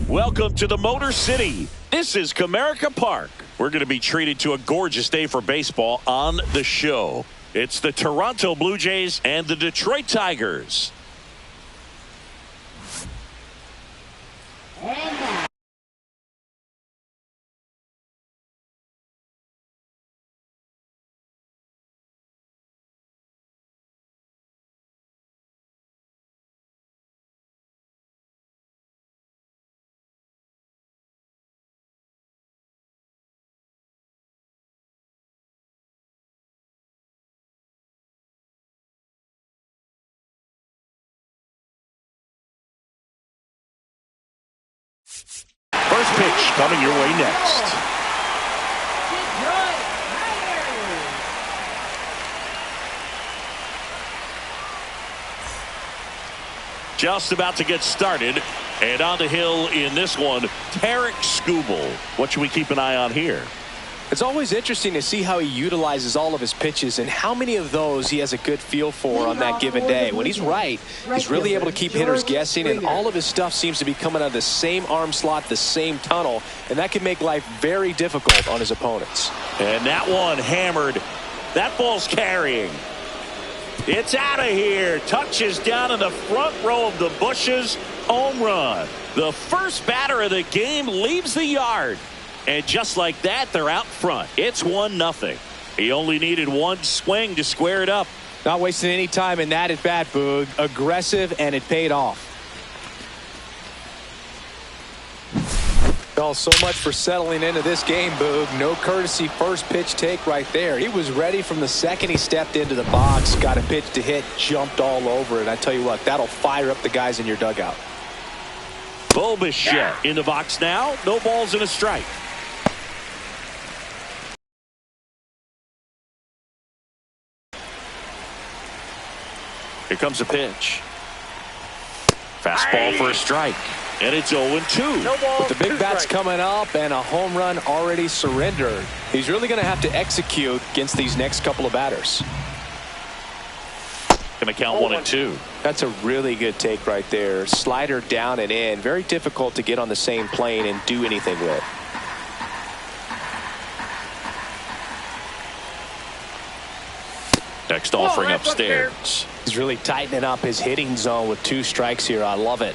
Welcome to the Motor City. This is Comerica Park. We're going to be treated to a gorgeous day for baseball on the show. It's the Toronto Blue Jays and the Detroit Tigers. First pitch coming your way next. Just about to get started, and on the hill in this one, Tarek Skubal. What should we keep an eye on here? It's always interesting to see how he utilizes all of his pitches and how many of those he has a good feel for on that given day. When he's right, he's really able to keep hitters guessing, and all of his stuff seems to be coming out of the same arm slot, the same tunnel, and that can make life very difficult on his opponents. And that one hammered. That ball's carrying. It's out of here. Touches down in the front row of the bushes. Home run. The first batter of the game leaves the yard. And just like that, they're out front. It's 1-0. He only needed one swing to square it up. Not wasting any time in that at bat, Boog. Aggressive, and it paid off. Oh, so much for settling into this game, Boog. No courtesy first pitch take right there. He was ready from the second he stepped into the box, got a pitch to hit, jumped all over it. I tell you what, that'll fire up the guys in your dugout. Bobichette in the box now. No balls and a strike. Here comes a pitch. Fastball for a strike. And it's 0-2. No ball, with the big bats coming up and a home run already surrendered, he's really going to have to execute against these next couple of batters. Going to count 1-2. That's a really good take right there. Slider down and in. Very difficult to get on the same plane and do anything with. Next offering upstairs. He's really tightening up his hitting zone with 2 strikes here. I love it.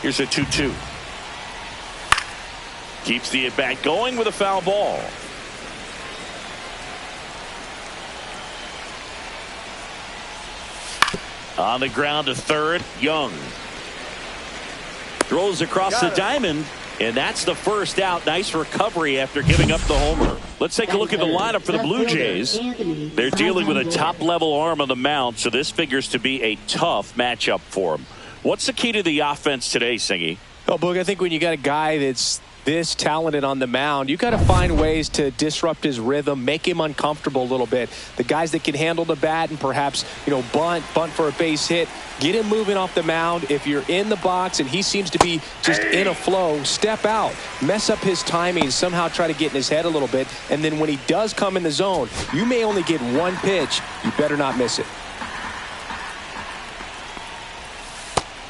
Here's a 2-2. Keeps the at-bat going with a foul ball. On the ground to third, Young. Throws across the diamond, and that's the first out. Nice recovery after giving up the homer. Let's take a look at the lineup for the Blue Jays. They're dealing with a top-level arm on the mound, so this figures to be a tough matchup for them. What's the key to the offense today, Singy? Oh, Boog, I think when you got a guy that's this talented on the mound, you got to find ways to disrupt his rhythm, make him uncomfortable a little bit. The guys that can handle the bat and perhaps, bunt for a base hit, get him moving off the mound. If you're in the box and he seems to be just in a flow, step out, mess up his timing, somehow try to get in his head a little bit. And then when he does come in the zone, you may only get one pitch. You better not miss it.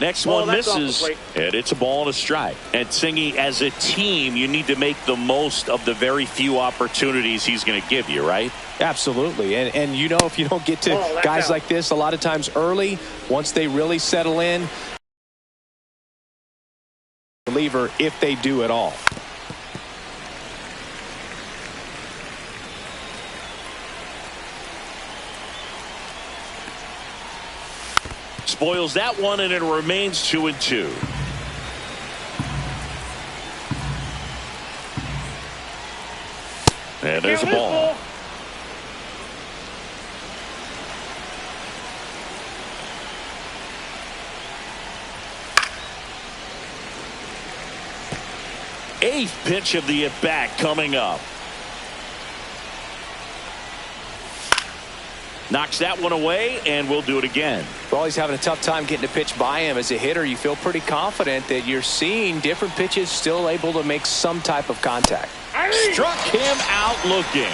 Next one misses, and it's a ball and a strike. And Singy, as a team, you need to make the most of the very few opportunities he's going to give you, right? Absolutely. And if you don't get to guys like this a lot of times early, once they really settle in, reliever if they do at all. Spoils that one, and it remains 2-2. And there's a ball. Eighth pitch of the at-bat coming up. Knocks that one away, and we'll do it again. Well, he's having a tough time getting a pitch by him. As a hitter, you feel pretty confident that you're seeing different pitches still able to make some type of contact. Struck him out looking.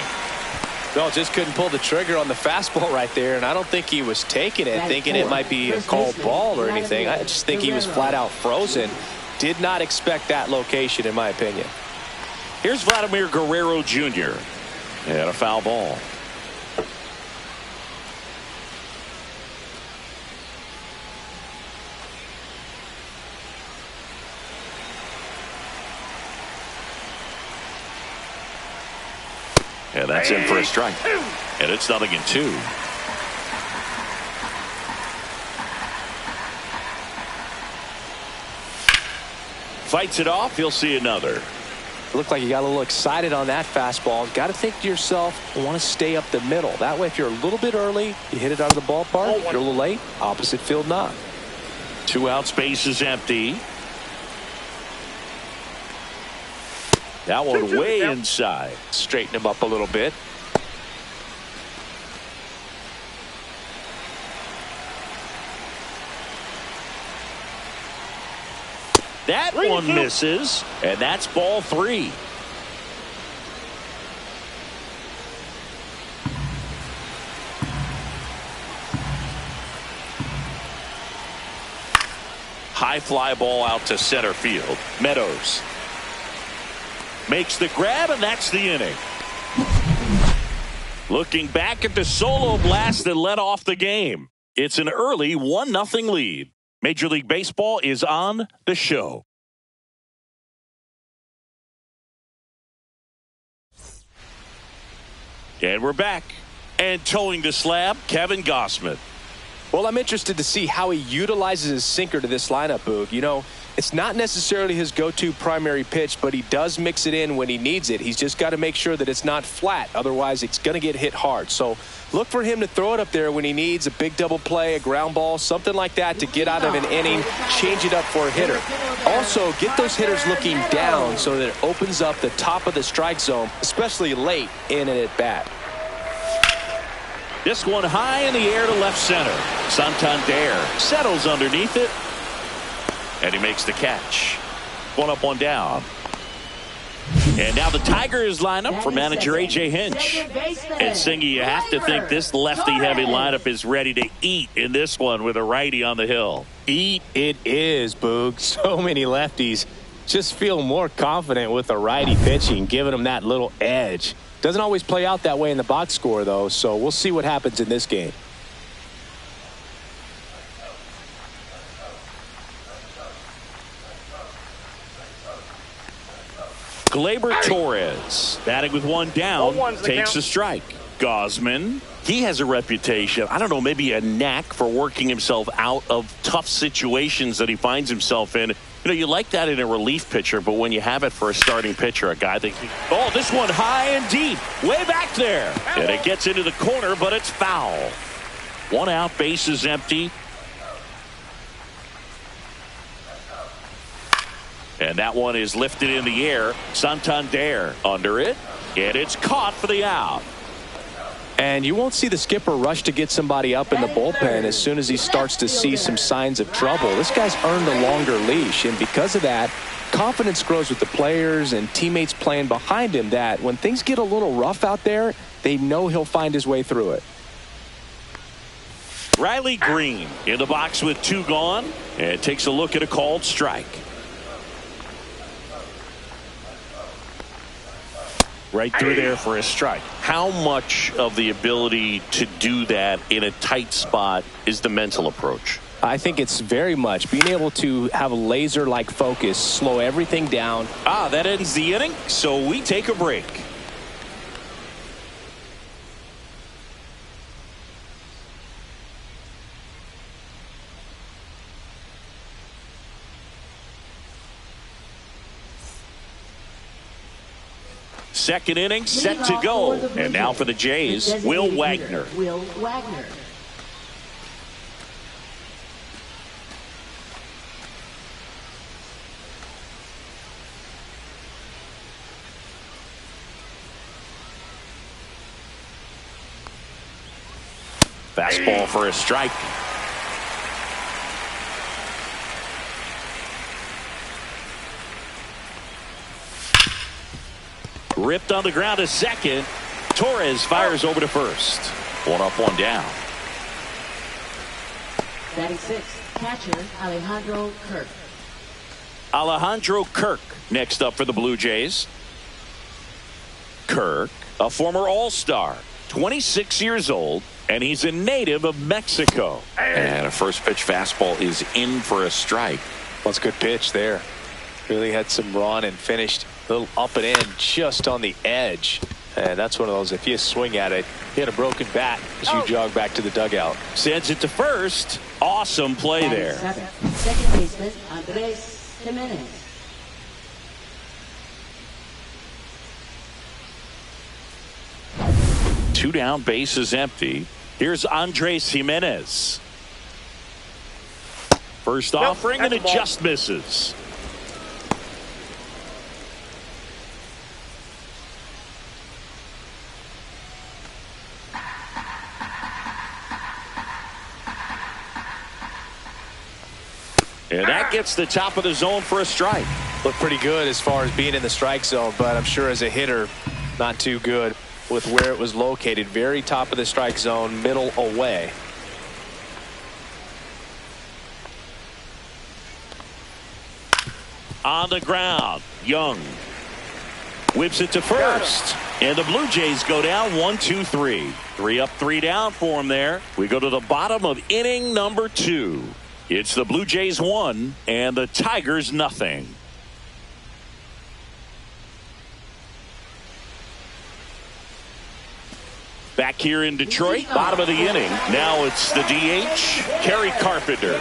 No, just couldn't pull the trigger on the fastball right there, and I don't think he was taking it, thinking it might be a called ball or anything. I just think he was flat out frozen. Did not expect that location, in my opinion. Here's Vladimir Guerrero Jr. and a foul ball. And that's in for a strike. And it's 0-2. Fights it off. He'll see another. Looked like you got a little excited on that fastball. Got to think to yourself, I want to stay up the middle. That way, if you're a little bit early, you hit it out of the ballpark. If you're a little late, opposite field knock. 2 out, space is empty. That one way inside. Straighten him up a little bit. That one misses, and that's ball 3. High fly ball out to center field. Meadows makes the grab, and that's the inning. Looking back at the solo blast that led off the game. It's an early 1-0 lead. Major League Baseball is on the show. And we're back. And towing the slab, Kevin Gossman. Well, I'm interested to see how he utilizes his sinker to this lineup, Boog. You know, it's not necessarily his go-to primary pitch, but he does mix it in when he needs it. He's just got to make sure that it's not flat. Otherwise, it's going to get hit hard. So look for him to throw it up there when he needs a big double play, a ground ball, something like that to get out of an inning, change it up for a hitter. Also, get those hitters looking down so that it opens up the top of the strike zone, especially late in an at-bat. This one high in the air to left center. Santander settles underneath it. And he makes the catch. 1 up, 1 down. And now the Tigers line up for manager A.J. Hinch. And Singy, you have to think this lefty-heavy lineup is ready to eat in this one with a righty on the hill. Eat it is, Boog. So many lefties just feel more confident with a righty pitching, giving them that little edge. Doesn't always play out that way in the box score, though, so we'll see what happens in this game. Gleyber Torres, batting with 1 down, takes a strike. Gosman, he has a reputation, I don't know, maybe a knack for working himself out of tough situations that he finds himself in. You know, you like that in a relief pitcher, but when you have it for a starting pitcher, a guy that, oh, this one high and deep, way back there. And it gets into the corner, but it's foul. 1 out, base is empty. And that one is lifted in the air. Santander under it, and it's caught for the out. And you won't see the skipper rush to get somebody up in the bullpen as soon as he starts to see some signs of trouble. This guy's earned a longer leash, and because of that, confidence grows with the players and teammates playing behind him that when things get a little rough out there, they know he'll find his way through it. Riley Green in the box with 2 gone, and takes a look at a called strike. Right through there for a strike. How much of the ability to do that in a tight spot is the mental approach? I think it's very much being able to have a laser-like focus, slow everything down. That ends the inning, so we take a break. Second inning set to go. And now for the Jays, Will Wagner. Fastball for a strike. Ripped on the ground to second. Torres fires over to first. 1 up, 1 down. Batting sixth, catcher Alejandro Kirk. Alejandro Kirk next up for the Blue Jays. Kirk, a former All-Star, 26 years old, and he's a native of Mexico. And a first pitch fastball is in for a strike. Well, it's a good pitch there. Really had some run and finished a little up and in just on the edge. And that's one of those, if you swing at it, you had a broken bat as you jog back to the dugout. Sends it to first. Awesome play there. Second baseman Andres Jimenez. Two down, base is empty. Here's Andres Jimenez. First offering, and it just misses. And that gets the top of the zone for a strike. Looked pretty good as far as being in the strike zone, but I'm sure as a hitter, not too good with where it was located. Very top of the strike zone, middle away. On the ground, Young whips it to first. And the Blue Jays go down 1-2-3. 3 up, 3 down for him there. We go to the bottom of inning number 2. It's the Blue Jays 1 and the Tigers nothing. Back here in Detroit, bottom of the inning. Now it's the DH, Kerry Carpenter.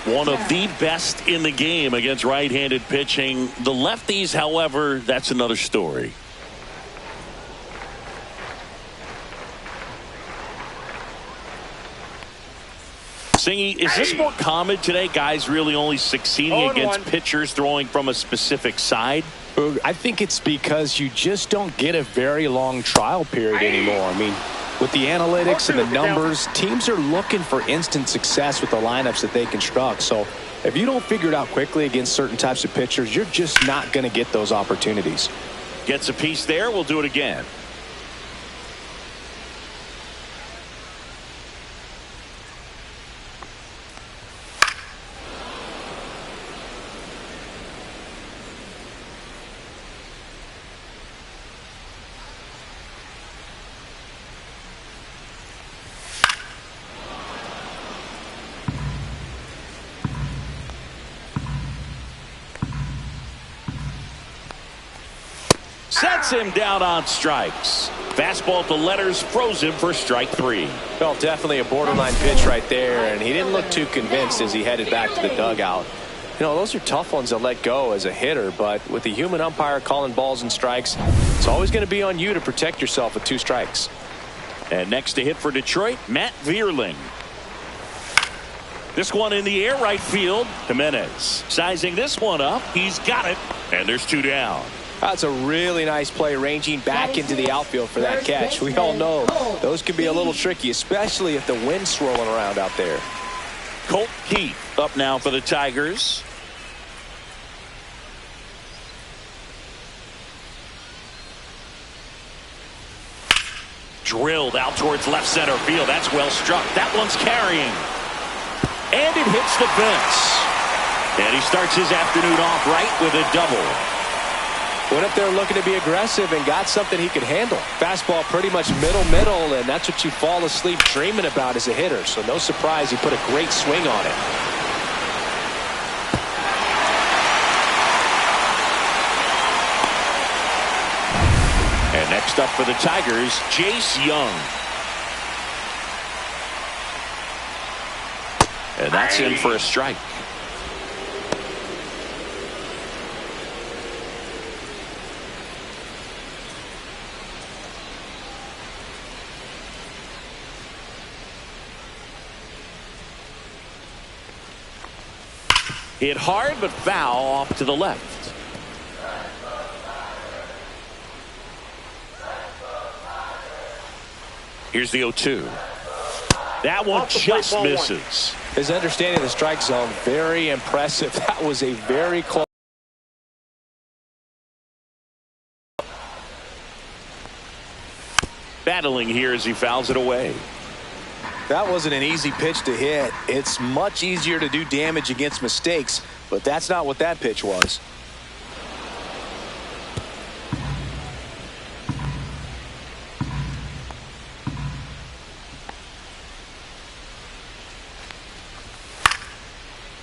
One of the best in the game against right-handed pitching. The lefties, however, that's another story. Singy, is this more common today? Guys really only succeeding against pitchers throwing from a specific side? I think it's because you just don't get a very long trial period anymore. I mean, with the analytics and the numbers, teams are looking for instant success with the lineups that they construct. So if you don't figure it out quickly against certain types of pitchers, you're just not going to get those opportunities. Gets a piece there. We'll do it again. Sets him down on strikes. Fastball to letters froze him for strike 3. Well, definitely a borderline pitch right there, and he didn't look too convinced as he headed back to the dugout. You know, those are tough ones to let go as a hitter, but with the human umpire calling balls and strikes, it's always going to be on you to protect yourself with 2 strikes. And next to hit for Detroit, Matt Vierling. This one in the air, right field. Jimenez sizing this one up. He's got it, and there's 2 down. That's a really nice play, ranging back into the outfield for that catch. We all know those can be a little tricky, especially if the wind's swirling around out there. Colt Keith up now for the Tigers. Drilled out towards left center field. That's well struck. That one's carrying. And it hits the fence. And he starts his afternoon off right with a double. Went up there looking to be aggressive and got something he could handle. Fastball pretty much middle, and that's what you fall asleep dreaming about as a hitter. So no surprise he put a great swing on it. And next up for the Tigers, Jace Young. And that's in for a strike. Hit hard but foul off to the left. Here's the 0-2. That one just misses. His understanding of the strike zone, very impressive. That was a very close. battling here as he fouls it away. That wasn't an easy pitch to hit. It's much easier to do damage against mistakes, but that's not what that pitch was.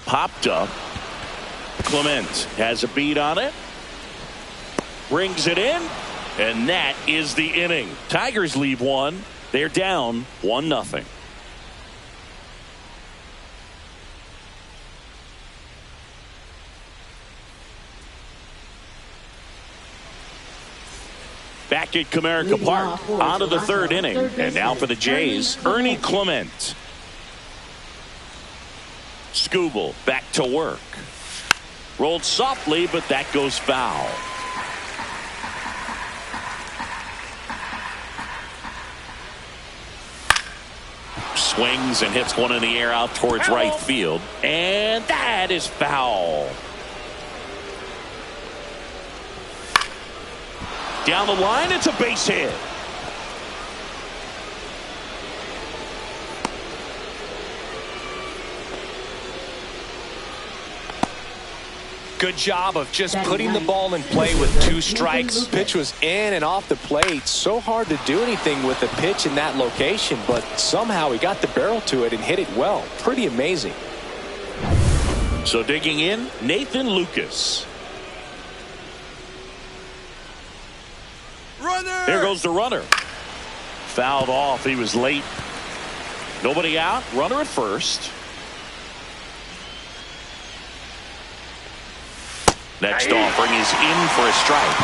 Popped up. Clement has a beat on it. Brings it in. And that is the inning. Tigers leave one. They're down 1-0. Back at Comerica Park. On to the third inning. And now for the Jays, Ernie Clement. Skubal back to work. Rolled softly, but that goes foul. Swings and hits one in the air out towards right field. And that is foul. Down the line, it's a base hit. Good job of just putting the ball in play with 2 strikes. Pitch was in and off the plate. So hard to do anything with the pitch in that location, but somehow he got the barrel to it and hit it well. Pretty amazing. So digging in, Nathan Lucas. Runner! There goes the runner. Fouled off. He was late. Nobody out. Runner at first. Next offering is in for a strike.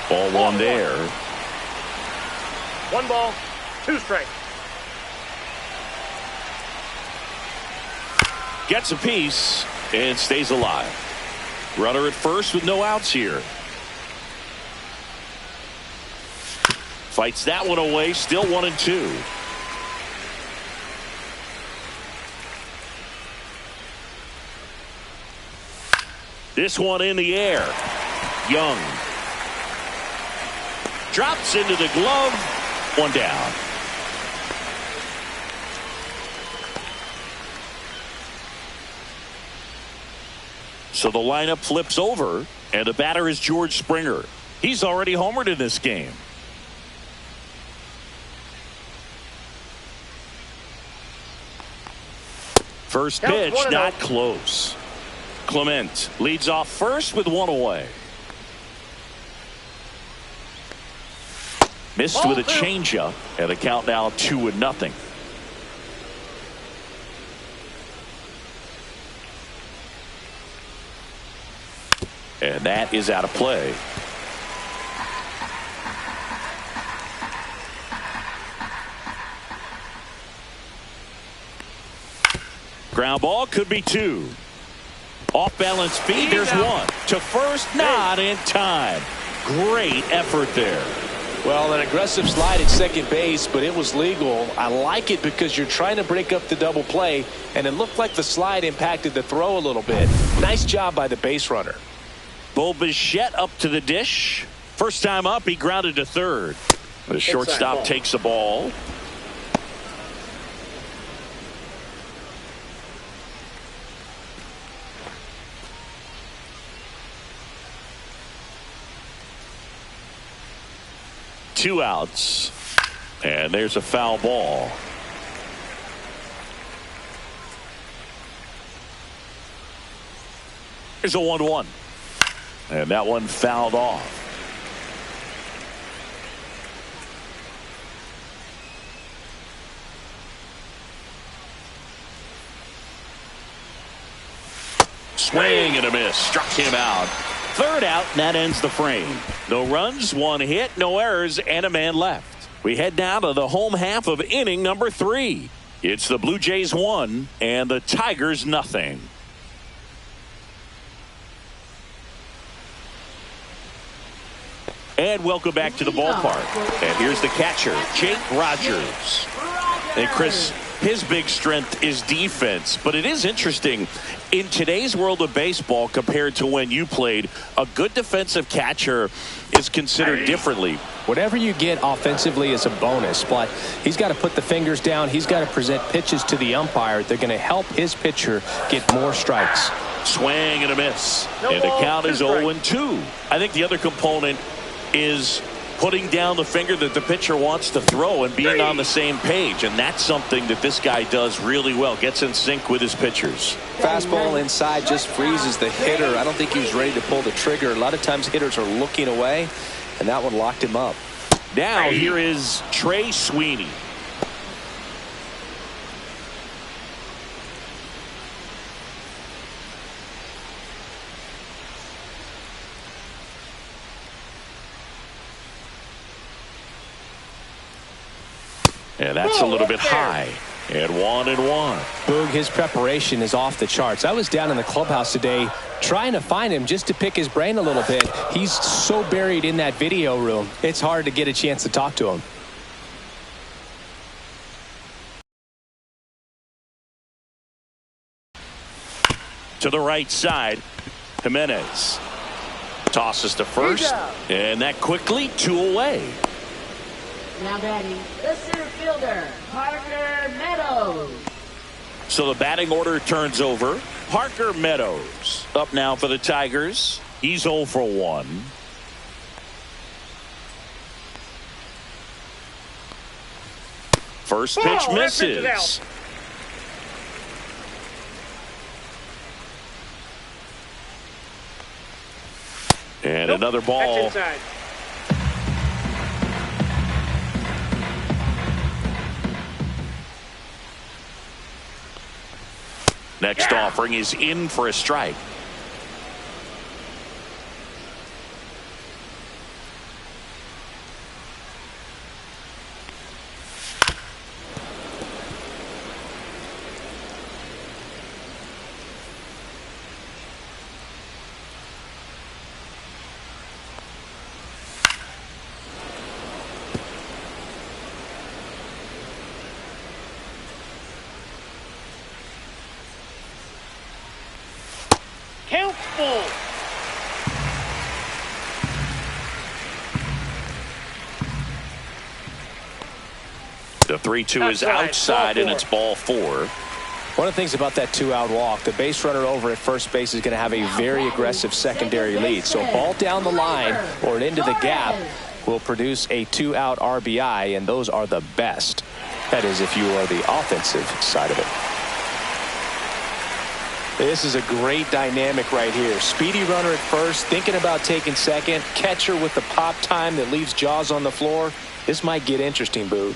0-2. Ball one there. 1 ball, 2 strikes. Gets a piece and stays alive. Runner at first with no outs here. Fights that one away. Still 1-2. This one in the air. Young. Drops into the glove. 1 down. So the lineup flips over, and the batter is George Springer. He's already homered in this game. First pitch, not close. Clement leads off first with 1 away. Missed with a changeup, and the count now 2-0. And that is out of play. Ground ball could be 2. Off balance feed, there's 1. To first, not in time. Great effort there. Well, an aggressive slide at second base, but it was legal. I like it because you're trying to break up the double play, and it looked like the slide impacted the throw a little bit. Nice job by the base runner. Bo Bichette up to the dish. First time up, he grounded to third. The shortstop takes the ball. Two outs, and there's a foul ball. Here's a 1-1, and that one fouled off. Swing and a miss, struck him out. Third out, and that ends the frame. No runs, 1 hit, no errors, and a man left. We head down to the home half of inning number 3. It's the Blue Jays 1 and the Tigers nothing. And welcome back to the ballpark. And here's the catcher, Jake Rogers. Hey, Chris, his big strength is defense. But it is interesting, in today's world of baseball compared to when you played, a good defensive catcher is considered differently. Whatever you get offensively is a bonus, but he's got to put the fingers down. He's got to present pitches to the umpire. They're going to help his pitcher get more strikes. Swing and a miss. No and the ball, count is 2 0-2. I think the other component is putting down the finger that the pitcher wants to throw and being on the same page. And that's something that this guy does really well. Gets in sync with his pitchers. Fastball inside just freezes the hitter. I don't think he was ready to pull the trigger. A lot of times hitters are looking away, and that one locked him up. Now here is Trey Sweeney. And that's a little bit high. And 1-1. Boog, his preparation is off the charts. I was down in the clubhouse today trying to find him just to pick his brain a little bit. He's so buried in that video room, it's hard to get a chance to talk to him. To the right side, Jimenez tosses to first, and that quickly 2 away. Now batting, the center fielder, Parker Meadows. So the batting order turns over. Parker Meadows up now for the Tigers. He's 0 for 1. First pitch misses. And another ball. Next offering is in for a strike. Count full. The 3-2 is outside, and it's ball 4. One of the things about that 2-out walk, the base runner over at first base is going to have a very aggressive secondary lead. So a ball down the line or into the gap will produce a 2-out RBI, and those are the best. That is, if you are the offensive side of it. This is a great dynamic right here. Speedy runner at first, thinking about taking second. Catcher with the pop time that leaves Jaws on the floor. This might get interesting, Boo.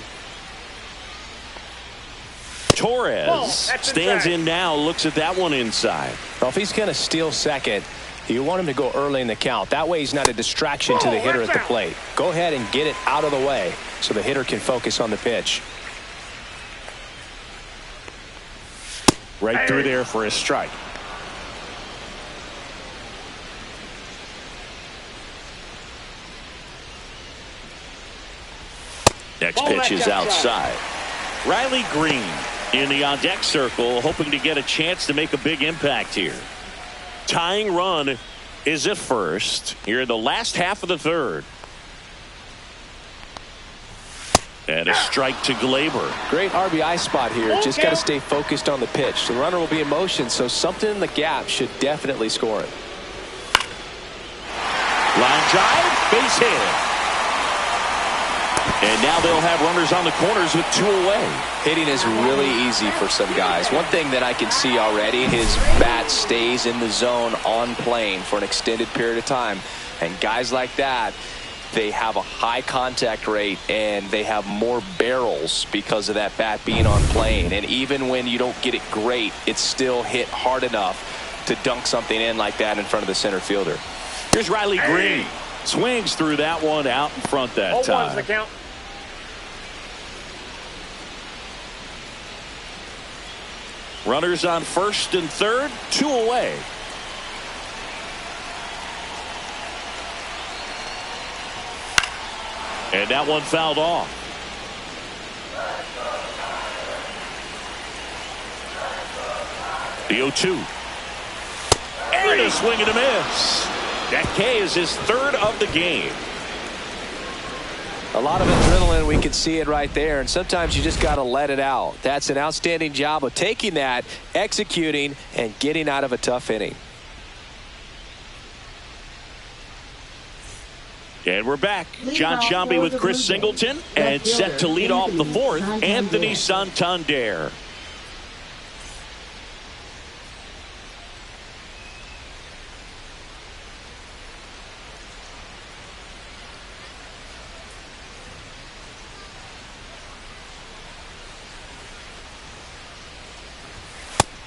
Torres stands in now, looks at that one inside. Well, if he's going to steal second, you want him to go early in the count. That way he's not a distraction to the hitter at the plate. Go ahead and get it out of the way so the hitter can focus on the pitch. Right through there for a strike. Next pitch is outside. Riley Green in the on-deck circle, hoping to get a chance to make a big impact here. Tying run is at first here in the last half of the third. And a strike to Glaber. Great RBI spot here. Just got to stay focused on the pitch. The runner will be in motion, so something in the gap should definitely score it. Line drive, base hit. And now they'll have runners on the corners with 2 away. Hitting is really easy for some guys. One thing that I can see already, his bat stays in the zone on plane for an extended period of time. And guys like that, they have a high contact rate and they have more barrels because of that bat being on plane. And even when you don't get it great, it's still hit hard enough to dunk something in like that in front of the center fielder. Here's Riley Green. Swings through that one out in front that time. The count. Runners on first and third, 2 away. And that one fouled off. The 0-2. And a swing and a miss. That K is his third of the game. A lot of adrenaline, we can see it right there, and sometimes you just got to let it out. That's an outstanding job of taking that, executing, and getting out of a tough inning. And we're back. John Sciambi with Chris Singleton, and set to lead off the fourth, Anthony Santander.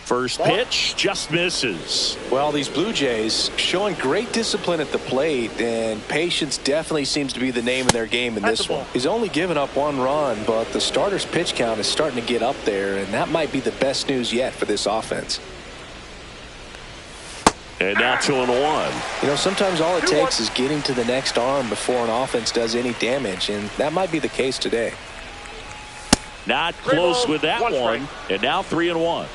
First pitch just misses. Well, these Blue Jays showing great discipline at the plate, and patience definitely seems to be the name of their game in this one. He's only given up 1 run, but the starter's pitch count is starting to get up there, and that might be the best news yet for this offense. And now 2-1. You know, sometimes all it takes is getting to the next arm before an offense does any damage, and that might be the case today. Not close with that one, and now 3-1.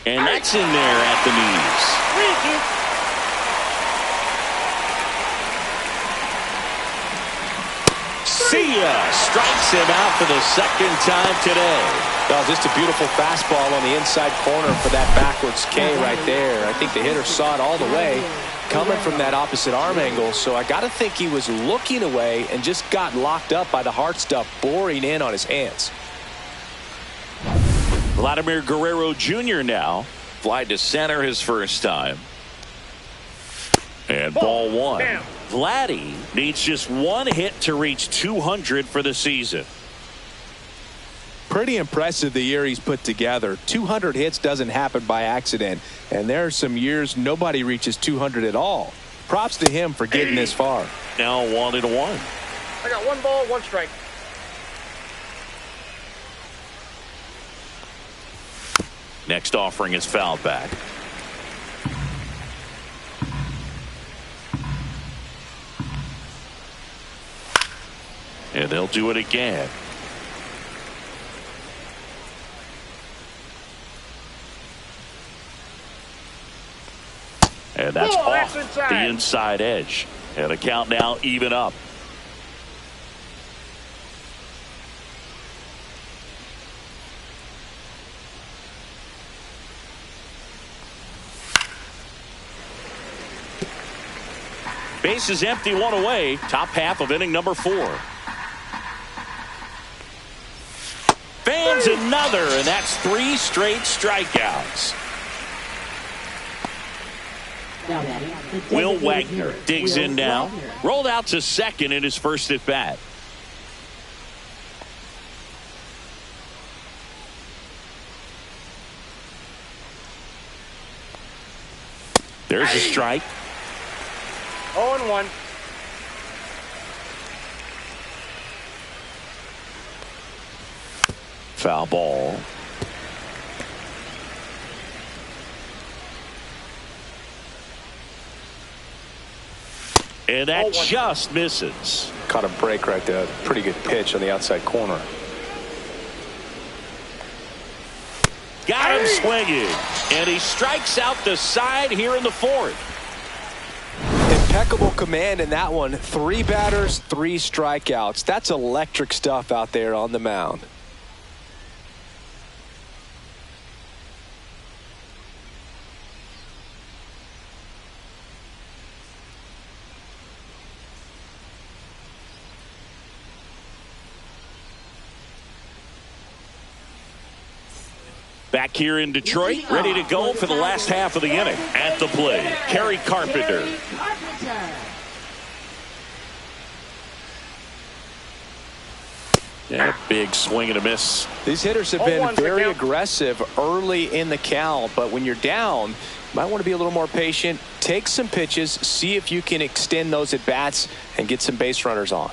And that's in there at the knees. See ya. Strikes him out for the second time today. Oh, just a beautiful fastball on the inside corner for that backwards K right there. I think the hitter saw it all the way coming from that opposite arm angle, so I got to think he was looking away and just got locked up by the hard stuff boring in on his hands. Vladimir Guerrero Jr. now. Fly to center his first time. And ball 1. Damn. Vladdy needs just 1 hit to reach 200 for the season. Pretty impressive the year he's put together. 200 hits doesn't happen by accident, and there are some years nobody reaches 200 at all. Props to him for getting this far. Now 1-1. I got 1 ball, 1 strike. Next offering is fouled back. And they'll do it again. And that's off the inside edge. And the count now even up. Base is empty, 1 away. Top half of inning number 4. Fans another, and that's 3 straight strikeouts. Will Wagner digs in now. Rolled out to second in his first at bat. There's a strike. 0-1. Foul ball. And that just misses. Caught a break right there. Pretty good pitch on the outside corner. Got him swinging. And he strikes out the side here in the 4th. Impeccable command in that one. 3 batters, 3 strikeouts. That's electric stuff out there on the mound. Back here in Detroit, ready to go for the last half of the inning. At the plate, Kerry Carpenter. And a big swing and a miss. These hitters have been very aggressive early in the count, but when you're down, you might want to be a little more patient. Take some pitches, see if you can extend those at bats and get some base runners on.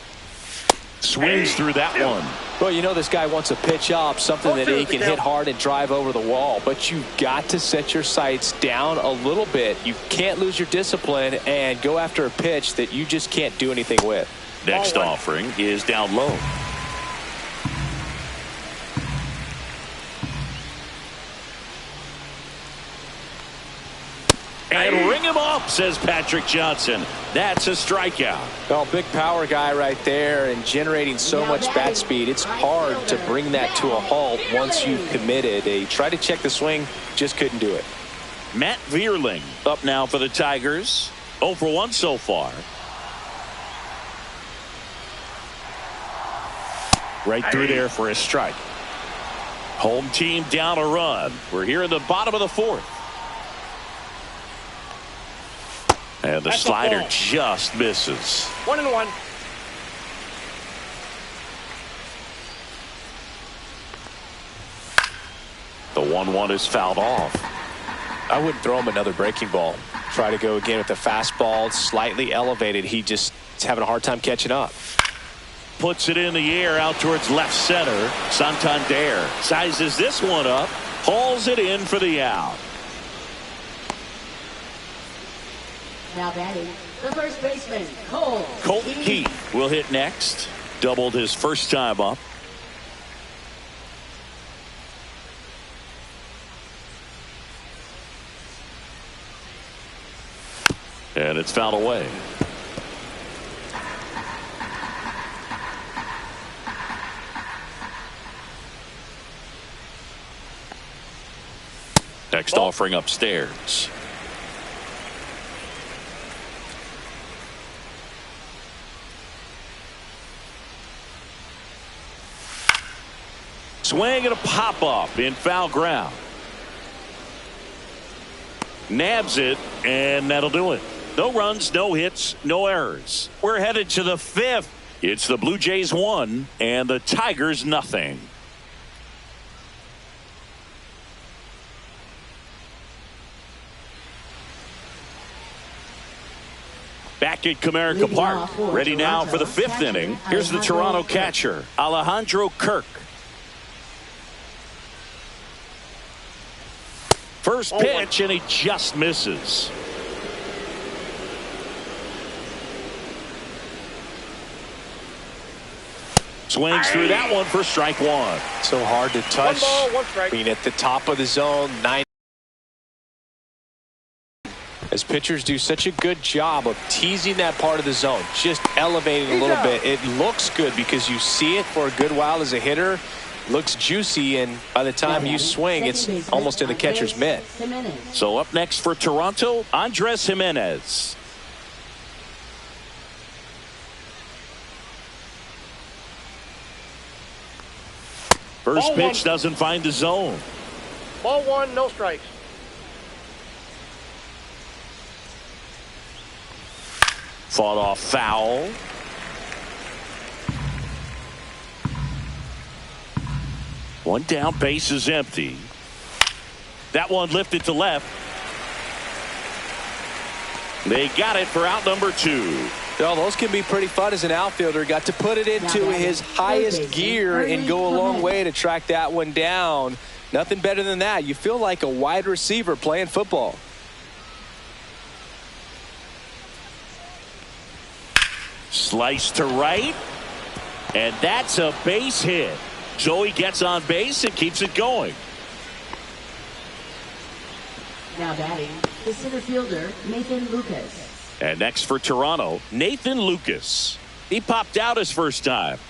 Swings through that one. Well, you know this guy wants to pitch up, something that he can hit hard and drive over the wall, but you've got to set your sights down a little bit. You can't lose your discipline and go after a pitch that you just can't do anything with. Next offering is down low. And ring him up, says Patrick Johnson. That's a strikeout. Well, big power guy right there and generating so much bat speed. It's hard to bring that to a halt once you've committed. They tried to check the swing, just couldn't do it. Matt Vierling up now for the Tigers. 0 for 1 so far. Right through there for a strike. Home team down a run. We're here in the bottom of the 4th. And the slider just misses. 1-1. The 1-1 is fouled off. I wouldn't throw him another breaking ball. Try to go again with the fastball, slightly elevated. He just is having a hard time catching up. Puts it in the air out towards left center. Santander sizes this one up, hauls it in for the out. Now batting, the first baseman, Colton Keith will hit next. Doubled his first time up. And it's fouled away. Next offering upstairs. Swing and a pop up in foul ground. Nabs it, and that'll do it. No runs, no hits, no errors. We're headed to the 5th. It's the Blue Jays 1 and the Tigers nothing. Back at Comerica Park, ready now for the 5th inning. Here's the Toronto catcher, Alejandro Kirk. First pitch, and he just misses. Swings through that one for strike 1. So hard to touch. 1 ball, 1 strike. Being at the top of the zone, 9. As pitchers do such a good job of teasing that part of the zone, just elevating a little bit. It looks good because you see it for a good while as a hitter. Looks juicy, and by the time you swing, it's almost in the catcher's mitt. So up next for Toronto, Andres Jimenez. First pitch doesn't find the zone. Ball 1, no strikes. Fought off foul. One down, base is empty. That one lifted to left. They got it for out number 2. Well, those can be pretty fun as an outfielder. Got to put it into his highest gear and go a long way to track that one down. Nothing better than that. You feel like a wide receiver playing football. Slice to right. And that's a base hit. Joey gets on base and keeps it going. Now batting, the center fielder, Nathan Lucas. And next for Toronto, Nathan Lucas. He popped out his first time.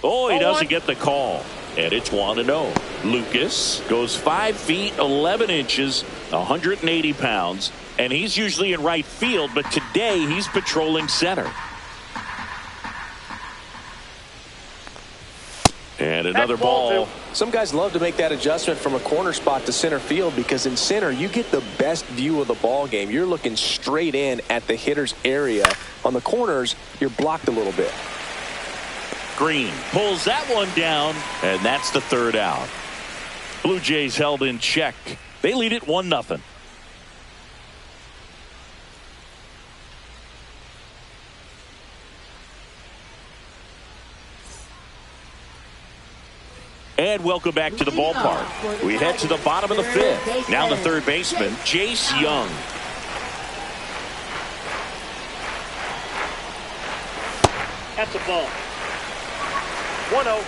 Oh, he doesn't get the call. And it's 1-0. Lucas goes 5 feet 11 inches, 180 pounds. And he's usually in right field, but today he's patrolling center. And another ball. Some guys love to make that adjustment from a corner spot to center field because in center you get the best view of the ball game. You're looking straight in at the hitter's area. On the corners, you're blocked a little bit. Green pulls that one down, and that's the 3rd out. Blue Jays held in check. They lead it 1-0. And welcome back to the ballpark. We head to the bottom of the 5th. Now the 3rd baseman, Jace Young. That's a ball. 1-0.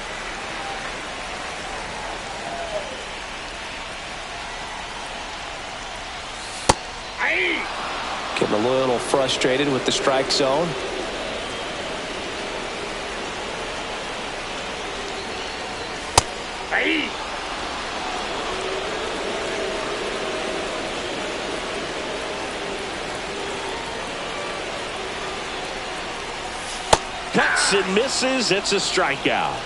Getting a little frustrated with the strike zone. Cuts and misses. It's a strikeout.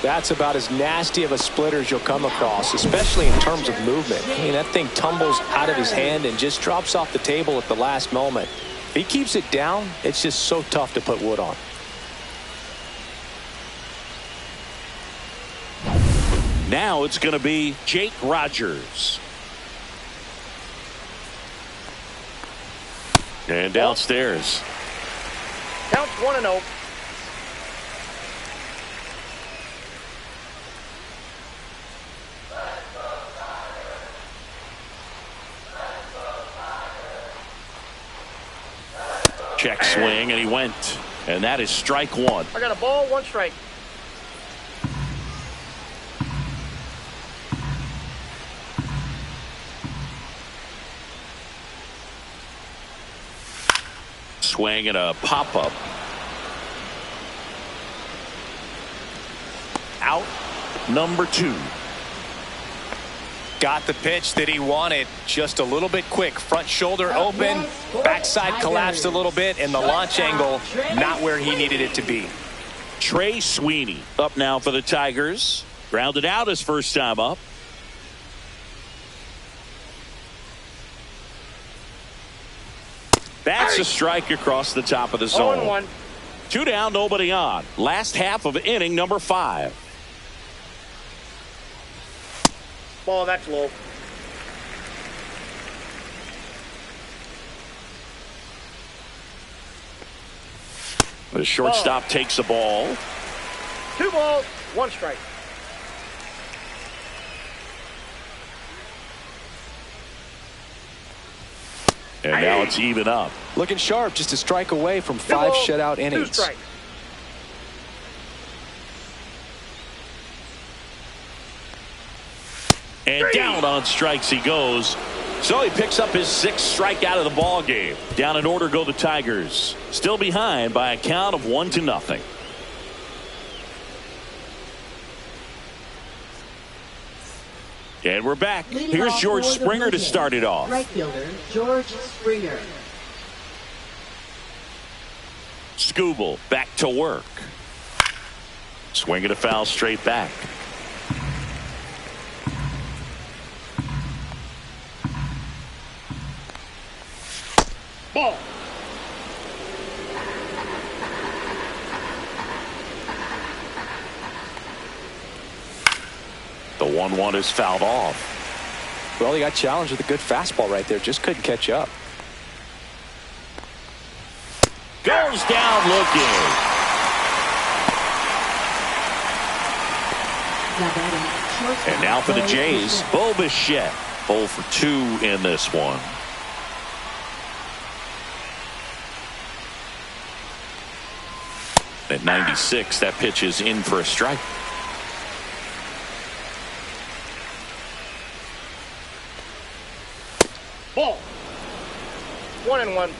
That's about as nasty of a splitter as you'll come across, especially in terms of movement. I mean, that thing tumbles out of his hand and just drops off the table at the last moment. If he keeps it down, it's just so tough to put wood on. Now it's going to be Jake Rogers. And downstairs. Counts 1-0. Check swing, and he went. And that is strike one. I got a ball, 1 strike. Swing and a pop-up. Out number 2. Got the pitch that he wanted, just a little bit quick. Front shoulder open, backside collapsed a little bit, and the launch angle not where he needed it to be. Trey Sweeney up now for the Tigers. Grounded out his first time up. That's a strike across the top of the zone. 0-1. 2 down, nobody on. Last half of inning number 5. Ball, that's low. The shortstop takes the ball. 2 balls, 1 strike. And now it's even up. Looking sharp, just a strike away from 5 balls, shutout 2 innings. strikes. And down on strikes he goes. So he picks up his 6th strikeout of the ball game. Down in order go the Tigers. Still behind by a count of 1-0. And we're back. Here's George Springer to start it off. Right fielder George Springer. Skubal back to work. Swinging a foul straight back. Ball. The 1-1 is fouled off. Well, he got challenged with a good fastball right there. Just couldn't catch up. Goes down looking. And now for the Jays, Bo Bichette. 0 for 2 in this one. At 96, that pitch is in for a strike. Ball. 1-1.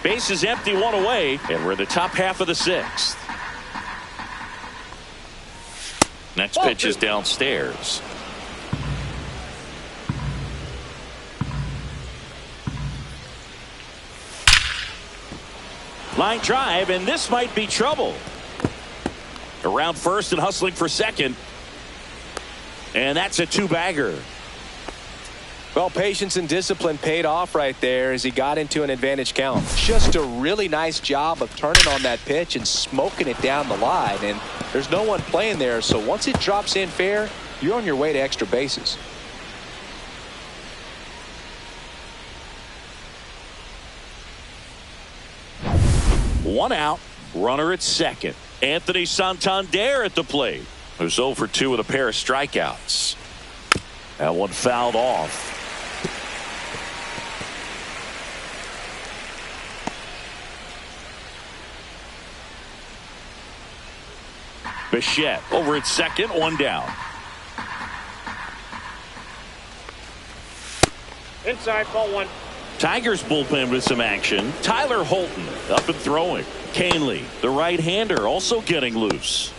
Base is empty, 1 away, and we're in the top half of the 6th. Next pitch is downstairs. Line drive, and this might be trouble. Around first and hustling for second. And that's a 2-bagger. Well, patience and discipline paid off right there as he got into an advantage count. Just a really nice job of turning on that pitch and smoking it down the line. And there's no one playing there, so once it drops in fair, you're on your way to extra bases. One out, runner at second. Anthony Santander at the plate, who's 0 for 2 with a pair of strikeouts. That one fouled off. Bichette over at second, 1 down. Inside, ball 1. Tigers bullpen with some action. Tyler Holton up and throwing. Canely, the right-hander, also getting loose.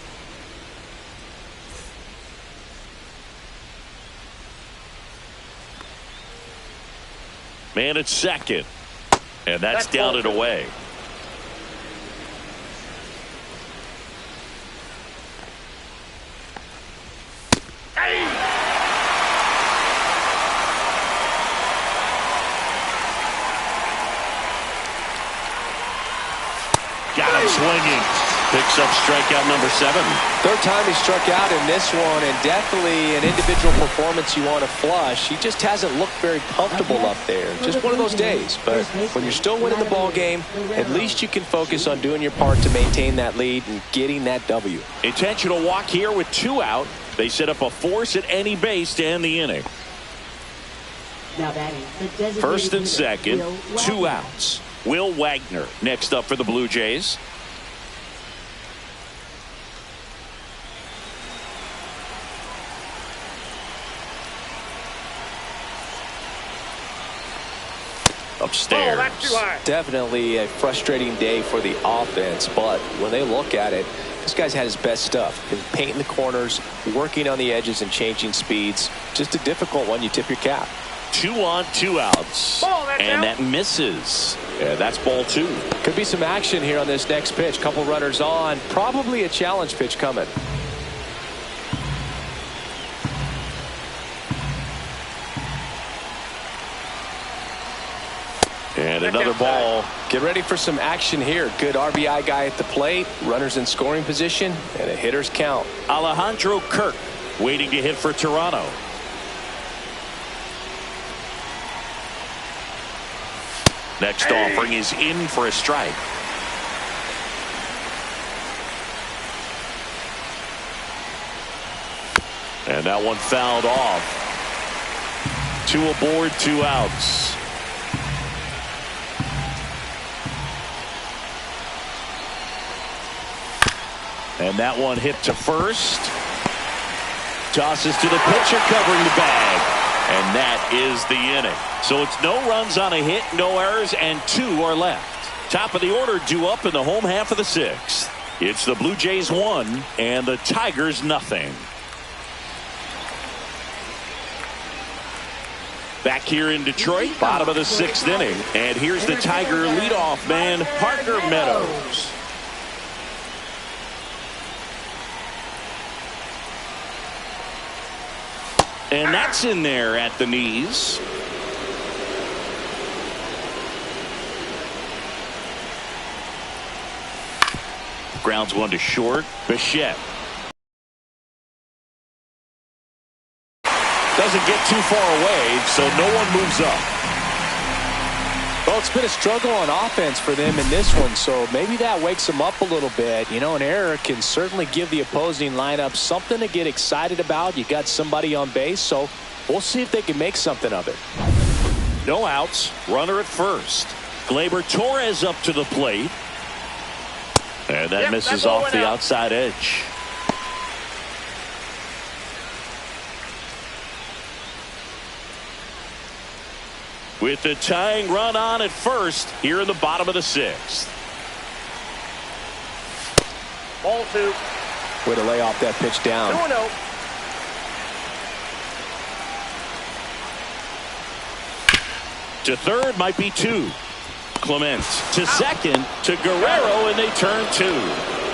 Man at second. And that's down and away. Got him swinging. Picks up strikeout number 7. Third time he struck out in this one, and definitely an individual performance you want to flush. He just hasn't looked very comfortable up there. Just one of those days. But when you're still winning the ball game, at least you can focus on doing your part to maintain that lead and getting that W. Intentional walk here with 2 out. They set up a force at any base to end the inning. Now batting, the designated First and hitter, second, Will 2 Wagner. outs. Will Wagner next up for the Blue Jays. Upstairs. Oh, that's too high. Definitely a frustrating day for the offense, but when they look at it, this guy's had his best stuff. He's painting the corners, working on the edges and changing speeds. Just a difficult one. You tip your cap. 2 on, 2 outs. And that misses. Yeah, that's ball 2. Could be some action here on this next pitch. Couple runners on. Probably a challenge pitch coming. And another ball. Get ready for some action here. Good RBI guy at the plate. Runners in scoring position. And a hitter's count. Alejandro Kirk waiting to hit for Toronto. Next offering is in for a strike. And that one fouled off. 2 aboard, 2 outs. And that one hit to first. Tosses to the pitcher covering the bag. And that is the inning. So it's no runs on a hit, no errors, and 2 are left. Top of the order due up in the home half of the 6th. It's the Blue Jays 1 and the Tigers nothing. Back here in Detroit, bottom of the 6th inning. And here's the Tiger leadoff man, Parker Meadows. And that's in there at the knees. Grounds one to short. Bichette. Doesn't get too far away, so no one moves up. Well, it's been a struggle on offense for them in this one, so maybe that wakes them up a little bit. You know, an error can certainly give the opposing lineup something to get excited about. You got somebody on base, so we'll see if they can make something of it. No outs, runner at first. Gleyber Torres up to the plate. And that misses off the outside edge. With the tying run on at first here in the bottom of the 6th. Ball 2. Way to lay off that pitch down. 2-0. To third might be 2. Clement to second to Guerrero, and they turn 2.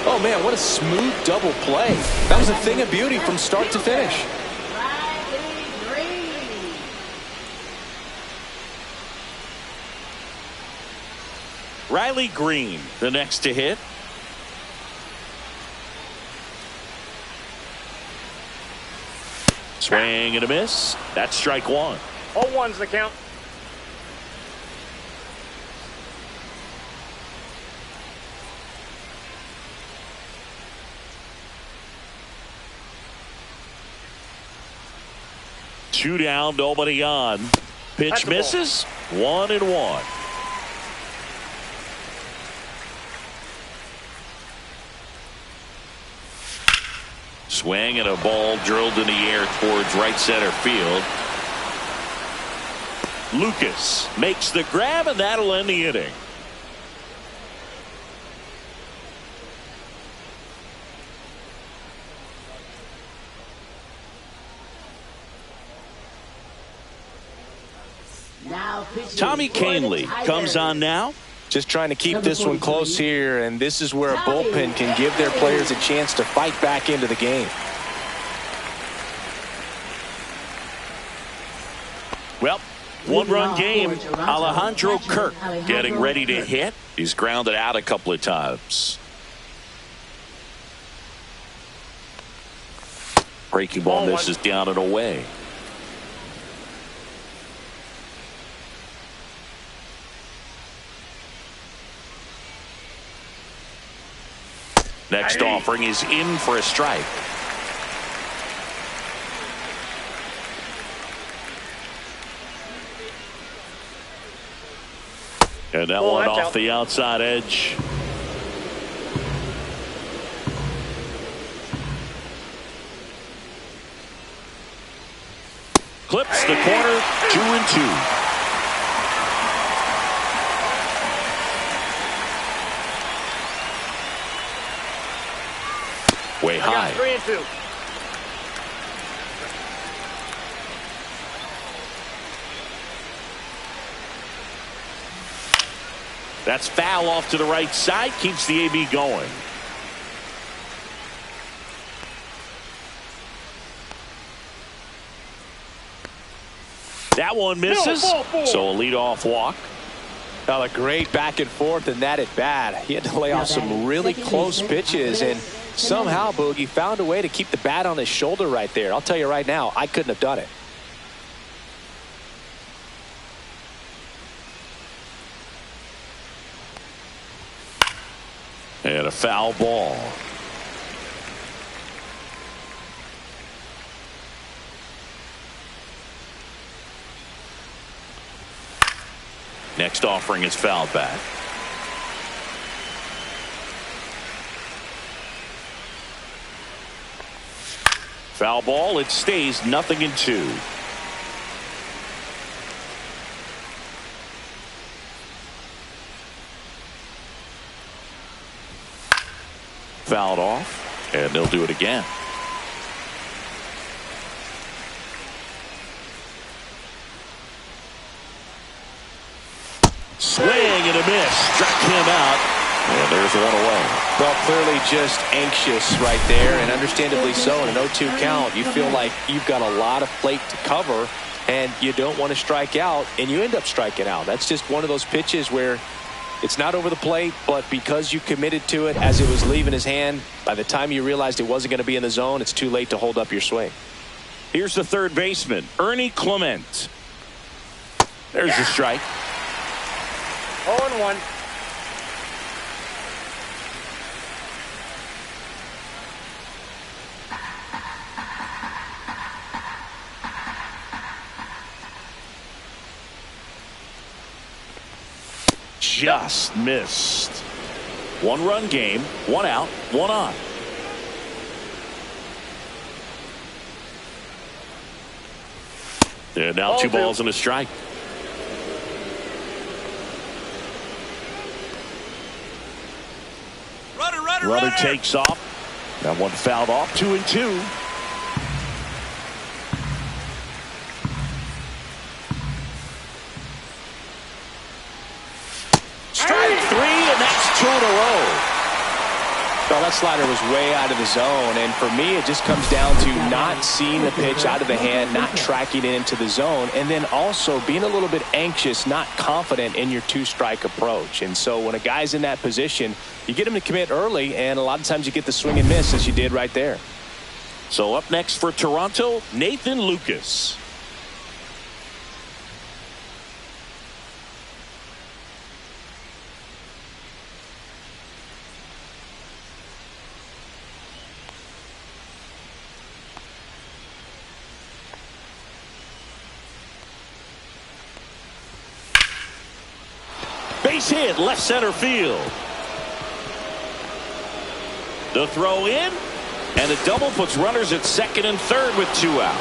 Oh man, what a smooth double play. That was a thing of beauty from start to finish. Riley Green, the next to hit. Swing and a miss. That's strike 1. 0-1's the count. Two down, nobody on. Pitch misses. 1-1. Swing and a ball drilled in the air towards right center field. Lucas makes the grab, and that'll end the inning. Tommy Kahnle comes on now. Just trying to keep this one close here, and this is where a bullpen can give their players a chance to fight back into the game. Well, one-run game. Alejandro Kirk getting ready to hit. He's grounded out a couple of times. Breaking ball misses down and away. Next offering is in for a strike. And that one off the outside edge. Clips the corner, 2-2. Way high. 3-2. That's foul off to the right side. Keeps the AB going. That one misses. So a leadoff walk. Now a great back and forth in that at bat. He had to lay off some really close pitches, and somehow Boogie found a way to keep the bat on his shoulder right there. I'll tell you right now, I couldn't have done it. And a foul ball. Next offering is fouled back. Foul ball. It stays 0-2. Fouled off, and they'll do it again. Swing and a miss. Struck him out. And there's one away. Well, clearly just anxious right there, and understandably so. In an 0-2 count, you feel like you've got a lot of plate to cover, and you don't want to strike out, and you end up striking out. That's just one of those pitches where it's not over the plate, but because you committed to it as it was leaving his hand, by the time you realized it wasn't going to be in the zone, it's too late to hold up your swing. Here's the third baseman, Ernie Clement. There's the strike. 0-1. Just missed. One-run game, one out, one on. And now 2 balls and a strike. Runner takes off. That one fouled off. 2-2. Strike 3, and that's 2 in a row. Well, that slider was way out of the zone, and for me it just comes down to not seeing the pitch out of the hand, not tracking it into the zone, and then also being a little bit anxious, not confident in your 2-strike approach. And so when a guy's in that position, you get him to commit early, and a lot of times you get the swing and miss as you did right there. So up next for Toronto, Nathan Lucas. Base hit, left center field. The throw in, and a double puts runners at second and third with 2 out.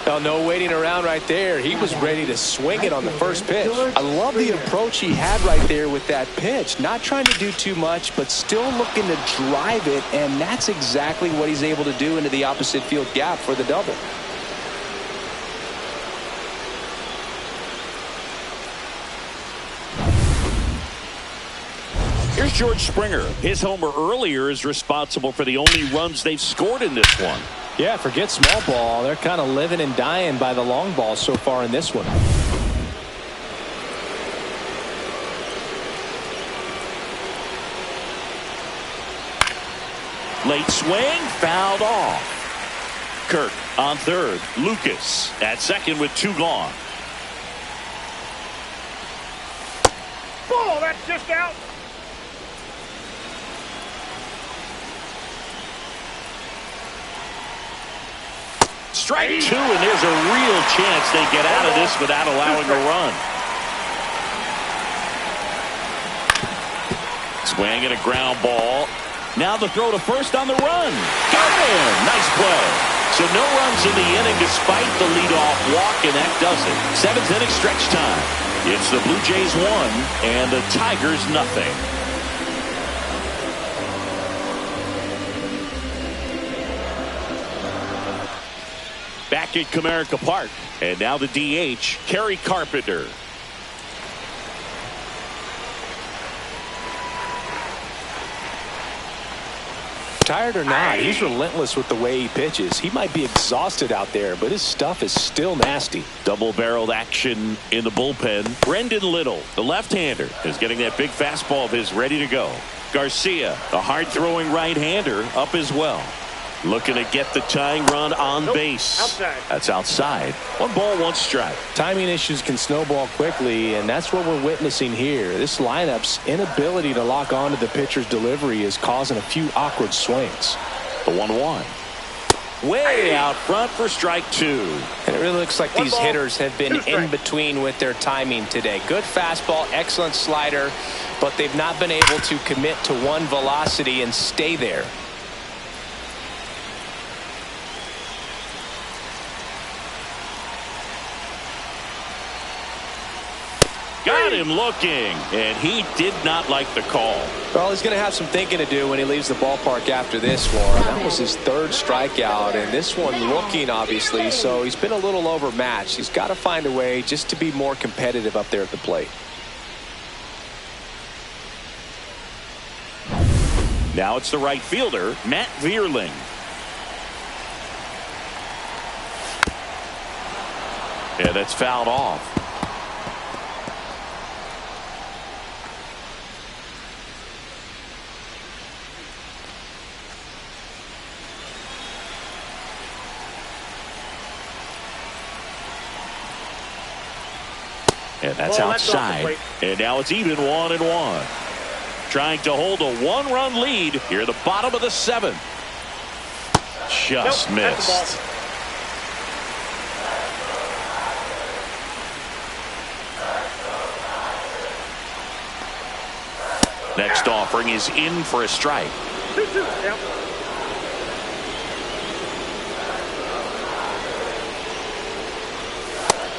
Oh, no waiting around right there. He was ready to swing it on the first pitch. I love the approach he had right there with that pitch. Not trying to do too much, but still looking to drive it, and that's exactly what he's able to do into the opposite field gap for the double. Here's George Springer. His homer earlier is responsible for the only runs they've scored in this one. Yeah, forget small ball. They're kind of living and dying by the long ball so far in this one. Late swing, fouled off. Kirk on third. Lucas at second with 2 gone. Oh, that's just out. Strike 2, and there's a real chance they get out of this without allowing a run. Swing and a ground ball. Now the throw to first on the run. Got him. Nice play. So no runs in the inning despite the leadoff walk, and that does it. 7th inning stretch time. It's the Blue Jays 1 and the Tigers nothing. Back at Comerica Park, and now the DH, Kerry Carpenter. Tired or not, he's relentless with the way he pitches. He might be exhausted out there, but his stuff is still nasty. Double-barreled action in the bullpen. Brendan Little, the left-hander, is getting that big fastball of his ready to go. Garcia, a hard-throwing right-hander, up as well. Looking to get the tying run on base. Outside. That's outside. 1 ball, 1 strike. Timing issues can snowball quickly, and that's what we're witnessing here. This lineup's inability to lock onto the pitcher's delivery is causing a few awkward swings. The 1-1. Way out front for strike 2. And it really looks like these hitters have been in between with their timing today. Good fastball, excellent slider, but they've not been able to commit to one velocity and stay there. Got him looking, and he did not like the call. Well, he's going to have some thinking to do when he leaves the ballpark after this one. That was his 3rd strikeout, and this one looking, obviously, so he's been a little overmatched. He's got to find a way just to be more competitive up there at the plate. Now it's the right fielder, Matt Vierling. Yeah, that's fouled off. And that's outside. And now it's even 1-1. Trying to hold a 1-run lead here at the bottom of the 7th. Just missed. Next offering is in for a strike. 2-2. Yep.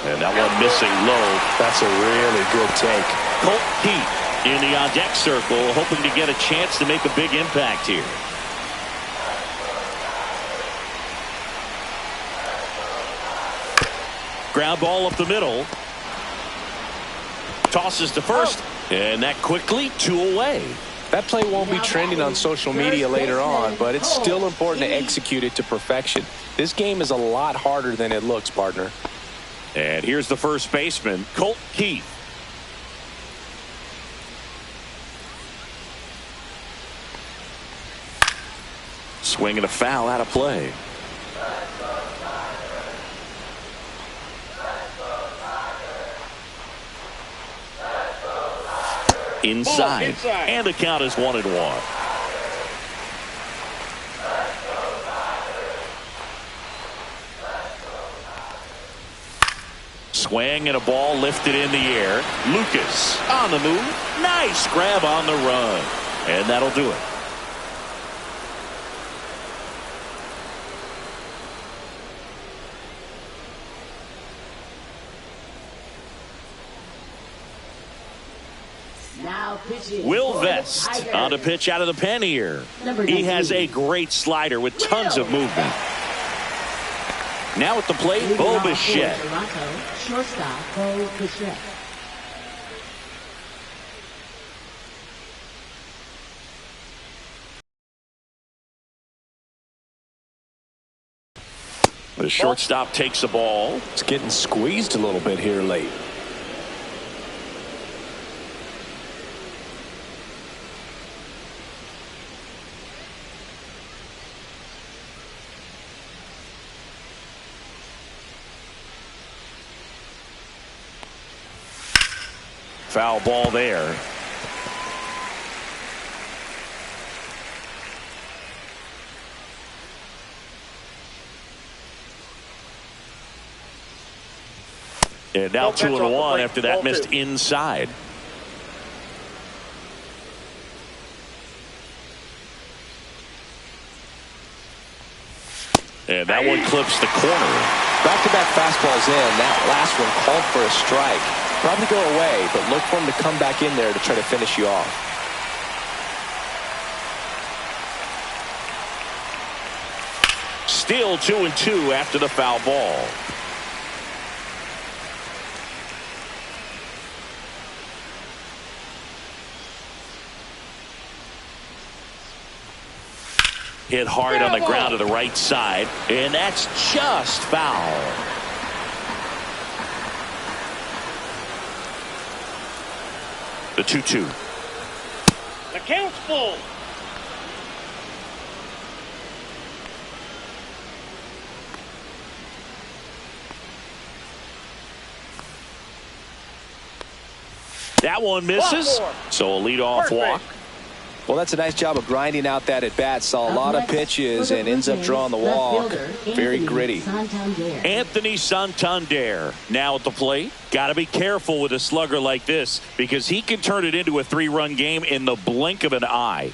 And that one missing low. That's a really good take. Colt Keith in the on-deck circle, hoping to get a chance to make a big impact here. Ground ball up the middle. Tosses to first, and that quickly 2 away. That play won't be trending on social media later on, but it's still important to execute it to perfection. This game is a lot harder than it looks, partner. And here's the first baseman, Colt Keith. Swinging a foul out of play. Inside. And the count is 1-1. Swing and a ball lifted in the air. Lucas on the move. Nice grab on the run. And that'll do it. Now pitching. Will for the Vest Tigers. on a pitch out of the pen here. Number He 19. has a great slider with tons of movement. Now at the plate, Leading Bo off for Bichette. Toronto, shortstop Bo Bichette. The shortstop takes the ball. It's getting squeezed a little bit here late. Foul ball there. And now 2-1 after that missed inside. And that one clips the corner. Back-to-back fastballs in. That last one called for a strike. Probably go away, but look for him to come back in there to try to finish you off. Still 2-2 after the foul ball. Hit hard on the ground to the right side, and that's just foul. The 2-2. The count's full. That one misses, so a leadoff walk. Well, that's a nice job of grinding out that at bat. Saw a lot of pitches and ends up drawing the walk. Very gritty. Anthony Santander now at the plate. Got to be careful with a slugger like this because he can turn it into a 3-run game in the blink of an eye.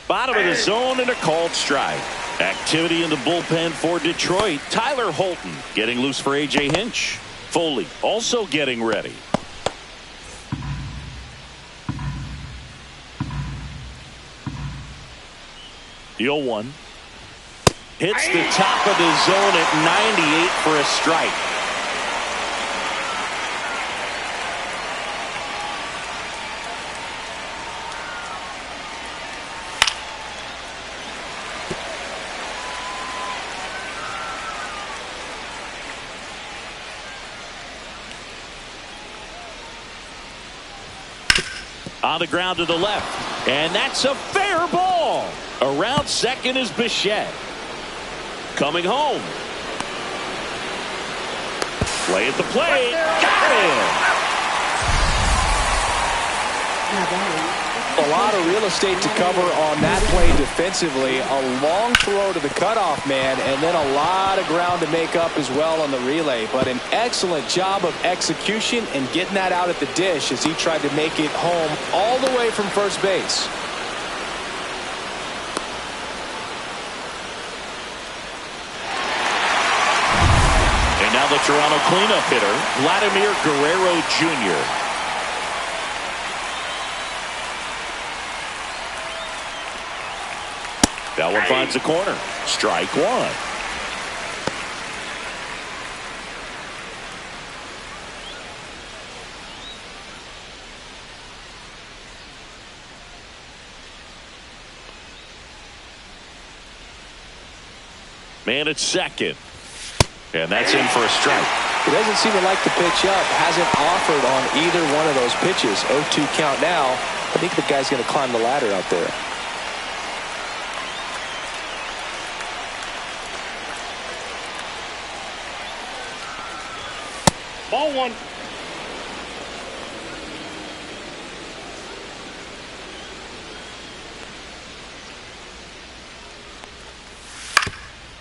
Bottom of the zone and a called strike. Activity in the bullpen for Detroit. Tyler Holton getting loose for A.J. Hinch. Foley also getting ready. The 0-1. Hits the top of the zone at 98 for a strike. On the ground to the left. And that's a fair ball. Around second is Bichette. Coming home. Play at the plate. Got Now A lot of real estate to cover on that play defensively. A long throw to the cutoff man, and then a lot of ground to make up as well on the relay. But an excellent job of execution and getting that out at the dish as he tried to make it home all the way from first base. And now the Toronto cleanup hitter, Vladimir Guerrero Jr. That one finds the corner. Strike one. Man at second. And that's in for a strike. He doesn't seem to like the pitch up. Hasn't offered on either one of those pitches. 0-2 count now. I think the guy's going to climb the ladder out there. Ball one.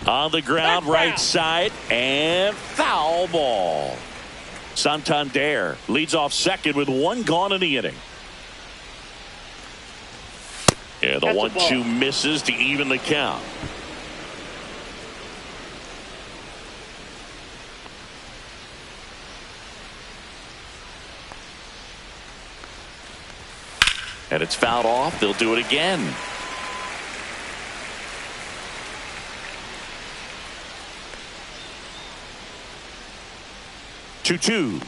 On the ground, right side, and foul ball. Santander leads off second with one gone in the inning. Yeah, the 1-2 misses to even the count. And it's fouled off. They'll do it again. 2-2.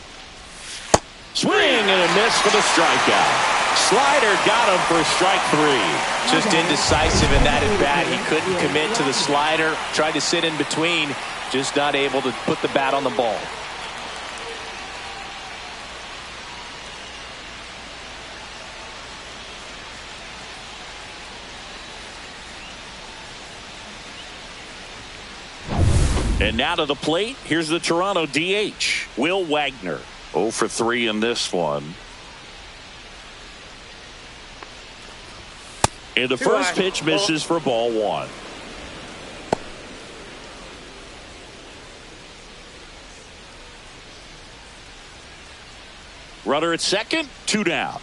Swing and a miss for the strikeout. Slider got him for strike 3. Just indecisive in that at bat. He couldn't commit to the slider. Tried to sit in between. Just not able to put the bat on the ball. And now to the plate. Here's the Toronto DH, Will Wagner. 0 for 3 in this one. And the first pitch misses for ball 1. Runner at second, 2 down.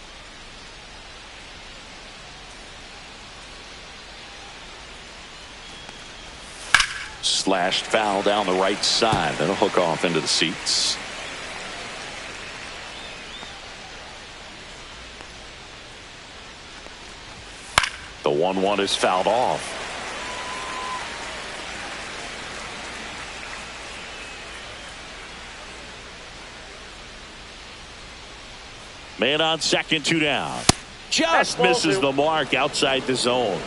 Slashed foul down the right side. That'll hook off into the seats. The 1-1 is fouled off. Man on second, 2 down. Just misses the mark outside the zone.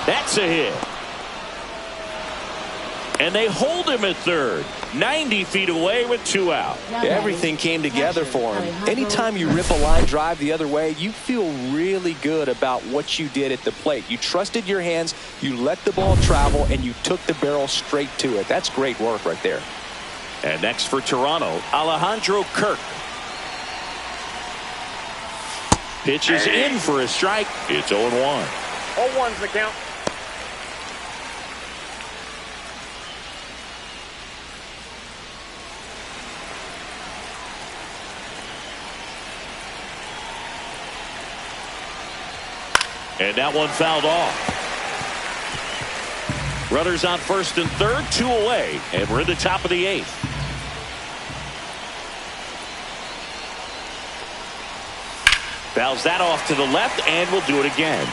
That's a hit. And they hold him at third. 90 feet away with 2 out. Everything came together for him. Anytime you rip a line drive the other way, you feel really good about what you did at the plate. You trusted your hands, you let the ball travel, and you took the barrel straight to it. That's great work right there. And next for Toronto, Alejandro Kirk. Pitch is in for a strike. It's 0-1. 0-1's the count. And that one fouled off. Runners on first and third, 2 away, and we're in the top of the 8th. Fouls that off to the left, and we'll do it again.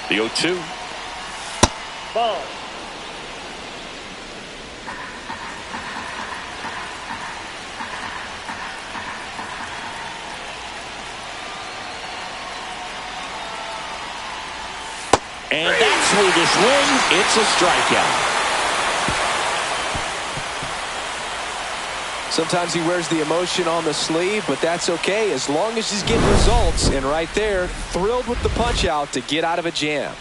The 0-2. Ball. And that's with the swing. It's a strikeout. Sometimes he wears the emotion on the sleeve, but that's okay as long as he's getting results. And right there, thrilled with the punch out to get out of a jam.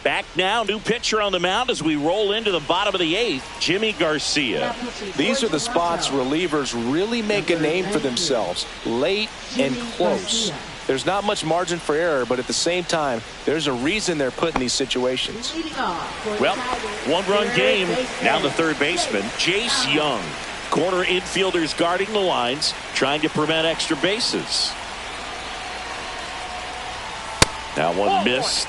Back now, new pitcher on the mound as we roll into the bottom of the 8th, Jimmy Garcia. These are the spots relievers really make a name for themselves, late and close. There's not much margin for error, but at the same time, there's a reason they're put in these situations. Well, 1-run game. Now the third baseman, Jace Young. Corner infielders guarding the lines, trying to prevent extra bases. That one missed.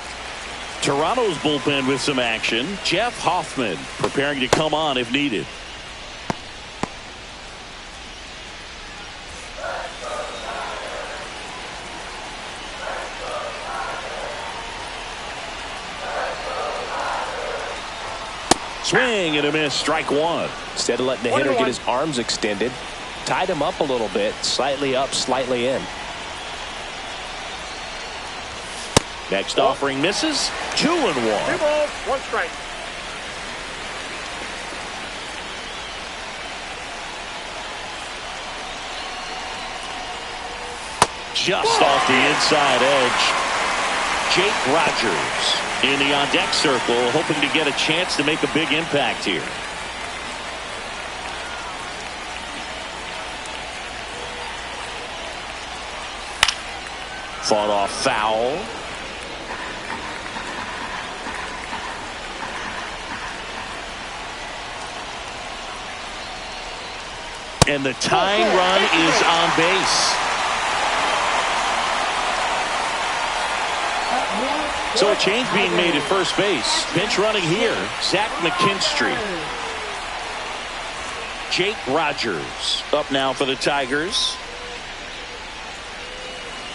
Toronto's bullpen with some action. Jeff Hoffman preparing to come on if needed. Swing and a miss, strike 1. Instead of letting the hitter get his arms extended, tied him up a little bit, slightly up, slightly in. Next offering misses. 2-1. 2 balls, 1 strike. Just off the inside edge. Jake Rogers in the on-deck circle, hoping to get a chance to make a big impact here. Fought off foul. And the tying run is on base. So a change being made at first base. Pinch running here, Zach McKinstry. Jake Rogers up now for the Tigers.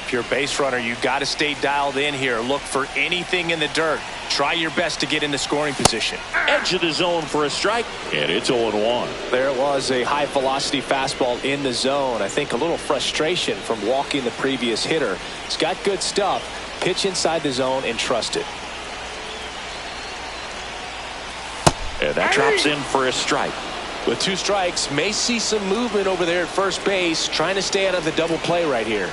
If you're a base runner, you got to stay dialed in here. Look for anything in the dirt. Try your best to get into scoring position. Edge of the zone for a strike, and it's 0-1. There was a high velocity fastball in the zone. I think a little frustration from walking the previous hitter. He's got good stuff. Pitch inside the zone and trust it. And that drops in for a strike. With 2 strikes, may see some movement over there at first base, trying to stay out of the double play right here.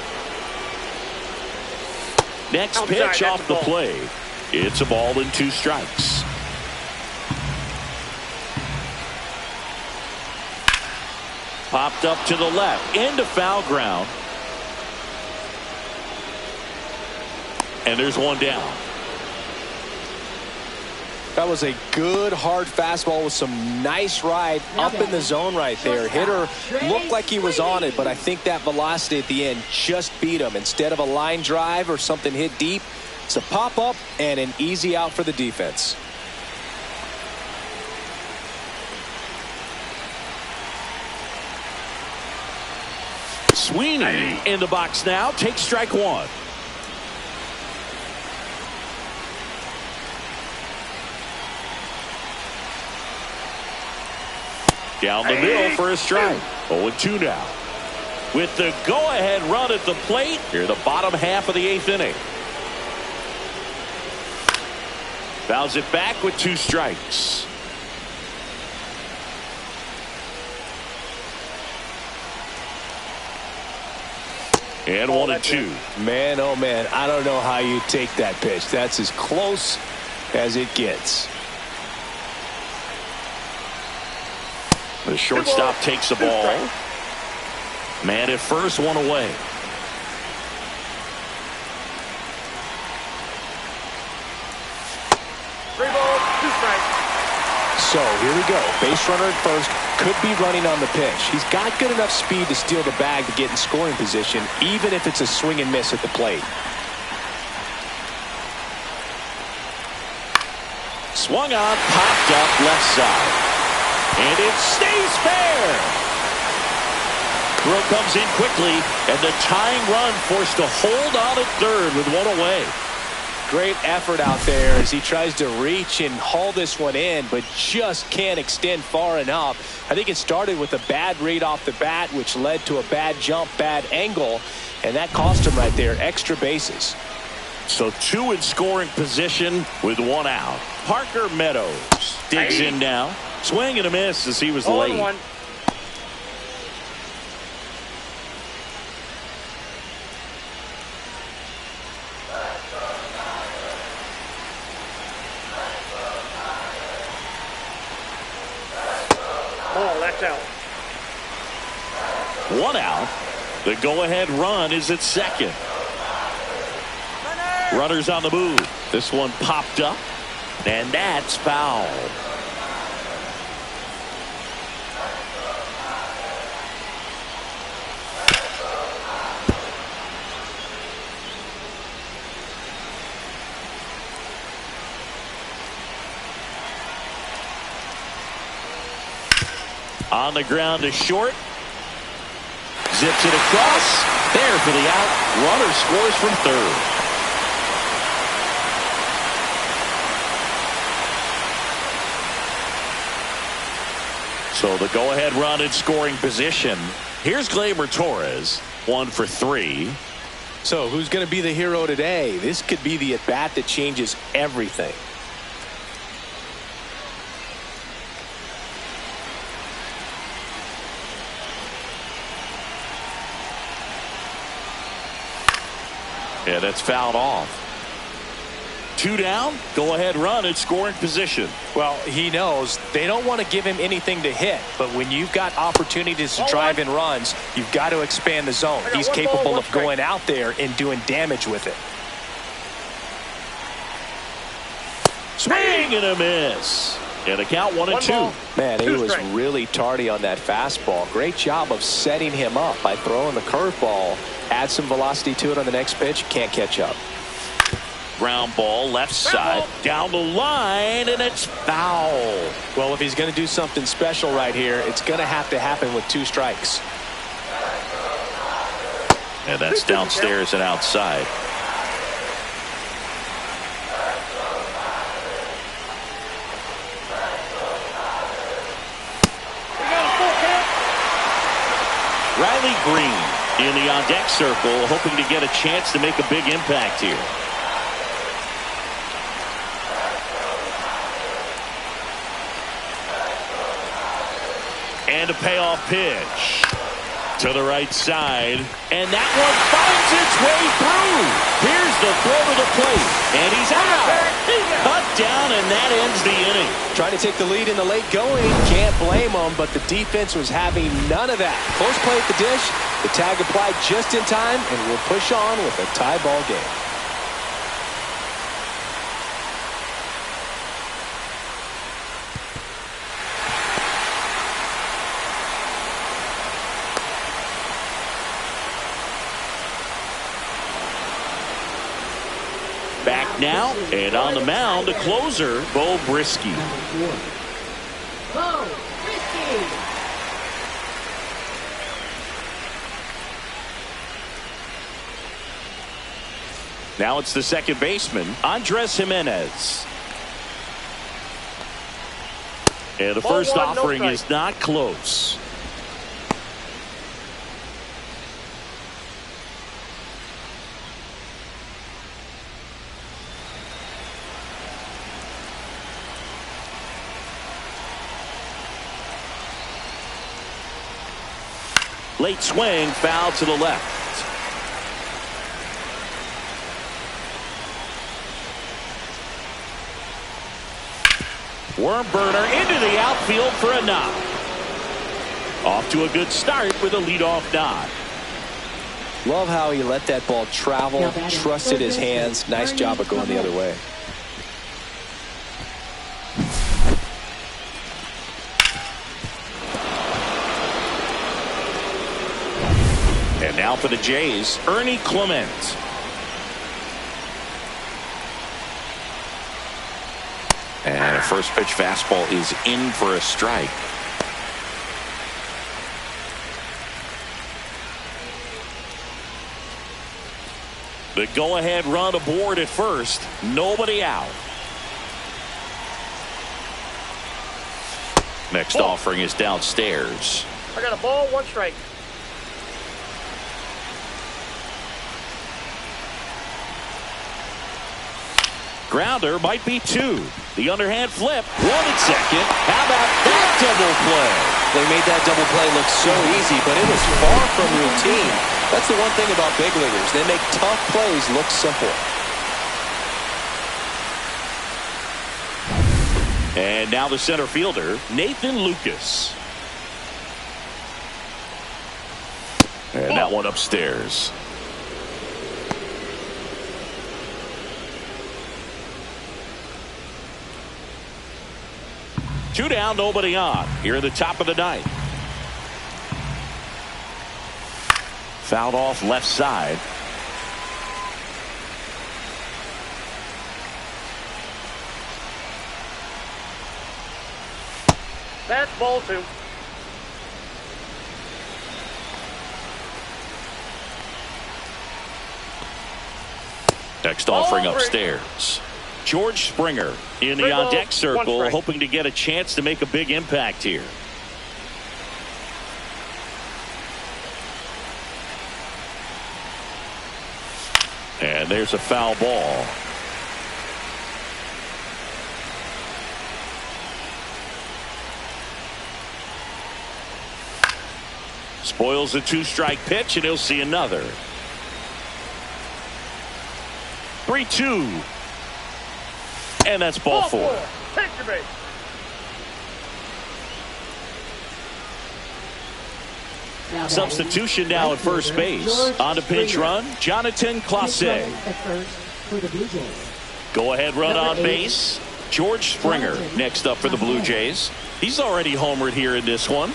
Next pitch off the play. It's a ball and 2 strikes. Popped up to the left into foul ground. And there's 1 down. That was a good hard fastball with some nice ride up in the zone right there. Hitter looked like he was on it, but I think that velocity at the end just beat him. Instead of a line drive or something hit deep, it's a pop up and an easy out for the defense. Sweeney in the box now, takes strike 1. Down the middle for a strike. 0-2 now. With the go-ahead run at the plate here, the bottom half of the 8th inning. Fouls it back with 2 strikes. And 1-2. Man, oh man, I don't know how you take that pitch. That's as close as it gets. The shortstop takes the ball. Man at first, 1 away. So here we go. Base runner at first, could be running on the pitch. He's got good enough speed to steal the bag to get in scoring position, even if it's a swing and miss at the plate. Swung on, popped up left side. And it stays fair. Throw comes in quickly, and the tying run forced to hold on at third with 1 away. Great effort out there as he tries to reach and haul this one in, but just can't extend far enough. I think it started with a bad read off the bat, which led to a bad jump, bad angle, and that cost him right there extra bases. So 2 in scoring position with 1 out. Parker Meadows digs in now. Swing and a miss as he was late. 1. Ball, that's out. 1 out. The go-ahead run is at second. Runners on the move. This one popped up, and that's foul. On the ground to short. Zips it across. There for the out. Runner scores from third. So the go-ahead run in scoring position. Here's Gleyber Torres, 1 for 3. So who's going to be the hero today? This could be the at-bat that changes everything. Yeah, that's fouled off. Two down, go ahead run in scoring position. Well, he knows they don't want to give him anything to hit, but when you've got opportunities to drive in runs, you've got to expand the zone. He's capable of going out there and doing damage with it. Swing and a miss. And a count 1-2. Man, he was really tardy on that fastball. Great job of setting him up by throwing the curveball. Add some velocity to it on the next pitch. Can't catch up. Ground ball left side down the line, and it's foul. Well, if he's going to do something special right here, it's going to have to happen with 2 strikes. And that's downstairs and outside. Riley Green in the on-deck circle, hoping to get a chance to make a big impact here. And a payoff pitch to the right side, and that one finds its way through. Here's the throw to the plate, and he's out. Cut down, and that ends the inning. Trying to take the lead in the late going, can't blame them, but the defense was having none of that. Close play at the dish, the tag applied just in time, and we'll push on with a tie ball game. Back now, and on the mound, the closer, Bo Brisky. Bo Brisky. Now it's the second baseman, Andres Jimenez. And the first offering is not close. Late swing, foul to the left. Worm burner into the outfield for a knock. Off to a good start with a leadoff nod. Love how he let that ball travel, trusted his hands. Nice job of going the other way. And now for the Jays, Ernie Clement. And a first pitch fastball is in for a strike. The go-ahead run aboard at first. Nobody out. Next offering is downstairs. I got a ball, 1 strike. Grounder might be 2. The underhand flip. 1 at second. How about that double play? They made that double play look so easy, but it was far from routine. That's the one thing about big leaguers. They make tough plays look simple. And now the center fielder, Nathan Lucas. And that one upstairs. Two down, nobody on. Here at the top of the ninth. Fouled off left side. That's ball 2. Next offering upstairs. George Springer in the on-deck circle, hoping to get a chance to make a big impact here. And there's a foul ball. Spoils a 2-strike pitch, and he'll see another. 3-2. And that's ball four. Take your base. Substitution now at first base. On to pinch run, Jonathan Clase. Go ahead run on base, George Springer next up for the Blue Jays. He's already homered here in this one.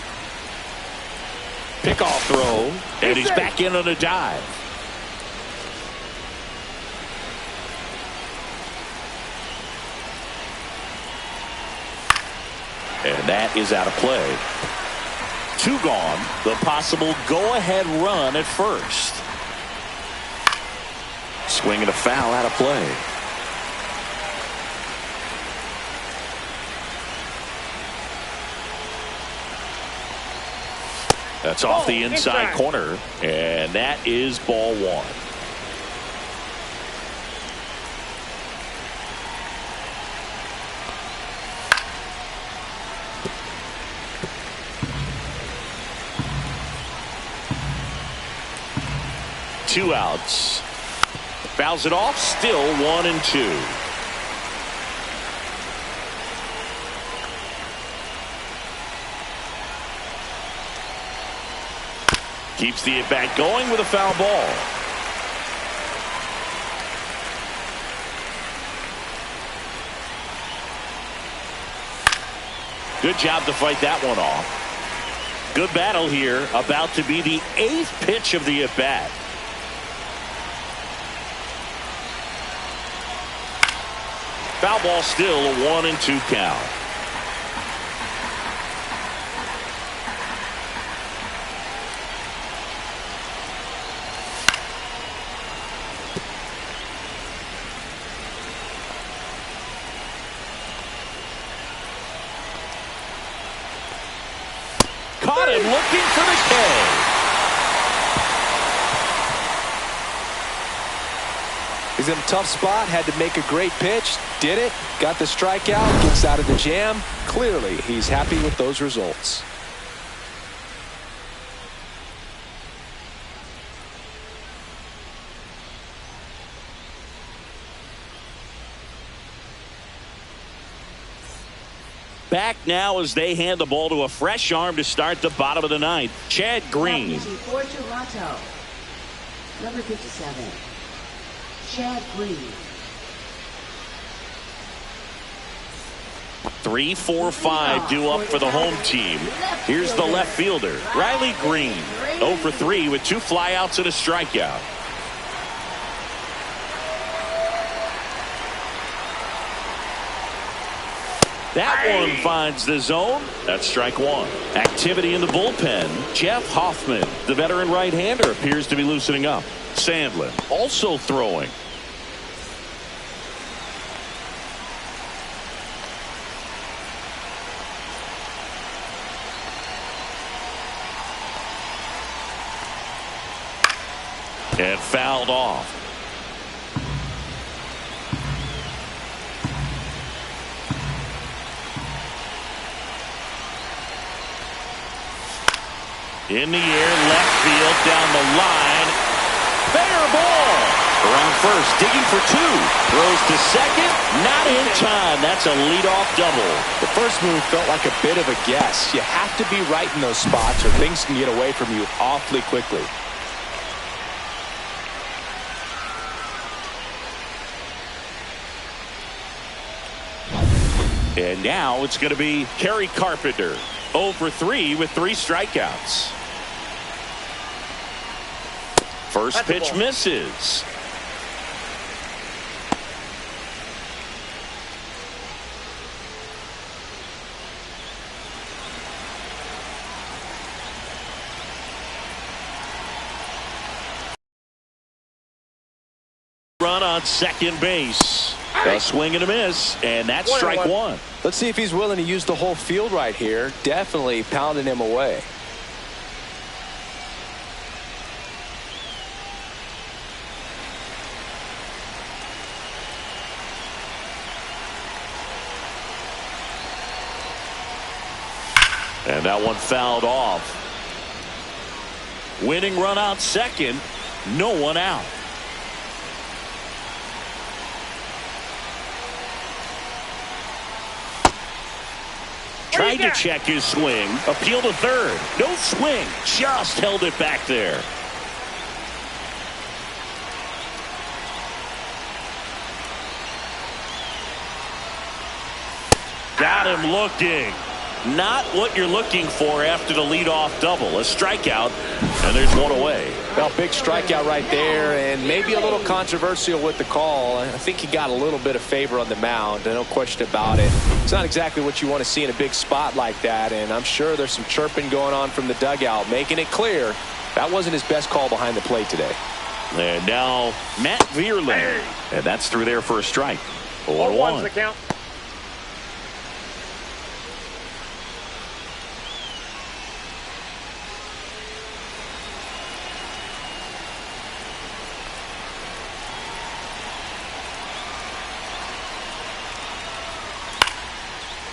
Pickoff throw, and he's back in on a dive. And that is out of play. Two gone. The possible go-ahead run at first. Swing and a foul out of play. That's off the inside corner, and that is ball one. Two outs. Fouls it off, still 1-2. Keeps the at-bat going with a foul ball. Good job to fight that one off. Good battle here. About to be the 8th pitch of the at-bat. Foul ball, still a 1-2 count. Caught him looking for the K. He's in a tough spot, had to make a great pitch, did it, got the strikeout, gets out of the jam. Clearly, he's happy with those results. Back now as they hand the ball to a fresh arm to start the bottom of the ninth. Chad Green. Number 57. Chad Green. 3, 4, 5 due up for the home team. Here's the left fielder, Riley Green. 0 for 3 with 2 flyouts and a strikeout. That one finds the zone. That's strike one. Activity in the bullpen. Jeff Hoffman, the veteran right-hander, appears to be loosening up. Sandlin also throwing. And fouled off. In the air, left field, down the line. Fair ball. Around first, digging for 2. Throws to second, not in time. That's a leadoff double. The first move felt like a bit of a guess. You have to be right in those spots or things can get away from you awfully quickly. And now it's going to be Kerry Carpenter. 0 for 3 with 3 strikeouts. First pitch misses. Run on second base. A swing and a miss, and that's strike one. Let's see if he's willing to use the whole field right here. Definitely pounding him away. And that one fouled off. Winning run out second. No one out. Tried to check his swing. Appeal to third. No swing. Just held it back there. Got him looking. Not what you're looking for after the leadoff double. A strikeout, and there's one away. Well, big strikeout right there, and maybe a little controversial with the call. I think he got a little bit of favor on the mound, no question about it. It's not exactly what you want to see in a big spot like that, and I'm sure there's some chirping going on from the dugout, making it clear that wasn't his best call behind the plate today. And now Matt Vierling, and that's through there for a strike. 0-1's the count.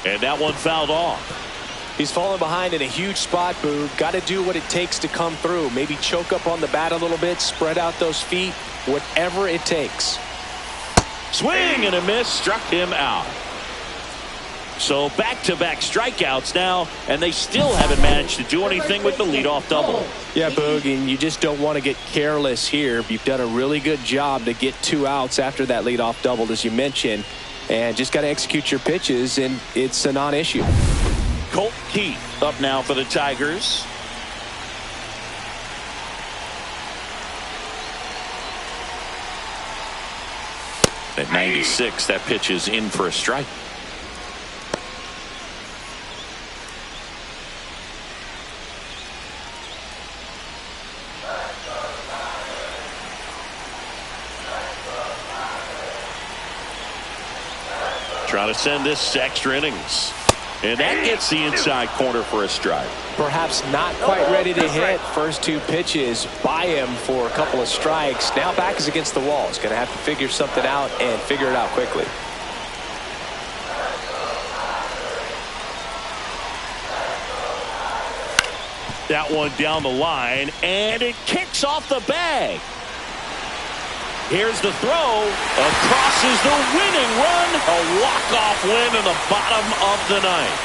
And that one fouled off. He's fallen behind in a huge spot, Boog. Got to do what it takes to come through. Maybe choke up on the bat a little bit, spread out those feet, whatever it takes. Swing and a miss, struck him out. So back-to-back strikeouts now, and they still haven't managed to do anything with the leadoff double. Yeah, Boog, and you just don't want to get careless here. You've done a really good job to get 2 outs after that leadoff double, as you mentioned. And just got to execute your pitches, and it's a non-issue. Colt Keith up now for the Tigers. At 96, that pitch is in for a strike. Trying to send this to extra innings. And that gets the inside corner for a strike. Perhaps not quite ready to hit. First 2 pitches by him for a couple of strikes. Now back is against the wall. He's going to have to figure something out and figure it out quickly. That one down the line, and it kicks off the bag. Here's the throw. Across is the winning run. A walk-off win in the bottom of the ninth.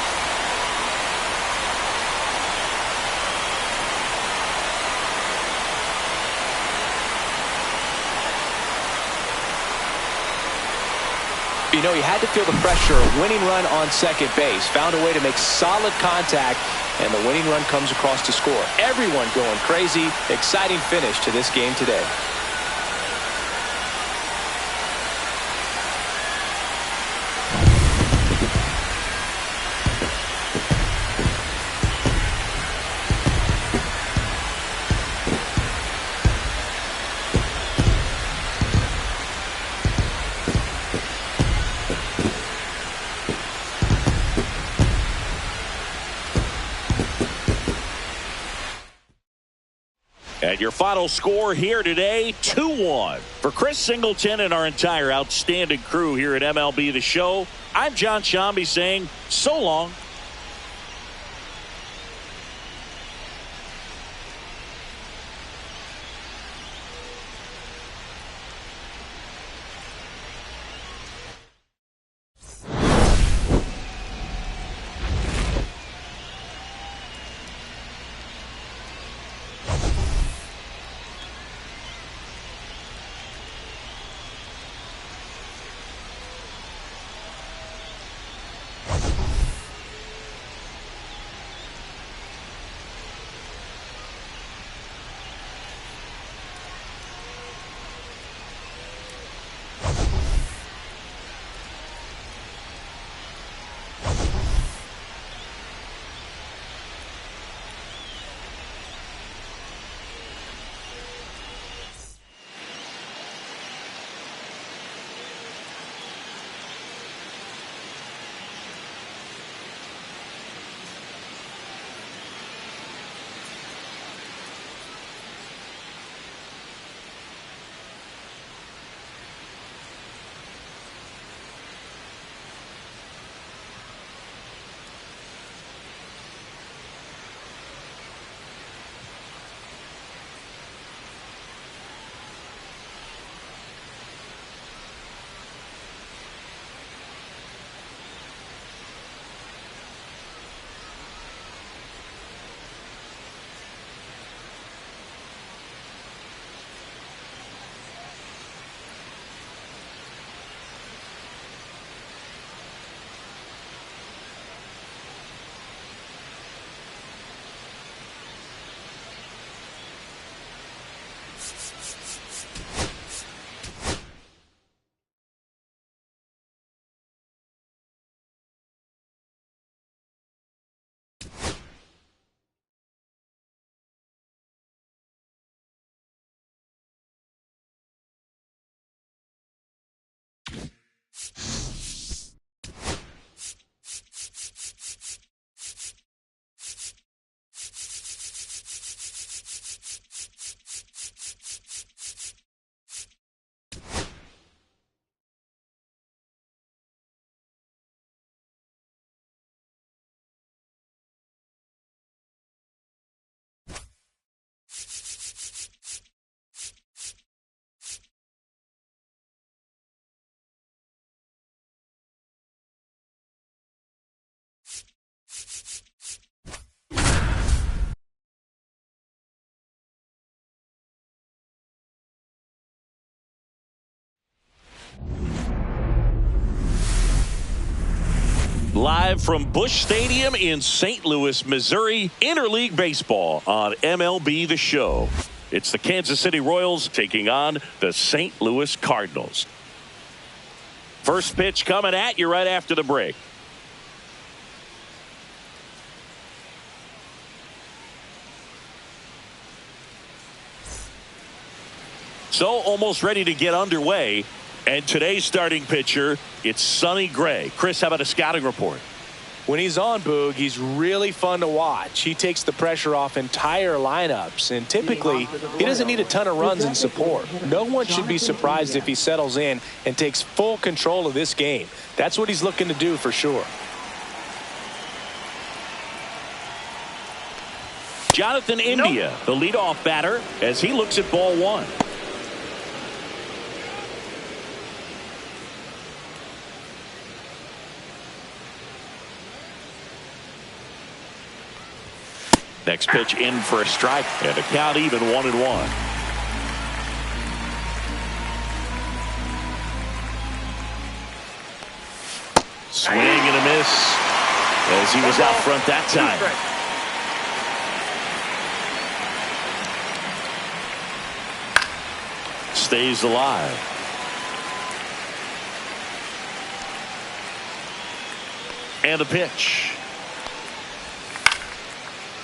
You know, he had to feel the pressure. Winning run on second base. Found a way to make solid contact, and the winning run comes across to score. Everyone going crazy. Exciting finish to this game today. And your final score here today, 2-1. For Chris Singleton and our entire outstanding crew here at MLB The Show, I'm John Shambi saying so long. Live from Busch Stadium in St. Louis, Missouri, interleague baseball on MLB The Show. It's the Kansas City Royals taking on the St. Louis Cardinals. First pitch coming at you right after the break. So almost ready to get underway. And today's starting pitcher, it's Sonny Gray. Chris, how about a scouting report? When he's on, Boog, he's really fun to watch. He takes the pressure off entire lineups, and typically he doesn't need a ton of runs in support. No one should be surprised if he settles in and takes full control of this game. That's what he's looking to do for sure. Jonathan India, the leadoff batter, as he looks at ball one. Next pitch in for a strike, and a count even 1-1. Swing and a miss as he was out front that time. Stays alive. And the pitch.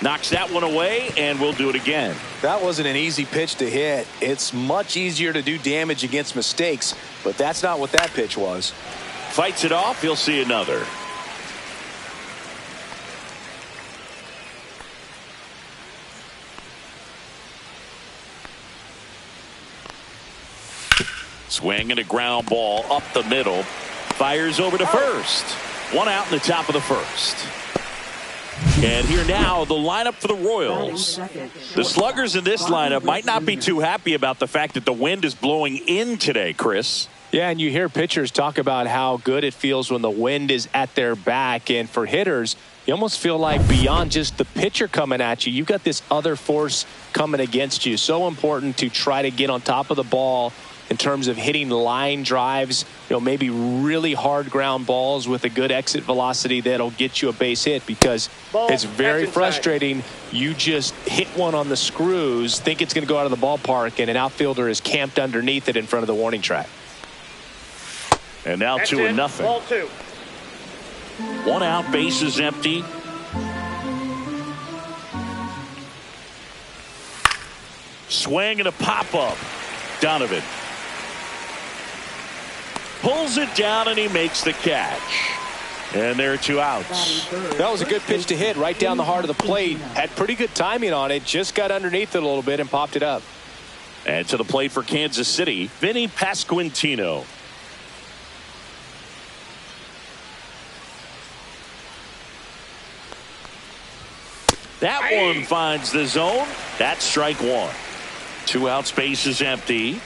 Knocks that one away, and we'll do it again. That wasn't an easy pitch to hit. It's much easier to do damage against mistakes, but that's not what that pitch was. Fights it off. He'll see another. Swing and a ground ball up the middle. Fires over to first. One out in the top of the first. And here now, the lineup for the Royals. The sluggers in this lineup might not be too happy about the fact that the wind is blowing in today, Chris. Yeah, and you hear pitchers talk about how good it feels when the wind is at their back. And for hitters, you almost feel like beyond just the pitcher coming at you, you've got this other force coming against you. So important to try to get on top of the ball in terms of hitting line drives, maybe really hard ground balls with a good exit velocity that'll get you a base hit, because it's very frustrating. You just hit one on the screws, think it's going to go out of the ballpark, and an outfielder is camped underneath it in front of the warning track. And now 2-0. Ball two. One out, base is empty. Swing and a pop-up. Donovan pulls it down, and he makes the catch. And there are 2 outs. That was a good pitch to hit right down the heart of the plate. Had pretty good timing on it. Just got underneath it a little bit and popped it up. And to the plate for Kansas City, Vinny Pasquantino. That one finds the zone. That's strike one. 2 outs, base is empty.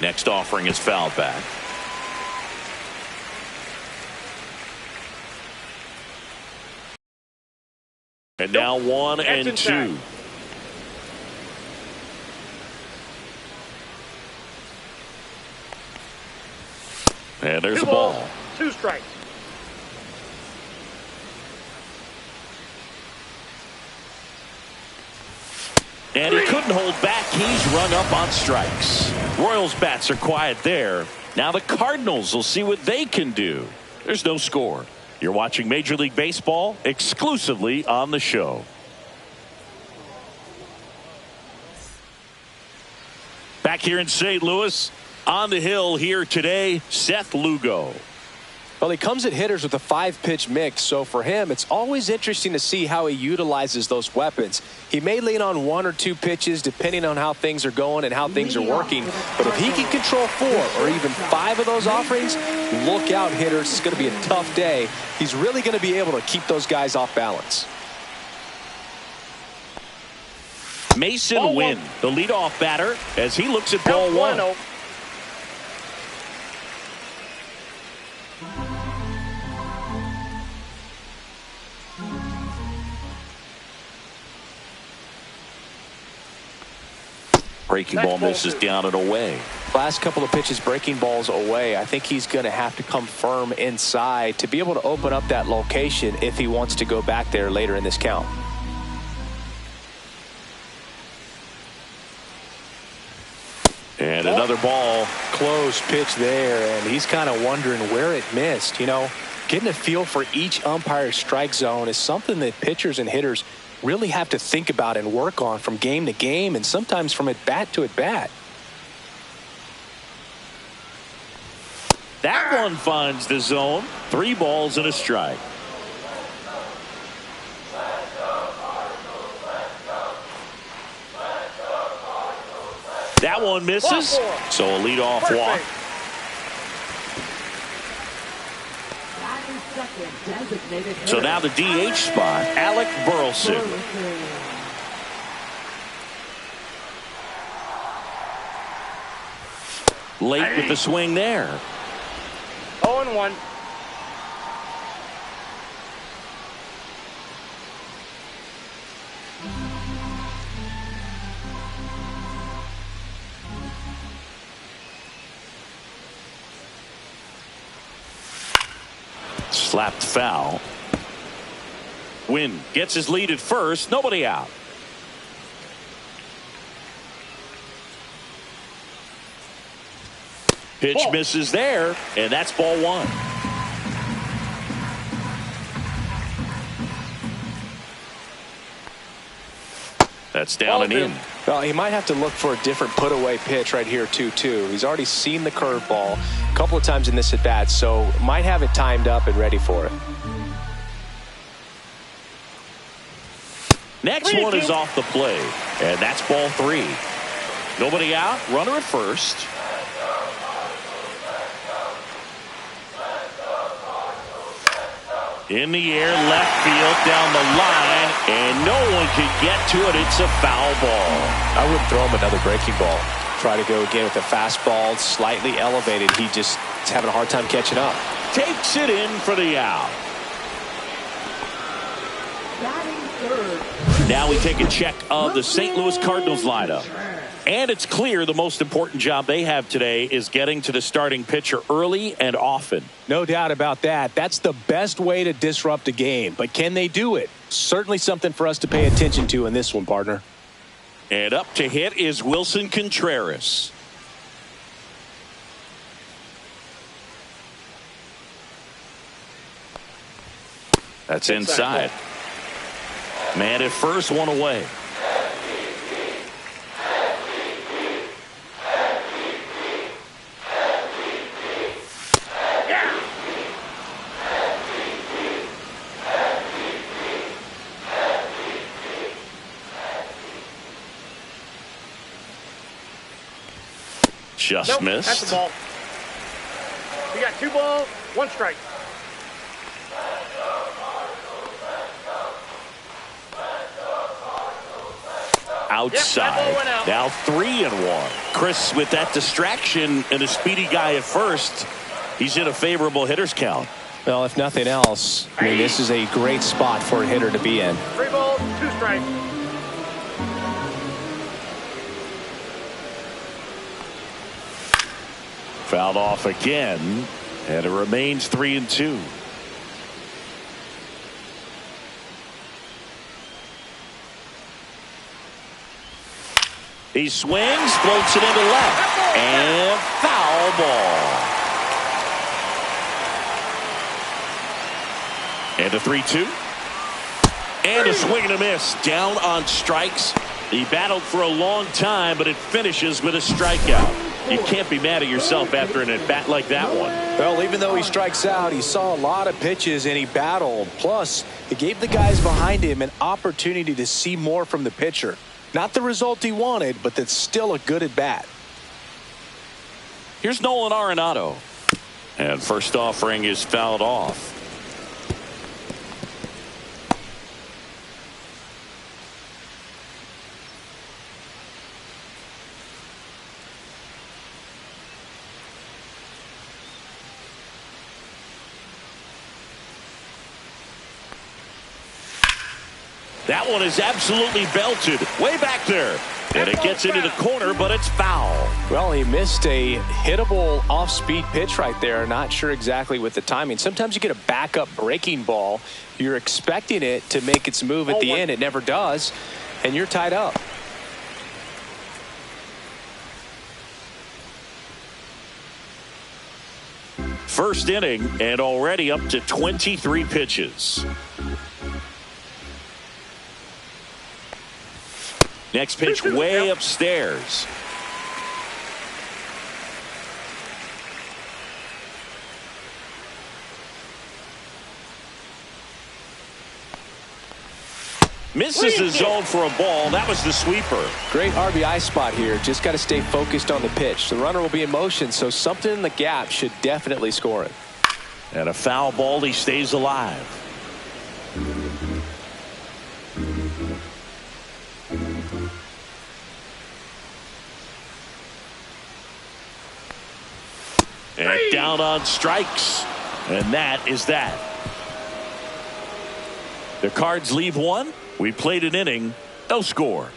Next offering is fouled back. And now 1-2. And there's the ball. 2 strikes. And he couldn't hold back. He's rung up on strikes. Royals bats are quiet there. Now the Cardinals will see what they can do. There's no score. You're watching Major League Baseball exclusively on the show. Back here in St. Louis, on the hill here today, Seth Lugo. Well, he comes at hitters with a 5-pitch mix, so for him, it's always interesting to see how he utilizes those weapons. He may lean on 1 or 2 pitches depending on how things are going and how things are working, but if he can control 4 or even 5 of those offerings, look out, hitters. It's going to be a tough day. He's really going to be able to keep those guys off balance. Mason Wynn, the leadoff batter, as he looks at ball one. Breaking ball misses down and away. Last couple of pitches breaking balls away. I think he's going to have to come firm inside to be able to open up that location if he wants to go back there later in this count. And another ball. Close pitch there, and he's kind of wondering where it missed. You know, getting a feel for each umpire's strike zone is something that pitchers and hitters really have to think about and work on from game to game, and sometimes from at bat to at bat. That one finds the zone. 3 balls and a strike. That one misses. So a leadoff walk. So now the DH spot, Alec Burleson. Late with the swing there. 0-1. Slapped foul. Wynn gets his lead at first. Nobody out. Pitch misses there, and that's ball 1. That's down and in. Well, he might have to look for a different put-away pitch right here, too. He's already seen the curveball a couple of times in this at-bat, so might have it timed up and ready for it. Next one is off the plate, and that's ball 3. Nobody out, runner at first. In the air, left field, down the line, and no one can get to it. It's a foul ball. I wouldn't throw him another breaking ball. Try to go again with a fastball, slightly elevated. He just is having a hard time catching up. Takes it in for the out. Now we take a check of the St. Louis Cardinals lineup. And it's clear the most important job they have today is getting to the starting pitcher early and often. No doubt about that. That's the best way to disrupt a game. But can they do it? Certainly something for us to pay attention to in this one, partner. And up to hit is Wilson Contreras. That's inside. Man at first, one away. Just missed. That's the ball. You got 2 balls, 1 strike. Outside. Yep, out. Now 3-1. Chris, with that distraction and a speedy guy at first, he's in a favorable hitter's count. Well, if nothing else, I mean, this is a great spot for a hitter to be in. 3 balls, 2 strikes. Fouled off again, and it remains 3-2. He swings, floats it into left, and foul ball. And a 3-2. And a swing and a miss. Down on strikes. He battled for a long time, but it finishes with a strikeout. You can't be mad at yourself after an at-bat like that one. Well, even though he strikes out, he saw a lot of pitches and he battled. Plus, it gave the guys behind him an opportunity to see more from the pitcher. Not the result he wanted, but that's still a good at-bat. Here's Nolan Arenado. And first offering is fouled off. That one is absolutely belted. Way back there. And it gets into the corner, but it's foul. Well, he missed a hittable off-speed pitch right there. Not sure exactly with the timing. Sometimes you get a backup breaking ball. You're expecting it to make its move at the end. It never does, and you're tied up. First inning, and already up to 23 pitches. Next pitch way upstairs. Misses the zone for a ball. That was the sweeper. Great RBI spot here. Just got to stay focused on the pitch. The runner will be in motion, so something in the gap should definitely score it. And a foul ball. He stays alive. And down on strikes. And that is that. The Cards leave one. We played an inning. No score.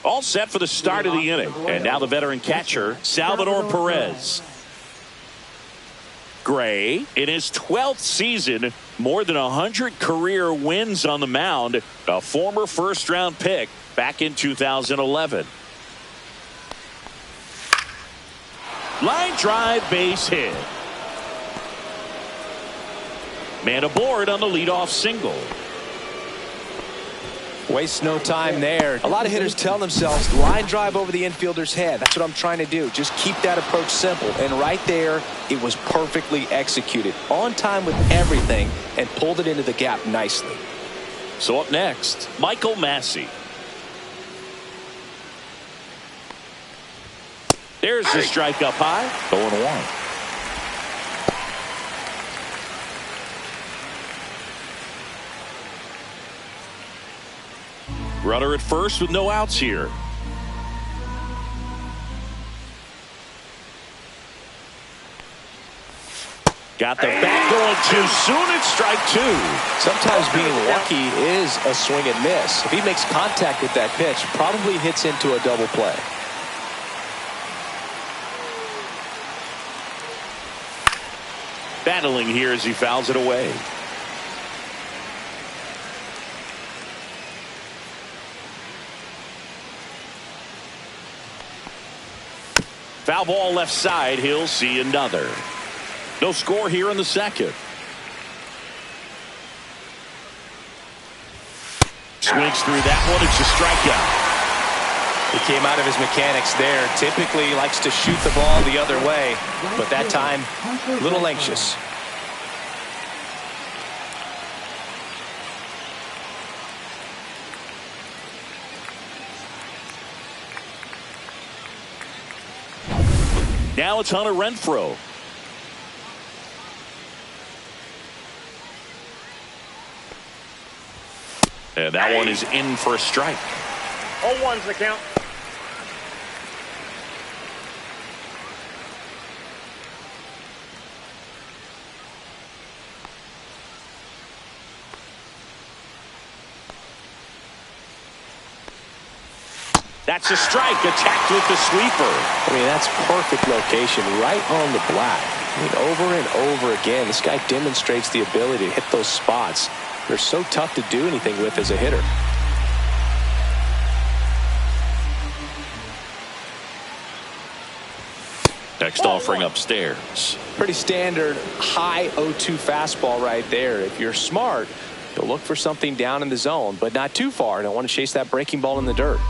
All set for the start of the inning. And now the veteran catcher, Salvador Perez. Gray, in his 12th season, more than 100 career wins on the mound. A former first-round pick back in 2011. Line drive, base hit. Man aboard on the leadoff single. Waste no time there. A lot of hitters tell themselves line drive over the infielder's head. That's what I'm trying to do. Just keep that approach simple. And right there, it was perfectly executed. On time with everything and pulled it into the gap nicely. So up next, Michael Massey. There's the strike up high. 0-1. Runner at first with no outs here. Got the bat going too soon. It's strike two. Sometimes being lucky is a swing and miss. If he makes contact with that pitch, probably hits into a double play. Battling here as he fouls it away. Foul ball left side. He'll see another. No score here in the second. Swings through that one. It's a strikeout. He came out of his mechanics there. Typically he likes to shoot the ball the other way, but that time a little anxious. Now it's Hunter Renfroe. And that one is in for a strike. 0-1's the count. That's a strike, attacked with the sweeper. I mean, that's perfect location, right on the black. I mean, over and over again, this guy demonstrates the ability to hit those spots. They're so tough to do anything with as a hitter. Next offering upstairs. Pretty standard high 0-2 fastball right there. If you're smart, you'll look for something down in the zone, but not too far. Don't want to chase that breaking ball in the dirt.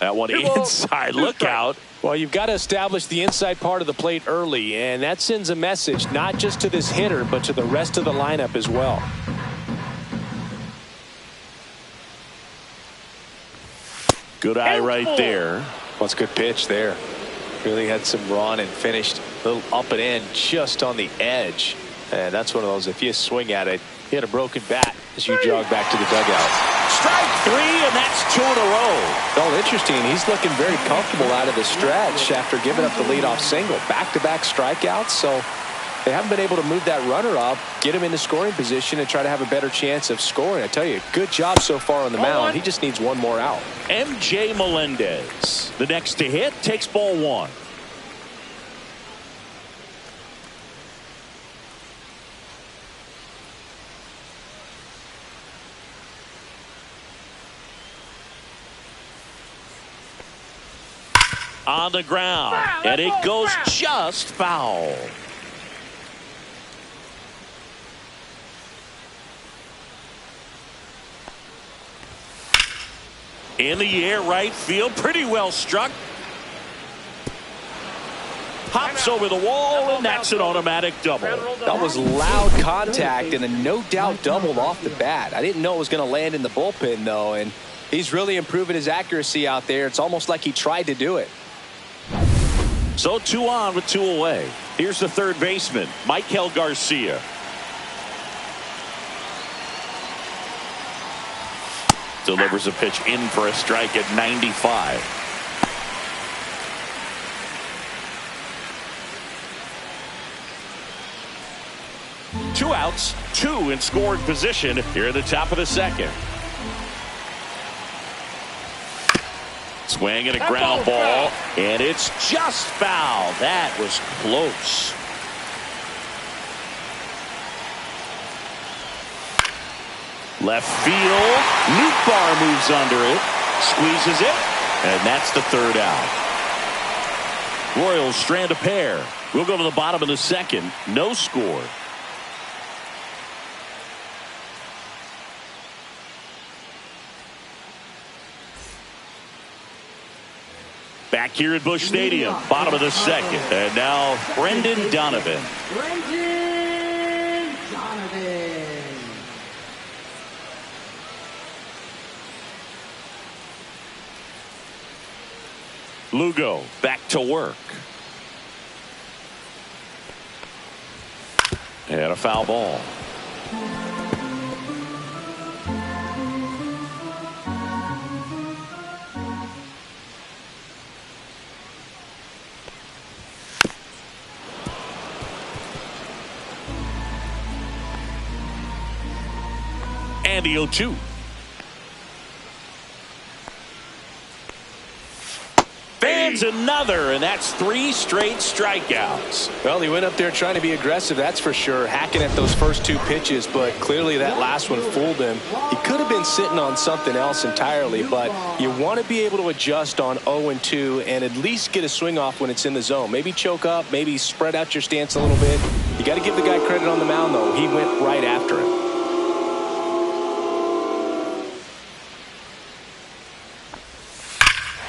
That one inside. Look out. Well, you've got to establish the inside part of the plate early, and that sends a message not just to this hitter, but to the rest of the lineup as well. Good eye right there. Well, it's a good pitch there. Really had some run and finished a little up and in just on the edge. And that's one of those, if you swing at it, you hit a broken bat as you jog back to the dugout. strike three, and that's two in a row. Oh, interesting. He's looking very comfortable out of the stretch after giving up the leadoff single. Back-to-back strikeouts, so they haven't been able to move that runner up, get him into scoring position, and try to have a better chance of scoring. I tell you, good job so far on the mound. He just needs one more out. MJ Melendez, the next to hit, takes ball one. On the ground, and it goes just foul. In the air, right field, pretty well struck. Pops over the wall, and that's an automatic double. That was loud contact and a no-doubt double off the bat. I didn't know it was going to land in the bullpen, though, and he's really improving his accuracy out there. It's almost like he tried to do it. So 2 on with 2 away. Here's the third baseman, Michael Garcia. Delivers a pitch in for a strike at 95. Two outs, 2 in scoring position here at the top of the second. Swing and a ground ball, and it's just foul. That was close. Left field, Nootbaar moves under it, squeezes it, and that's the third out. Royals strand a pair. We'll go to the bottom of the second. No score. Back here at Busch Stadium, bottom of the second. And now Brendan Donovan. Brendan Donovan. Lugo back to work. And a foul ball. And the 0-2. Fans another, and that's 3 straight strikeouts. Well, he went up there trying to be aggressive, that's for sure, hacking at those first 2 pitches, but clearly that last one fooled him. He could have been sitting on something else entirely, but you want to be able to adjust on 0-2 and at least get a swing off when it's in the zone. Maybe choke up, maybe spread out your stance a little bit. You got to give the guy credit on the mound, though. He went right after him.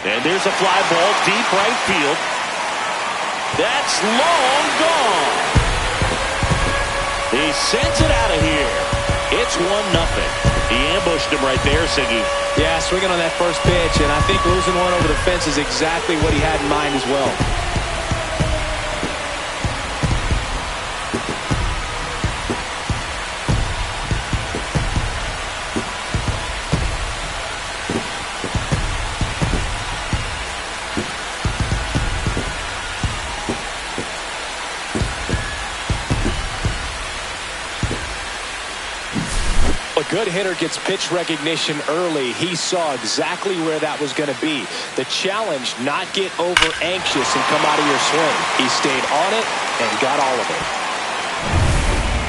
And there's a fly ball deep right field. That's long gone. He sends it out of here. It's 1-0. He ambushed him right there, Siggy. Yeah, swinging on that first pitch, and I think losing one over the fence is exactly what he had in mind as well. Good hitter gets pitch recognition early. He saw exactly where that was going to be. The challenge, not get over anxious and come out of your swing. He stayed on it and got all of it.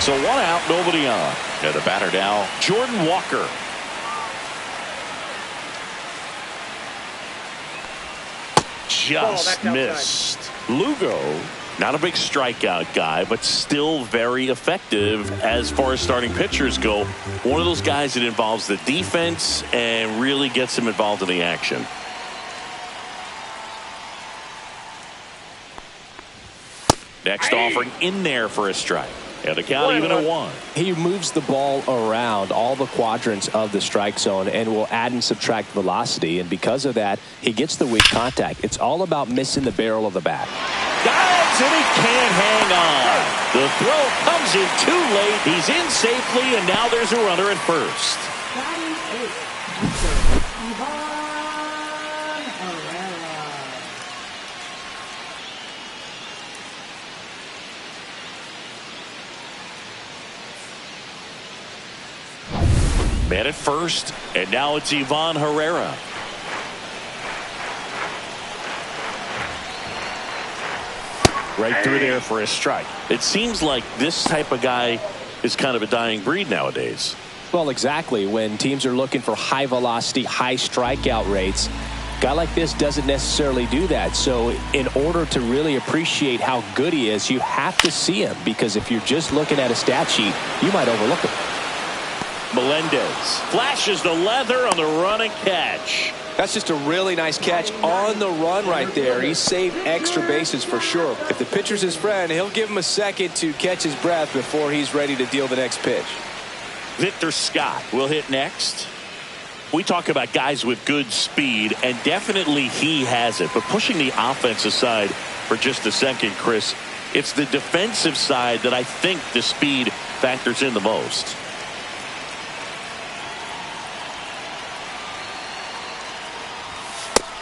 So 1 out, nobody on. And the batter now, Jordan Walker. Just missed. Lugo, not a big strikeout guy, but still very effective as far as starting pitchers go. One of those guys that involves the defense and really gets him involved in the action. Next offering in there for a strike. And the count even at 1. He moves the ball around all the quadrants of the strike zone and will add and subtract velocity. And because of that, he gets the weak contact. It's all about missing the barrel of the bat. Dives and he can't hang on. The throw comes in too late. He's in safely, and now there's a runner at first. Man at first, and now it's Ivan Herrera. Right through there for a strike. It seems like this type of guy is kind of a dying breed nowadays. Well, exactly. When teams are looking for high velocity, high strikeout rates, a guy like this doesn't necessarily do that. So in order to really appreciate how good he is, you have to see him, because if you're just looking at a stat sheet, you might overlook him. Melendez flashes the leather on the run and catch. That's just a really nice catch on the run right there. He saved extra bases for sure. If the pitcher's his friend, he'll give him a second to catch his breath before he's ready to deal the next pitch. Victor Scott will hit next. We talk about guys with good speed, and definitely he has it. But pushing the offense aside for just a second, Chris, it's the defensive side that I think the speed factors in the most.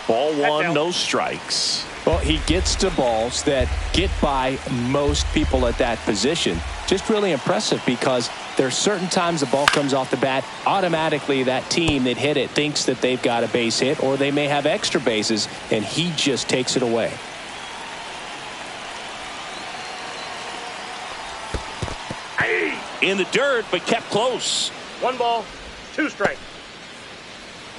Ball one, no strikes. Well, he gets to balls that get by most people at that position. Just really impressive, because there's certain times the ball comes off the bat, automatically that team that hit it thinks that they've got a base hit, or they may have extra bases, and he just takes it away. In the dirt, but kept close. 1 ball, 2 strikes.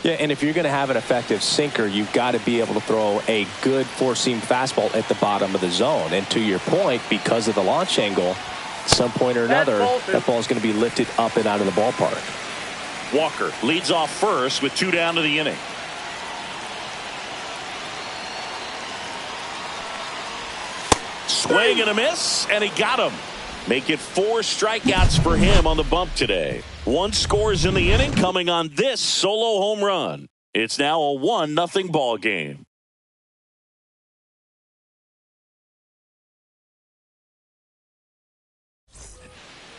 Yeah, and if you're going to have an effective sinker, you've got to be able to throw a good four-seam fastball at the bottom of the zone. And to your point, because of the launch angle, at some point or another, that ball is going to be lifted up and out of the ballpark. Walker leads off first with 2 down to the inning. Swing and a miss, and he got him. Make it 4 strikeouts for him on the bump today. 1 scores in the inning, coming on this solo home run. It's now a 1-0 ball game.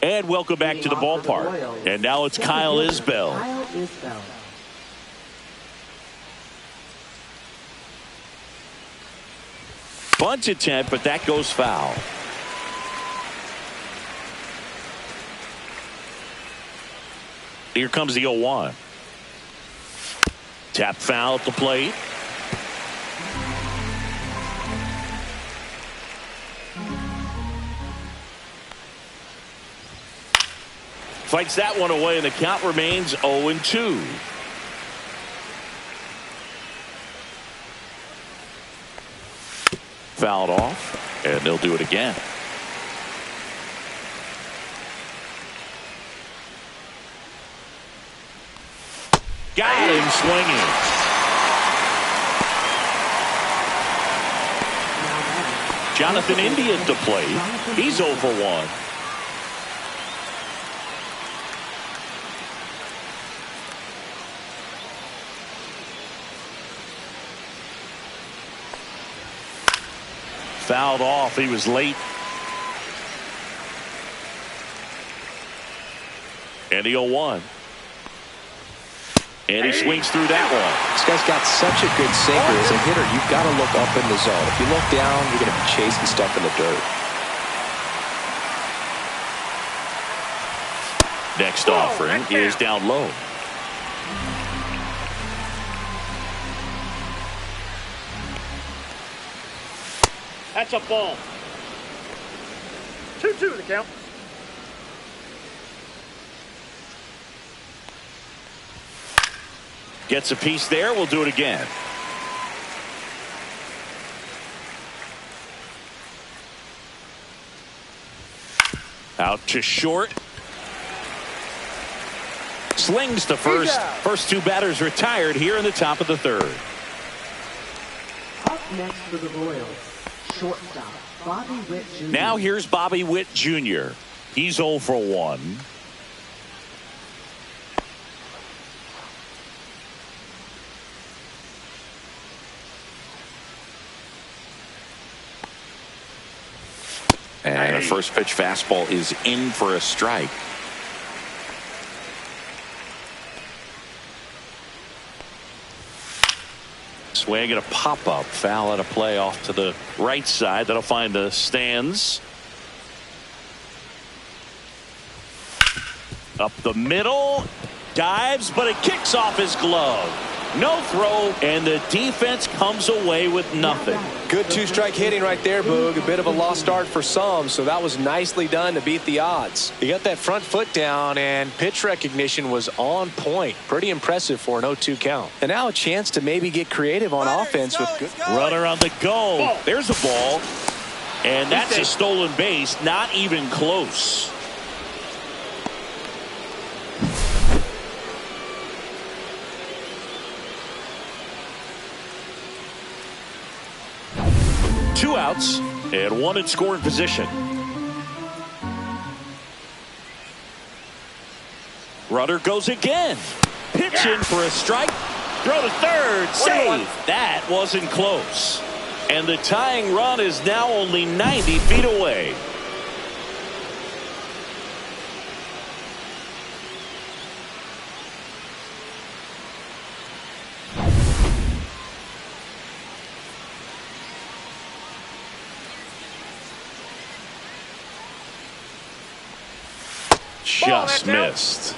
And welcome back to the ballpark. And now it's Kyle Isbell. Bunt attempt, but that goes foul. Here comes the 0-1. Tap foul at the plate. Fights that one away, and the count remains 0-2. Fouled off, and they'll do it again. Got him swinging. Jonathan India at the plate. He's 0 for 1. Fouled off. He was late. And the 0-1. And he swings through that one. This guy's got such a good sinker. As a hitter, you've got to look up in the zone. If you look down, you're going to be chasing stuff in the dirt. Next offering is down low. That's a ball. 2-2 the count. Gets a piece there. We'll do it again. Out to short. Slings to first. First 2 batters retired here in the top of the 3rd. Up next for the Royals, shortstop Bobby Witt Jr. Now here's Bobby Witt Jr. He's 0 for 1. And a first pitch fastball is in for a strike. Swing and a pop-up. Foul at a play off to the right side. That'll find the stands. Up the middle. Dives, but it kicks off his glove. No throw, and the defense comes away with nothing. Good two-strike hitting right there, Boog. A bit of a lost start for some, so that was nicely done to beat the odds. He got that front foot down, and pitch recognition was on point. Pretty impressive for an 0-2 count. And now a chance to maybe get creative on offense with good. Runner on the go. There's a ball. And that's a stolen base, not even close. Two outs and one in scoring position. Runner goes again. Pitch in for a strike. Throw to third. Save. That wasn't close. And the tying run is now only 90 feet away. Just missed.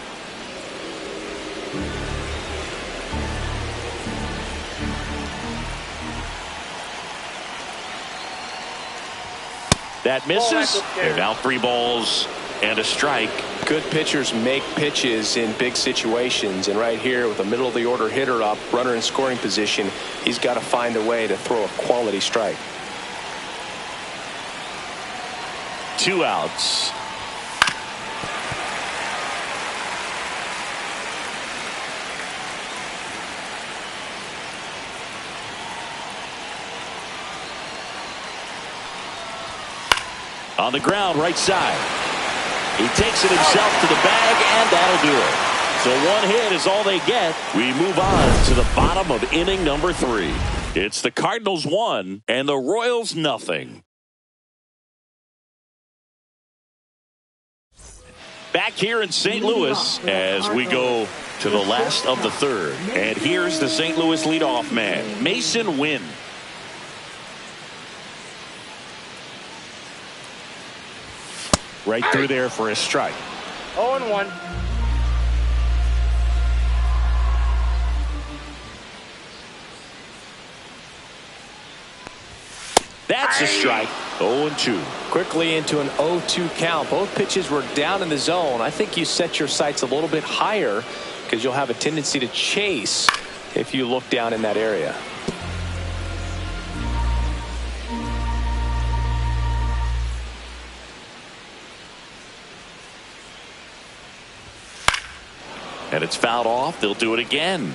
That misses. And now 3 balls and a strike. Good pitchers make pitches in big situations, and right here with a middle of the order hitter up, runner in scoring position, he's got to find a way to throw a quality strike. 2 outs. On the ground, right side. He takes it himself to the bag, and that'll do it. So 1 hit is all they get. We move on to the bottom of inning number 3. It's the Cardinals 1 and the Royals nothing. Back here in St. Louis as we go to the last of the 3rd. And here's the St. Louis leadoff man, Mason Wynn. Right through there for a strike. 0-1. That's a strike. 0-2. Quickly into an 0-2 count. Both pitches were down in the zone. I think you set your sights a little bit higher because you'll have a tendency to chase if you look down in that area. And it's fouled off. They'll do it again.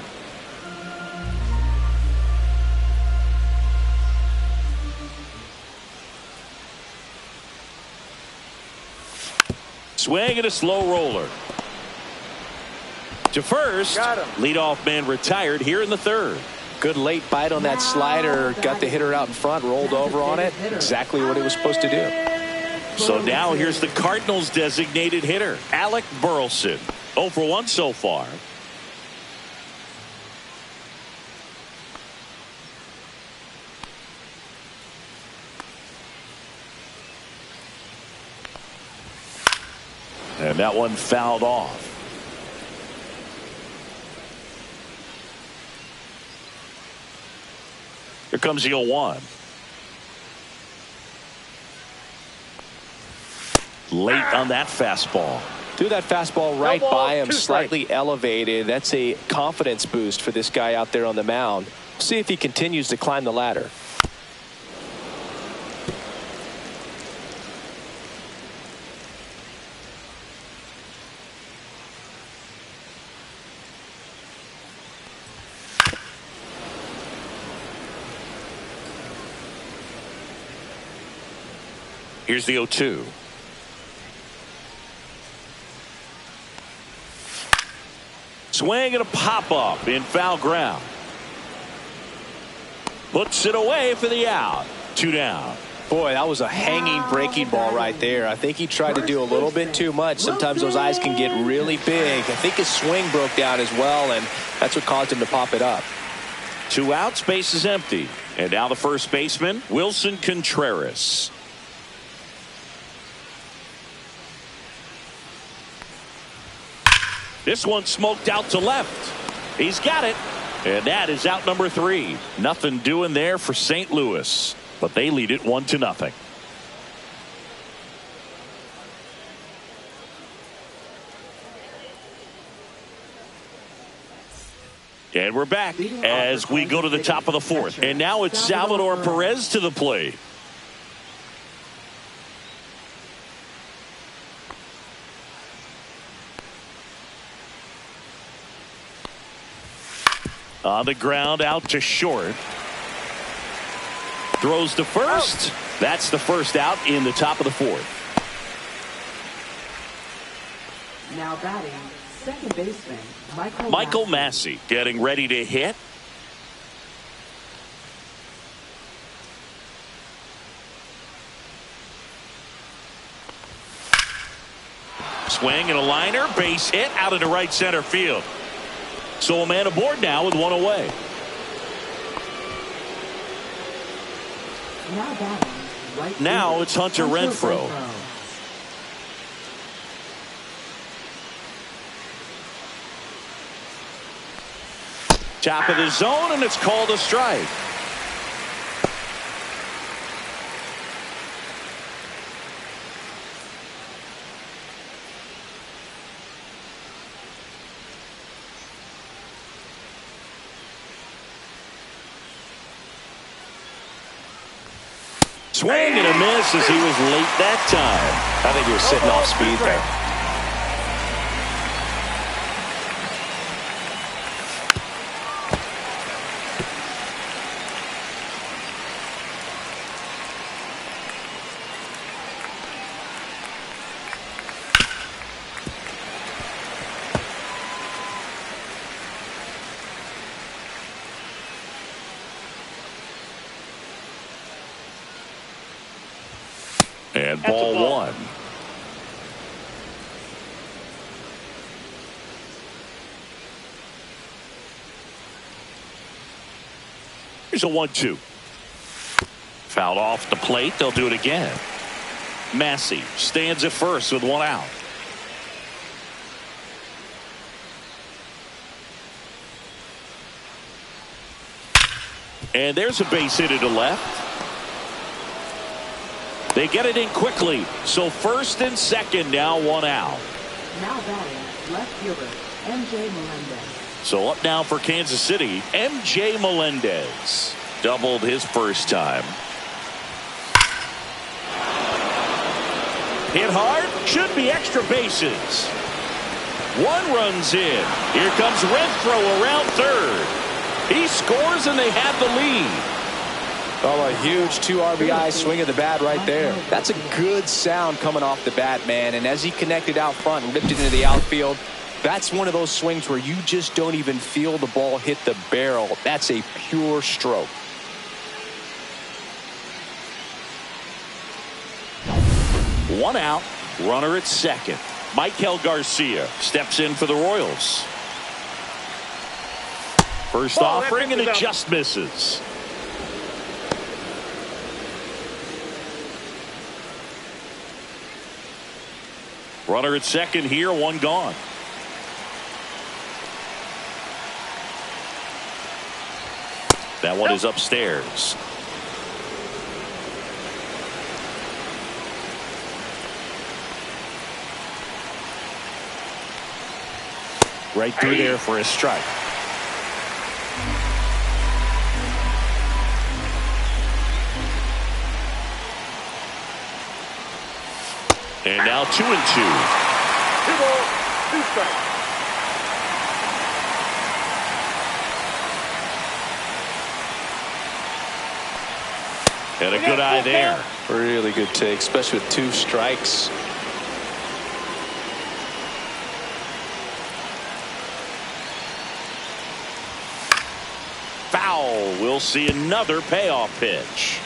Swing and a slow roller. To first. Leadoff man retired here in the 3rd. Good late bite on that slider. Got the hitter out in front. Rolled over on it. Exactly what he was supposed to do. So now here's the Cardinals designated hitter, Alec Burleson. 0 for 1 so far. And that one fouled off. Here comes the 0-1. Late on that fastball. Threw that fastball right by him, slightly elevated. That's a confidence boost for this guy out there on the mound. See if he continues to climb the ladder. Here's the 0-2. Swing and a pop-up in foul ground. Puts it away for the out. 2 down. Boy, that was a hanging breaking ball right there. I think he tried to do a little bit too much. Sometimes those eyes can get really big. I think his swing broke down as well, and that's what caused him to pop it up. 2 outs, base is empty. And now the first baseman, Wilson Contreras. This one smoked out to left. He's got it. And that is out number 3. Nothing doing there for St. Louis, but they lead it 1-0. And we're back as we go to the top of the 4th. And now it's Salvador Perez to the plate. On the ground, out to short. Throws to first. That's the first out in the top of the 4th. Now batting, second baseman, Michael Massey getting ready to hit. Swing and a liner, base hit out into right center field. So a man aboard now with one away. Now batting, right Now fielder, it's Hunter Renfroe. Top of the zone, and it's called a strike. Swing and a miss as he was late that time. I think he was sitting off speed there. And ball 1. Here's a 1-2. Fouled off the plate. They'll do it again. Massey stands at first with one out. And there's a base hit to left. They get it in quickly. So first and second now, one out. Now batting, left fielder, MJ Melendez. So up now for Kansas City, MJ Melendez. Doubled his first time. Hit hard, should be extra bases. One runs in. Here comes Renfroe around third. He scores and they have the lead. Oh, a huge 2 RBI swing of the bat right there. That's a good sound coming off the bat, man. And as he connected out front and ripped it into the outfield, that's one of those swings where you just don't even feel the ball hit the barrel. That's a pure stroke. One out, runner at second. Michael Garcia steps in for the Royals. First offering, and it just misses. Runner at second here, one gone. That one is upstairs. Right through there for a strike. And now 2-2. 2 balls, 2 strikes. And a good eye there. Really good take, especially with 2 strikes. Foul. We'll see another payoff pitch.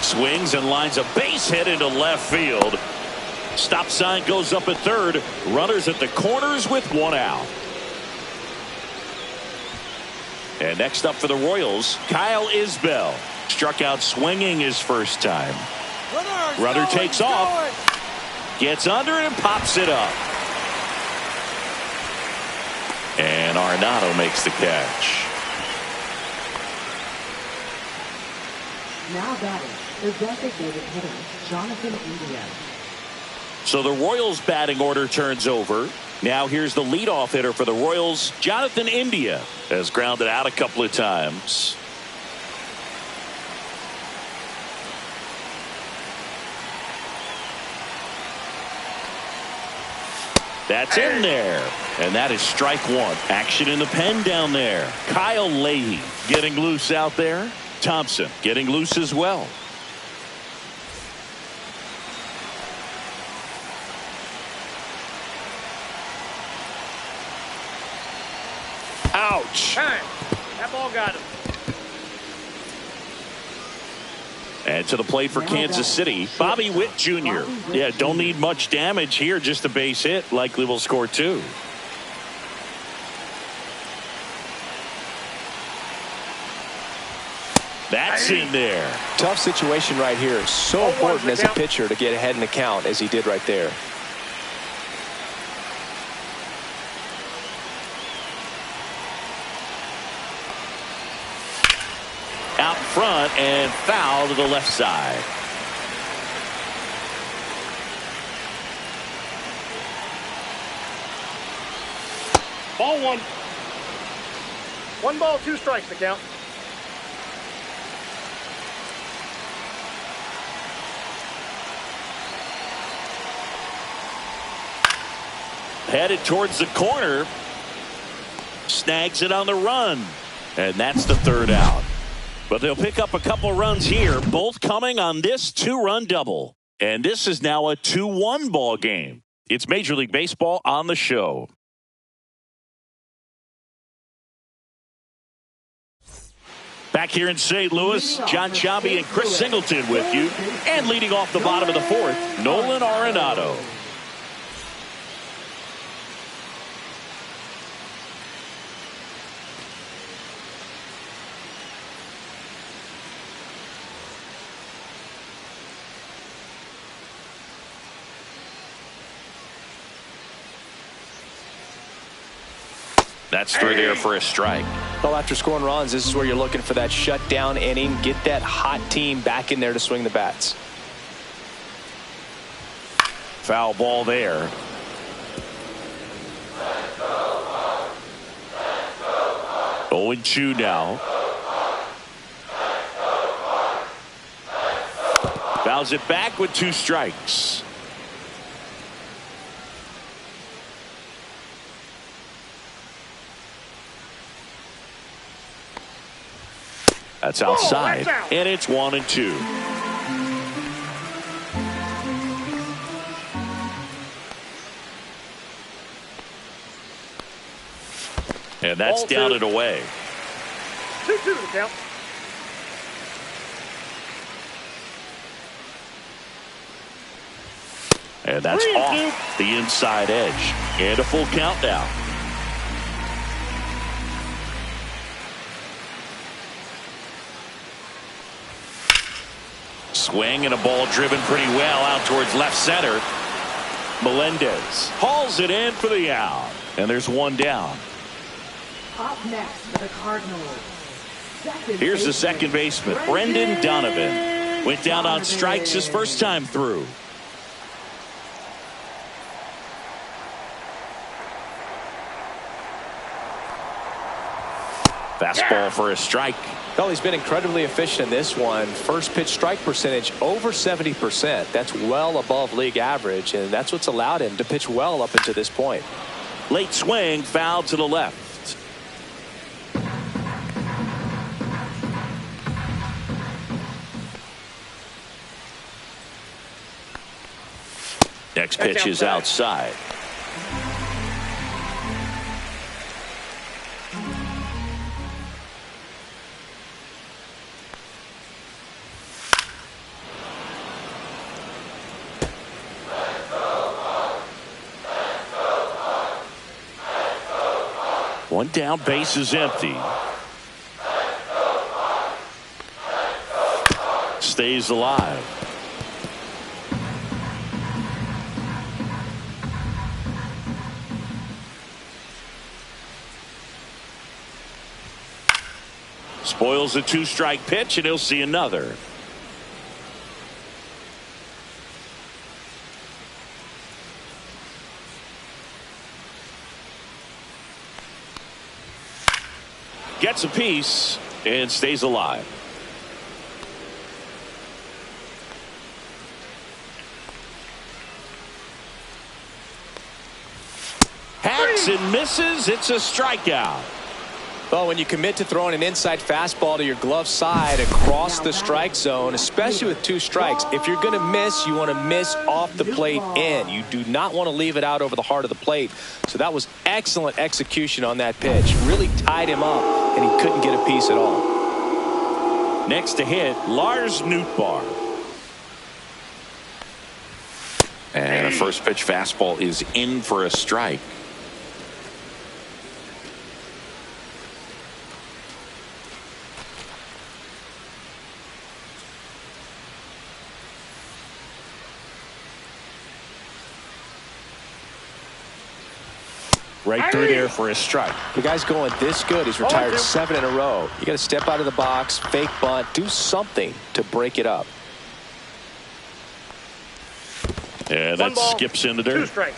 Swings and lines a base hit into left field. Stop sign goes up at third. Runners at the corners with one out. And next up for the Royals, Kyle Isbell. Struck out swinging his first time. Runner takes off. Gets under it and pops it up. And Arenado makes the catch. Now batting, the designated hitter, Jonathan India. So the Royals batting order turns over. Now here's the leadoff hitter for the Royals, Jonathan India, has grounded out a couple of times. That's in there. And that is strike one. Action in the pen down there. Kyle Leahy getting loose out there. Thompson getting loose as well. Ouch. That ball got him. And to the plate for Kansas City, Bobby Witt Jr. Yeah, don't need much damage here, just a base hit. Likely will score two. That's in there. Tough situation right here. So important as a pitcher to get ahead in the count as he did right there. Out front and foul to the left side. Ball one. 1 ball, 2 strikes to count. Headed towards the corner. Snags it on the run. And that's the third out. But they'll pick up a couple runs here, both coming on this 2-run double. And this is now a 2-1 ball game. It's Major League Baseball on the show. Back here in St. Louis, John Chambi and Chris Singleton with you. And leading off the bottom of the fourth, Nolan Arenado. That's through there for a strike. Well, after scoring runs, this is where you're looking for that shutdown inning. Get that hot team back in there to swing the bats. Foul ball there. Oh, and 2 now. Fouls it back with 2 strikes. That's outside, and it's 1 and 2. And that's down and away. 2-2 to count. And that's off the inside edge. And a full count now. Swing and a ball driven pretty well out towards left center. Melendez hauls it in for the out. And there's 1 down. Up next for the Cardinals. Here's the second baseman, Brendan Donovan. Went down on strikes his first time through. Fastball for a strike. Well, he's been incredibly efficient in this one. First pitch strike percentage over 70%. That's well above league average, and that's what's allowed him to pitch well up until this point. Late swing, foul to the left. Next pitch is outside. One down, base is empty. stays alive. Spoils a 2-strike pitch, and he'll see another. Gets a piece and stays alive. Hacks and misses. It's a strikeout. Well, when you commit to throwing an inside fastball to your glove side across the strike zone, especially with 2 strikes, if you're going to miss, you want to miss off the plate in. You do not want to leave it out over the heart of the plate. So that was excellent execution on that pitch. Really tied him up, and he couldn't get a piece at all. Next to hit, Lars Nootbaar. And a first pitch fastball is in for a strike. Right through there for a strike. The guy's going this good. He's retired 7 in a row. You got to step out of the box, fake bunt, do something to break it up. Yeah, that skips into dirt. 2 strikes.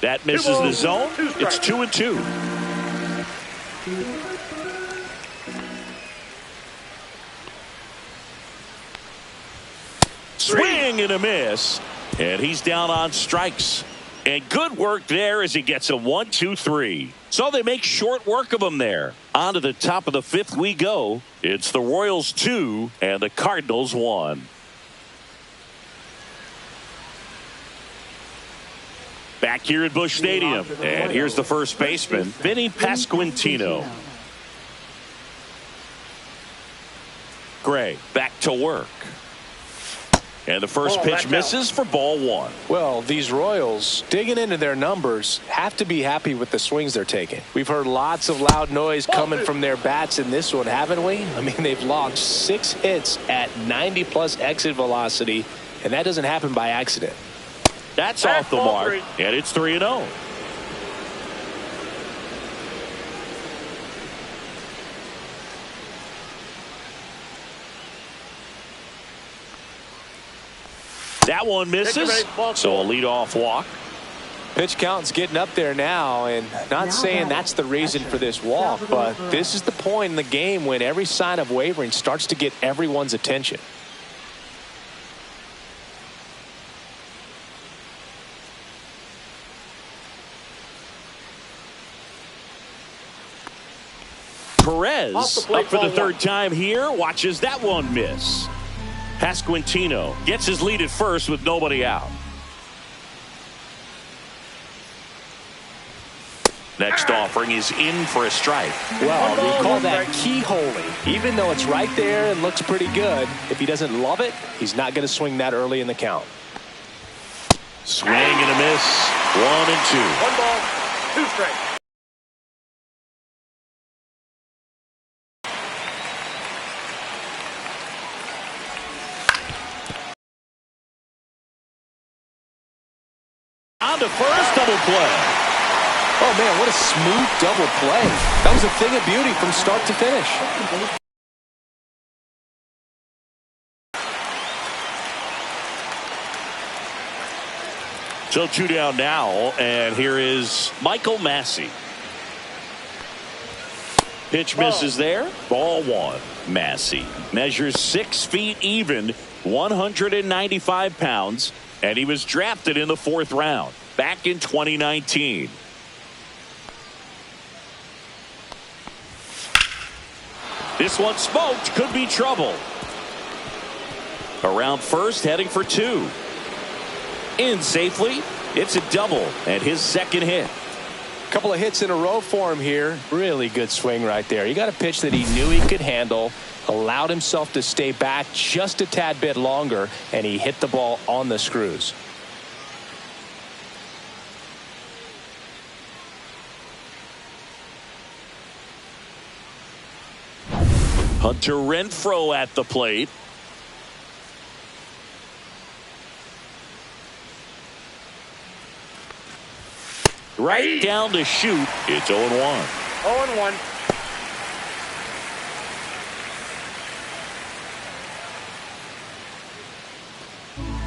That misses the zone. It's 2-2. Swing and a miss, and he's down on strikes. And good work there as he gets a 1-2-3. So they make short work of him there. On to the top of the 5th we go. It's the Royals 2 and the Cardinals 1. Back here at Busch Stadium, and here's the first baseman, Vinny Pasquantino. Gray back to work. And the first pitch misses for ball 1. Well, these Royals, digging into their numbers, have to be happy with the swings they're taking. We've heard lots of loud noise coming from their bats in this one, haven't we? I mean, they've logged 6 hits at 90+ exit velocity, and that doesn't happen by accident. That's off the mark, and it's 3-0. That one misses, so a leadoff walk. Pitch count's getting up there now, and not saying that's the reason for this walk, but this is the point in the game when every sign of wavering starts to get everyone's attention. Perez up for the 3rd time here, watches that one miss. Pasquantino gets his lead at first with nobody out. Next offering is in for a strike. Well, we call that keyholing. Even though it's right there and looks pretty good, if he doesn't love it, he's not going to swing that early in the count. Swing and a miss. 1-2. 1 ball, 2 strikes. On to first, double play. Oh, man, what a smooth double play. That was a thing of beauty from start to finish. So 2 down now, and here is Michael Massey. Pitch misses there. Ball 1. Massey measures 6 feet even, 195 pounds. And he was drafted in the 4th round back in 2019. This one smoked, could be trouble. Around first, heading for 2. In safely, it's a double and his 2nd hit. Couple of hits in a row for him here. Really good swing right there. He got a pitch that he knew he could handle, allowed himself to stay back just a tad bit longer, and he hit the ball on the screws. Hunter Renfroe at the plate. Right down to shoot. It's 0-1. 0-1.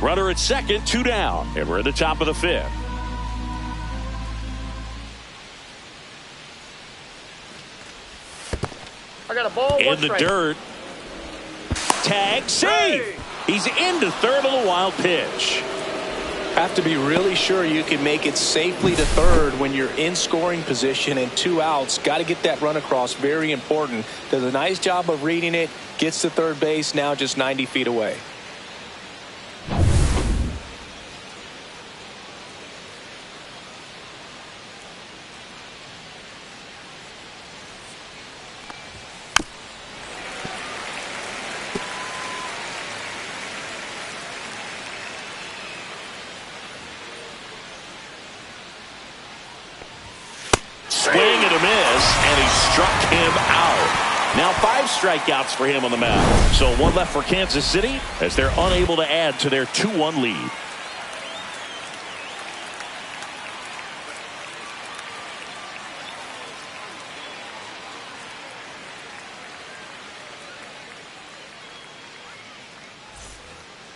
Runner at second, 2 down, and we're at the top of the 5th. I got a ball. In the dirt. Tag, save. Hey. He's into third on the wild pitch. Have to be really sure you can make it safely to third when you're in scoring position and 2 outs. Got to get that run across. Very important. Does a nice job of reading it. Gets to third base. Now just 90 feet away. Swing and a miss, and he struck him out. Now 5 strikeouts for him on the mound. So 1 left for Kansas City as they're unable to add to their 2-1 lead.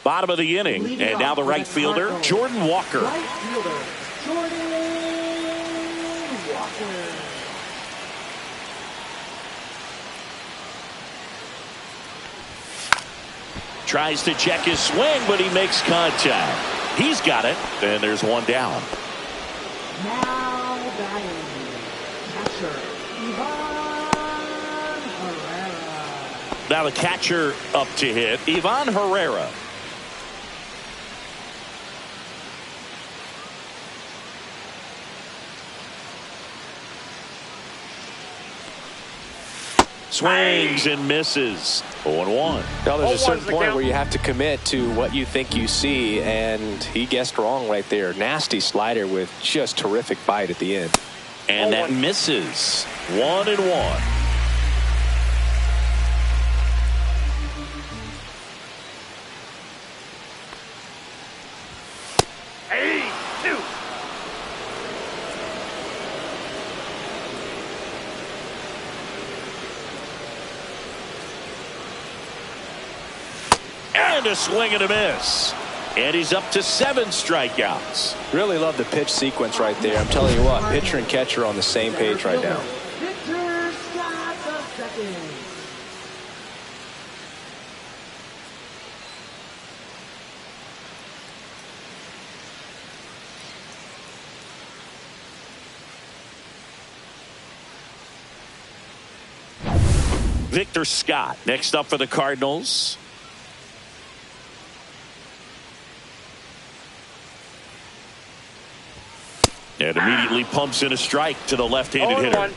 Bottom of the inning, and now the right fielder, Jordan Walker. Right fielder, Jordan Walker. Tries to check his swing, but he makes contact. He's got it, and there's 1 down. Now batting, catcher, Ivan Herrera. Now the catcher up to hit, Ivan Herrera. Swings and misses. 0-1. Now there's a 0-1's certain the point count. where you have to commit to what you think you see, and he guessed wrong right there. Nasty slider with just terrific bite at the end. And that misses. 1-1. Hey, 2. And a swing and a miss. And he's up to 7 strikeouts. Really love the pitch sequence right there. I'm telling you what, pitcher and catcher on the same page right now. Victor Scott II. Victor Scott next up for the Cardinals. And immediately pumps in a strike to the left-handed hitter. 0-1.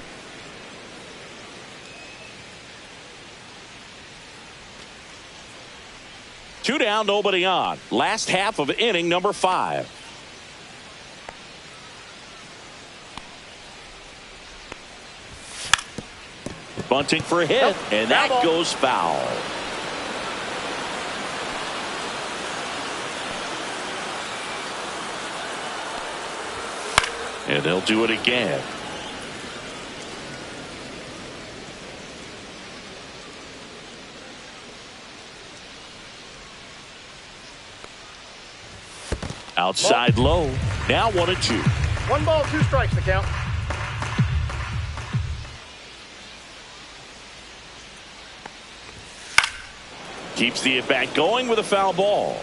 Two down, nobody on. Last half of inning number 5. Bunting for a hit, Nope. and that Foul ball. goes foul. And they'll do it again. Outside low. Now 1-2. 1 ball, 2 strikes to count. Keeps the at-bat going with a foul ball.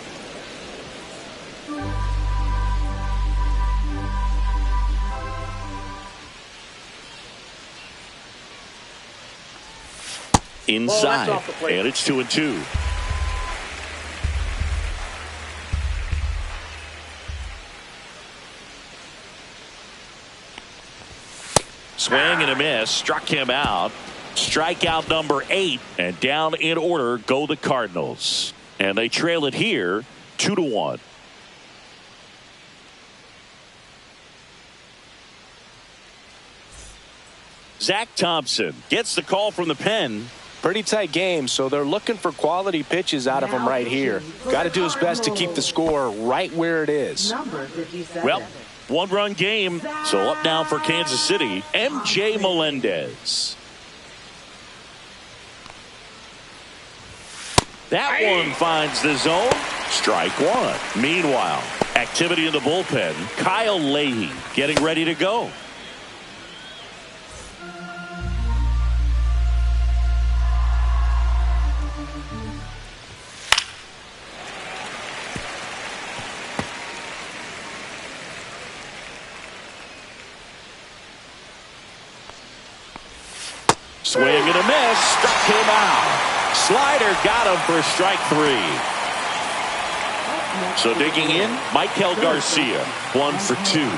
Inside, off the plate. and it's 2-2. Swing and a miss, struck him out. Strikeout number 8, and down in order go the Cardinals. And they trail it here 2-1. Zach Thompson gets the call from the pen. Pretty tight game, so they're looking for quality pitches out of him right here. Got to do his best to keep the score right where it is. Well, one-run game, so up now for Kansas City, MJ Melendez. That one finds the zone. Strike one. Meanwhile, activity in the bullpen. Kyle Leahy getting ready to go. Swing and a miss. Struck him out. Slider got him for strike three. So digging in, Michael Garcia, 1 for 2.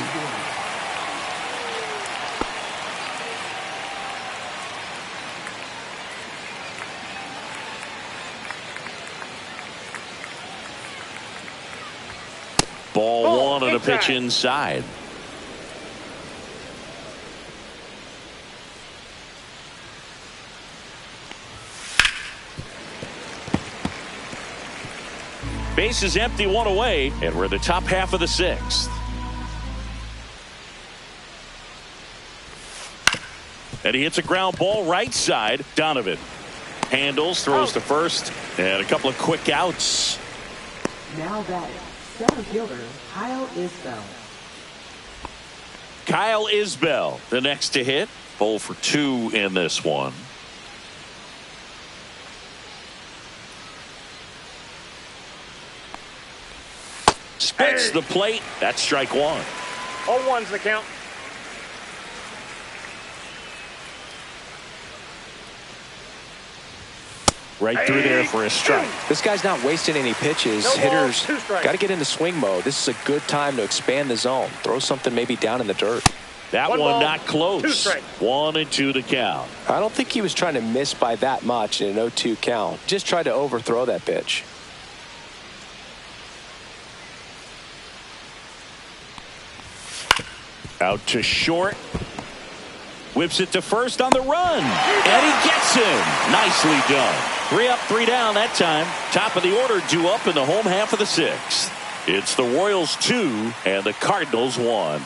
Ball one on a pitch inside. Base is empty, one away, and we're in the top half of the sixth. And he hits a ground ball right side. Donovan handles, throws to first, and a couple of quick outs. Now batting, center fielder Kyle Isbell. Kyle Isbell, the next to hit. 0 for 2 in this one. Spits the plate. That's strike one. 0-1's the count. Right through there for a strike. This guy's not wasting any pitches. No Hitters balls, 2 strikes. got to get into swing mode. This is a good time to expand the zone. Throw something maybe down in the dirt. That One one ball, not 2 close. strikes. 1-2 the count. I don't think he was trying to miss by that much in an 0-2 count. Just tried to overthrow that pitch. Out to short. Whips it to first on the run. And he gets him. Nicely done. 3 up, 3 down that time. Top of the order due up in the home half of the sixth. It's the Royals 2 and the Cardinals 1.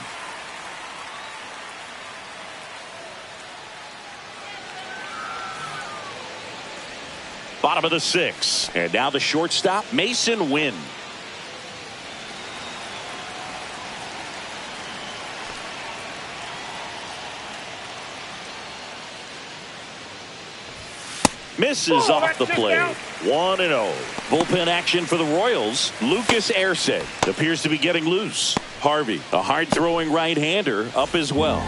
Bottom of the sixth. And now the shortstop, Mason Wynn. Misses off the plate. 1-0. Bullpen action for the Royals. Lucas Erceg appears to be getting loose. Harvey, a hard-throwing right-hander, up as well.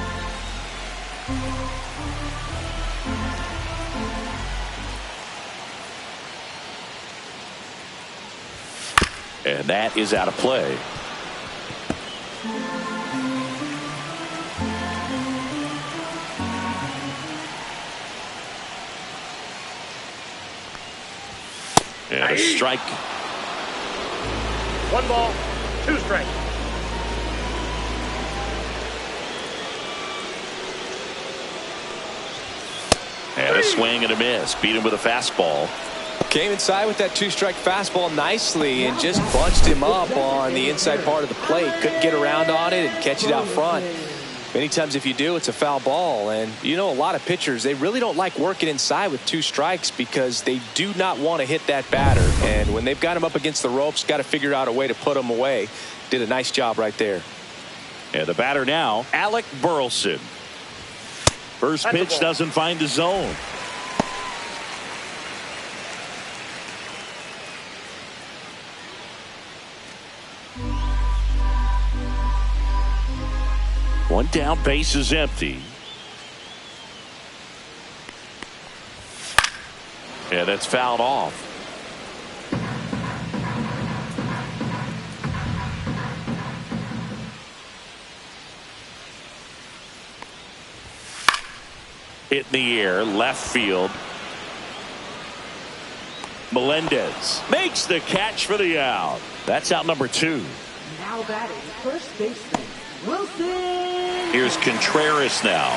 And that is out of play. And a strike. 1 ball, 2 strikes. And a swing and a miss. Beat him with a fastball. Came inside with that 2-strike fastball nicely and just bunched him up on the inside part of the plate. Couldn't get around on it and catch it out front. Many times if you do, it's a foul ball. And you know, a lot of pitchers, they really don't like working inside with 2 strikes because they do not want to hit that batter. And when they've got him up against the ropes, got to figure out a way to put him away. Did a nice job right there. And the batter now, Alec Burleson. First pitch doesn't find the zone. One down, base is empty. Yeah, that's fouled off. Hit in the air, left field. Melendez makes the catch for the out. That's out number 2. Now batting, first baseman Wilson. Here's Contreras now.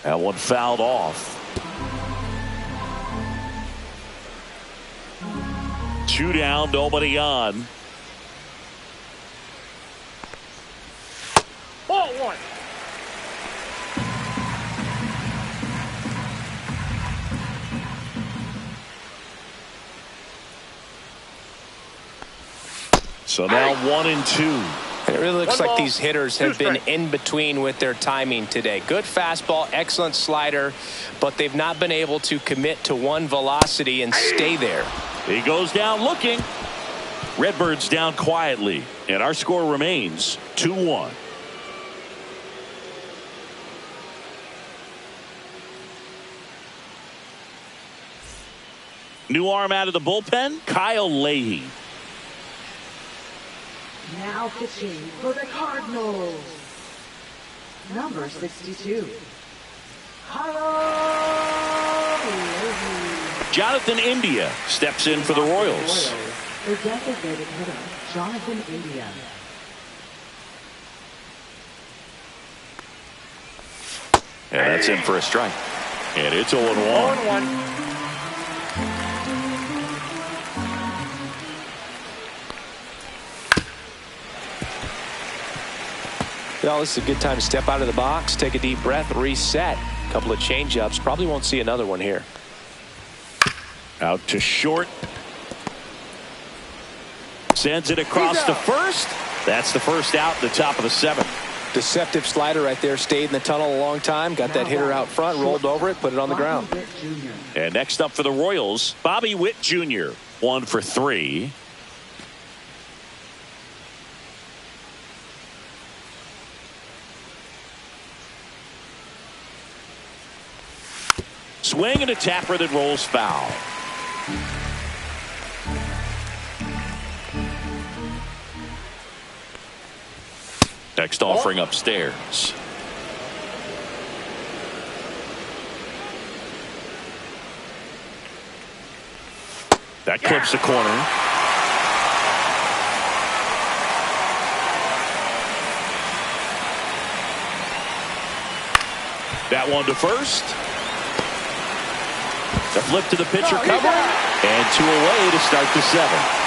That one fouled off. 2 down, nobody on. Ball one. So now 1-2. It really looks One like ball, these hitters two have been strikes. in between with their timing today. Good fastball, excellent slider, but they've not been able to commit to one velocity and stay there. He goes down looking. Redbirds down quietly, and our score remains 2-1. New arm out of the bullpen, Kyle Leahy. Now pitching for the Cardinals. Number 62. Kyle Leahy. Jonathan India steps in for the Royals. The designated hitter, Jonathan India. And that's in for a strike. And it's 0-1. 0-1. Well, this is a good time to step out of the box, take a deep breath, reset. A couple of changeups. Probably won't see another one here. Out to short. Sends it across to first. That's the first out, the top of the 7th. Deceptive slider right there. Stayed in the tunnel a long time. Got that hitter out front, rolled over it, put it on the ground. Bobby Witt Jr. And next up for the Royals, Bobby Witt Jr. 1 for 3. Swing and a tapper that rolls foul. Next offering upstairs. That clips the corner. That one to first. The flip to the pitcher cover. And 2 away to start the 7th.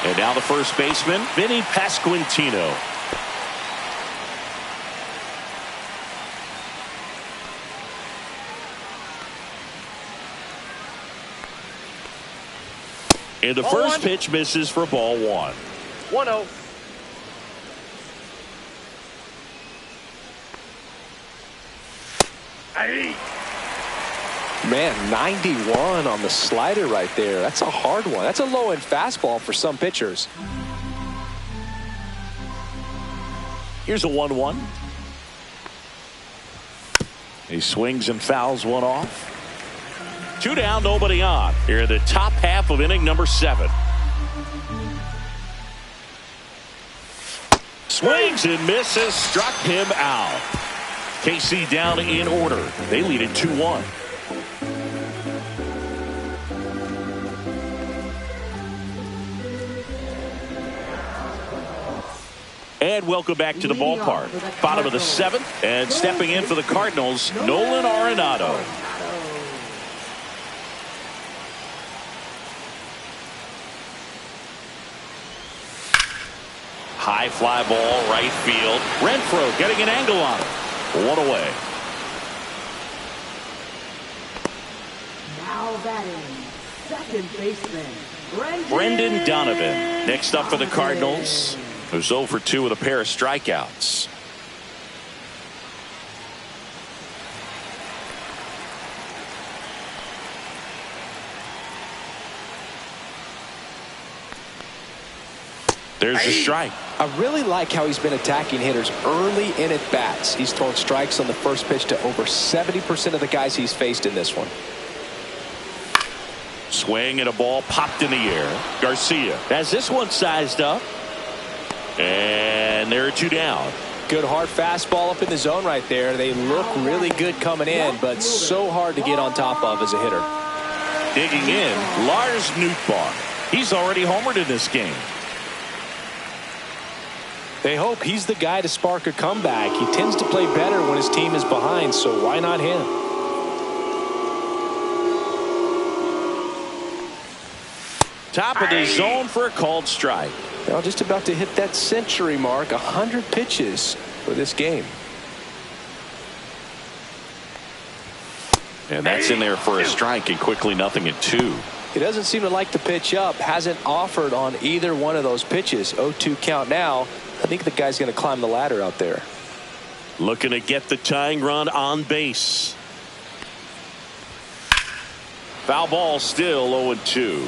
And now the first baseman, Vinny Pasquantino. And the first pitch misses for ball 1. 1-0. Man, 91 on the slider right there. That's a hard one. That's a low-end fastball for some pitchers. Here's a 1-1. He swings and fouls one off. 2 down, nobody on. Here in the top half of inning number 7. Swings and misses, struck him out. KC down in order. They lead it 2-1. And welcome back to the ballpark. Bottom of the 7th, and stepping in for the Cardinals, Nolan Arenado. High fly ball, right field. Renfroe getting an angle on it. 1 away. Now batting, second baseman, Brendan Donovan. Next up for the Cardinals, who's 0 for 2 with a pair of strikeouts. There's the strike. I really like how he's been attacking hitters early in at bats. He's thrown strikes on the first pitch to over 70% of the guys he's faced in this one. Swing and a ball popped in the air. Garcia has this one sized up. And there are 2 down. Good hard fastball up in the zone right there. They look really good coming in, but so hard to get on top of as a hitter. Digging in, Lars Nootbaar. He's already homered in this game. They hope he's the guy to spark a comeback. He tends to play better when his team is behind, so why not him? Top of the zone for a called strike. Now just about to hit that century mark, 100 pitches for this game. And that's in there for a strike, and quickly 0-2. He doesn't seem to like to pitch up. Hasn't offered on either one of those pitches. 0-2 count now. I think the guy's going to climb the ladder out there. Looking to get the tying run on base. Foul ball, still 0-2.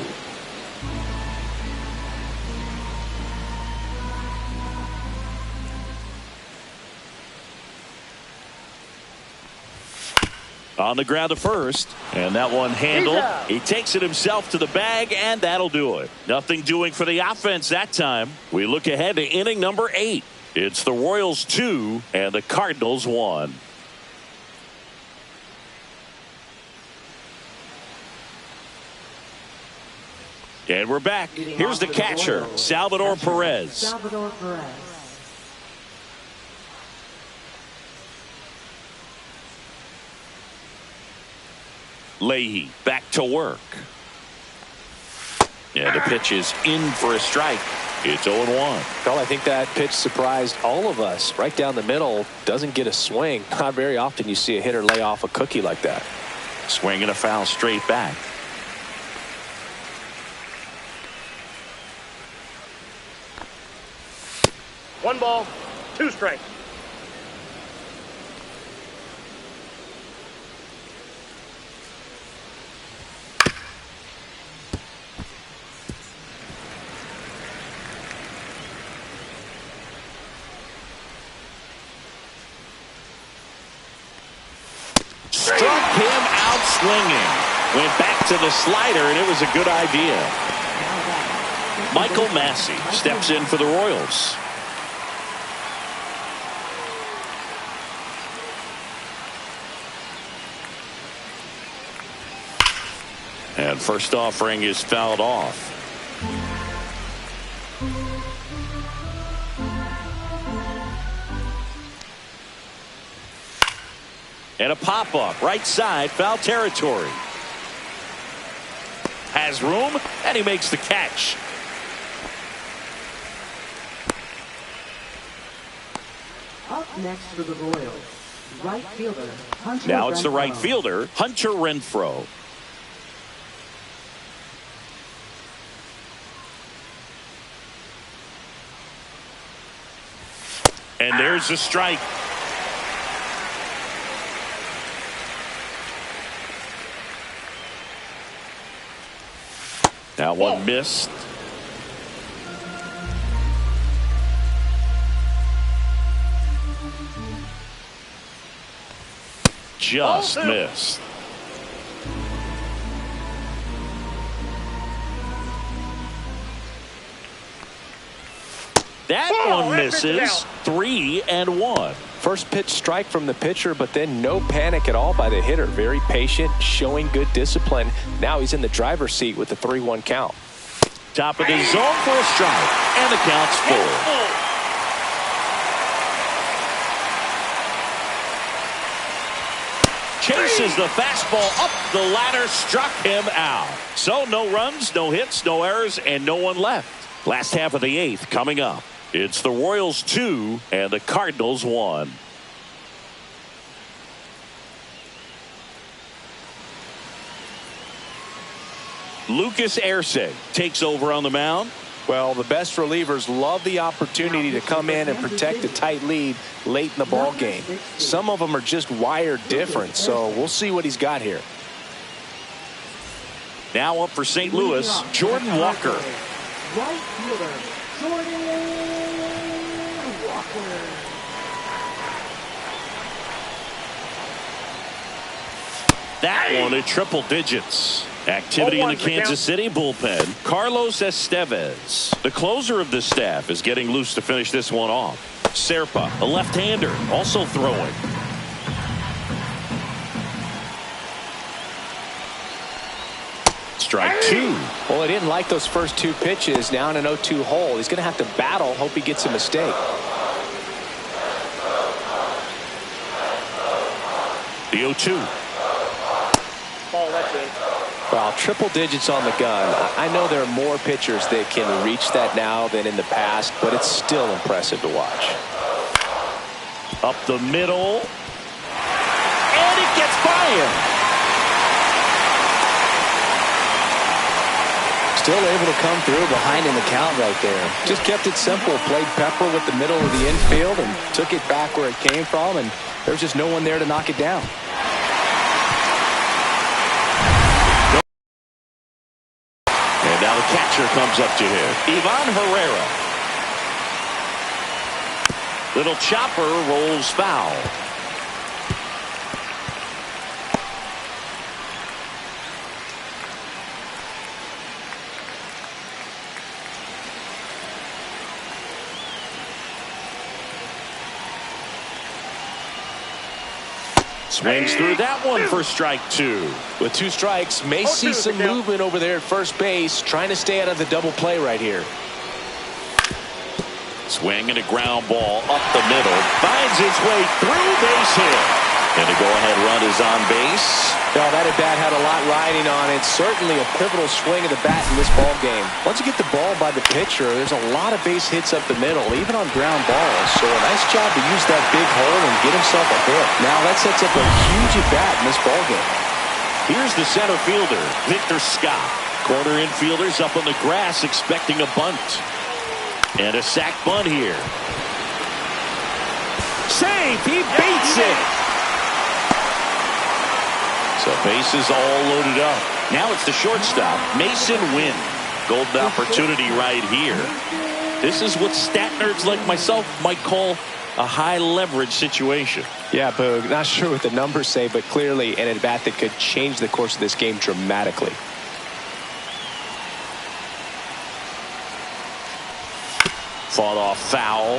On the ground to first, and that one handled. He takes it himself to the bag, and that'll do it. Nothing doing for the offense that time. We look ahead to inning number 8. It's the Royals 2 and the Cardinals 1. And we're back. Here's the catcher, Salvador Perez. Salvador Perez. Leahy back to work. And the pitch is in for a strike. It's 0-1. Well, I think that pitch surprised all of us. Right down the middle, doesn't get a swing. Not very often you see a hitter lay off a cookie like that. Swing and a foul straight back. One ball, 2 strikes. Struck him out swinging. Went back to the slider, and it was a good idea. Michael Massey steps in for the Royals. And first offering is fouled off. And a pop-up, right side, foul territory. Has room, and he makes the catch. Up next for the Royals, right fielder, Hunter Now it's the right Renfroe. fielder, Hunter Renfroe. And there's the strike. That one missed. Just missed. That one misses. 3-1. First pitch strike from the pitcher, but then no panic at all by the hitter. Very patient, showing good discipline. Now he's in the driver's seat with the 3-1 count. Top of the zone for a strike, and the count's full. Chases the fastball up the ladder, struck him out. So no runs, no hits, no errors, and no one left. Last half of the 8th coming up. It's the Royals 2 and the Cardinals 1. Lucas Erceg takes over on the mound. Well, the best relievers love the opportunity to come in and protect a tight lead late in the ball game. Some of them are just wired different, so we'll see what he's got here. Now up for St. Louis, Jordan Walker. Right fielder, Jordan Walker. That one at triple digits. Activity in the Kansas City bullpen. Carlos Estevez, the closer of the staff, is getting loose to finish this one off. Serpa, a left-hander, also throwing. Strike 2. Well, I didn't like those first 2 pitches. Now in an 0-2 hole. He's going to have to battle. Hope he gets a mistake. The 0-2. Ball, that's in. Well, triple digits on the gun. I know there are more pitchers that can reach that now than in the past, but it's still impressive to watch. Up the middle. And it gets by him. Still able to come through behind in the count right there. Just kept it simple. Played pepper with the middle of the infield and took it back where it came from, and there's just no one there to knock it down. And now the catcher comes up to him. Ivan Herrera. Little chopper rolls foul. Swings through that one for strike 2. With 2 strikes, may see some movement over there at first base, trying to stay out of the double play right here. Swing and a ground ball up the middle. Finds its way through, base hit. And the go-ahead run is on base. Well, that at-bat had a lot riding on it. Certainly a pivotal swing of the bat in this ball game. Once you get the ball by the pitcher, there's a lot of base hits up the middle, even on ground balls. So a nice job to use that big hole and get himself a hit. Now that sets up a huge at-bat in this ball game. Here's the center fielder, Victor Scott. Corner infielders up on the grass expecting a bunt. And a sac bunt here. Save! He beats it! So bases all loaded up. Now it's the shortstop, Mason Wynn. Golden opportunity right here. This is what stat nerds like myself might call a high leverage situation. Yeah, Boog, not sure what the numbers say, but clearly an at-bat that could change the course of this game dramatically. Fought off foul.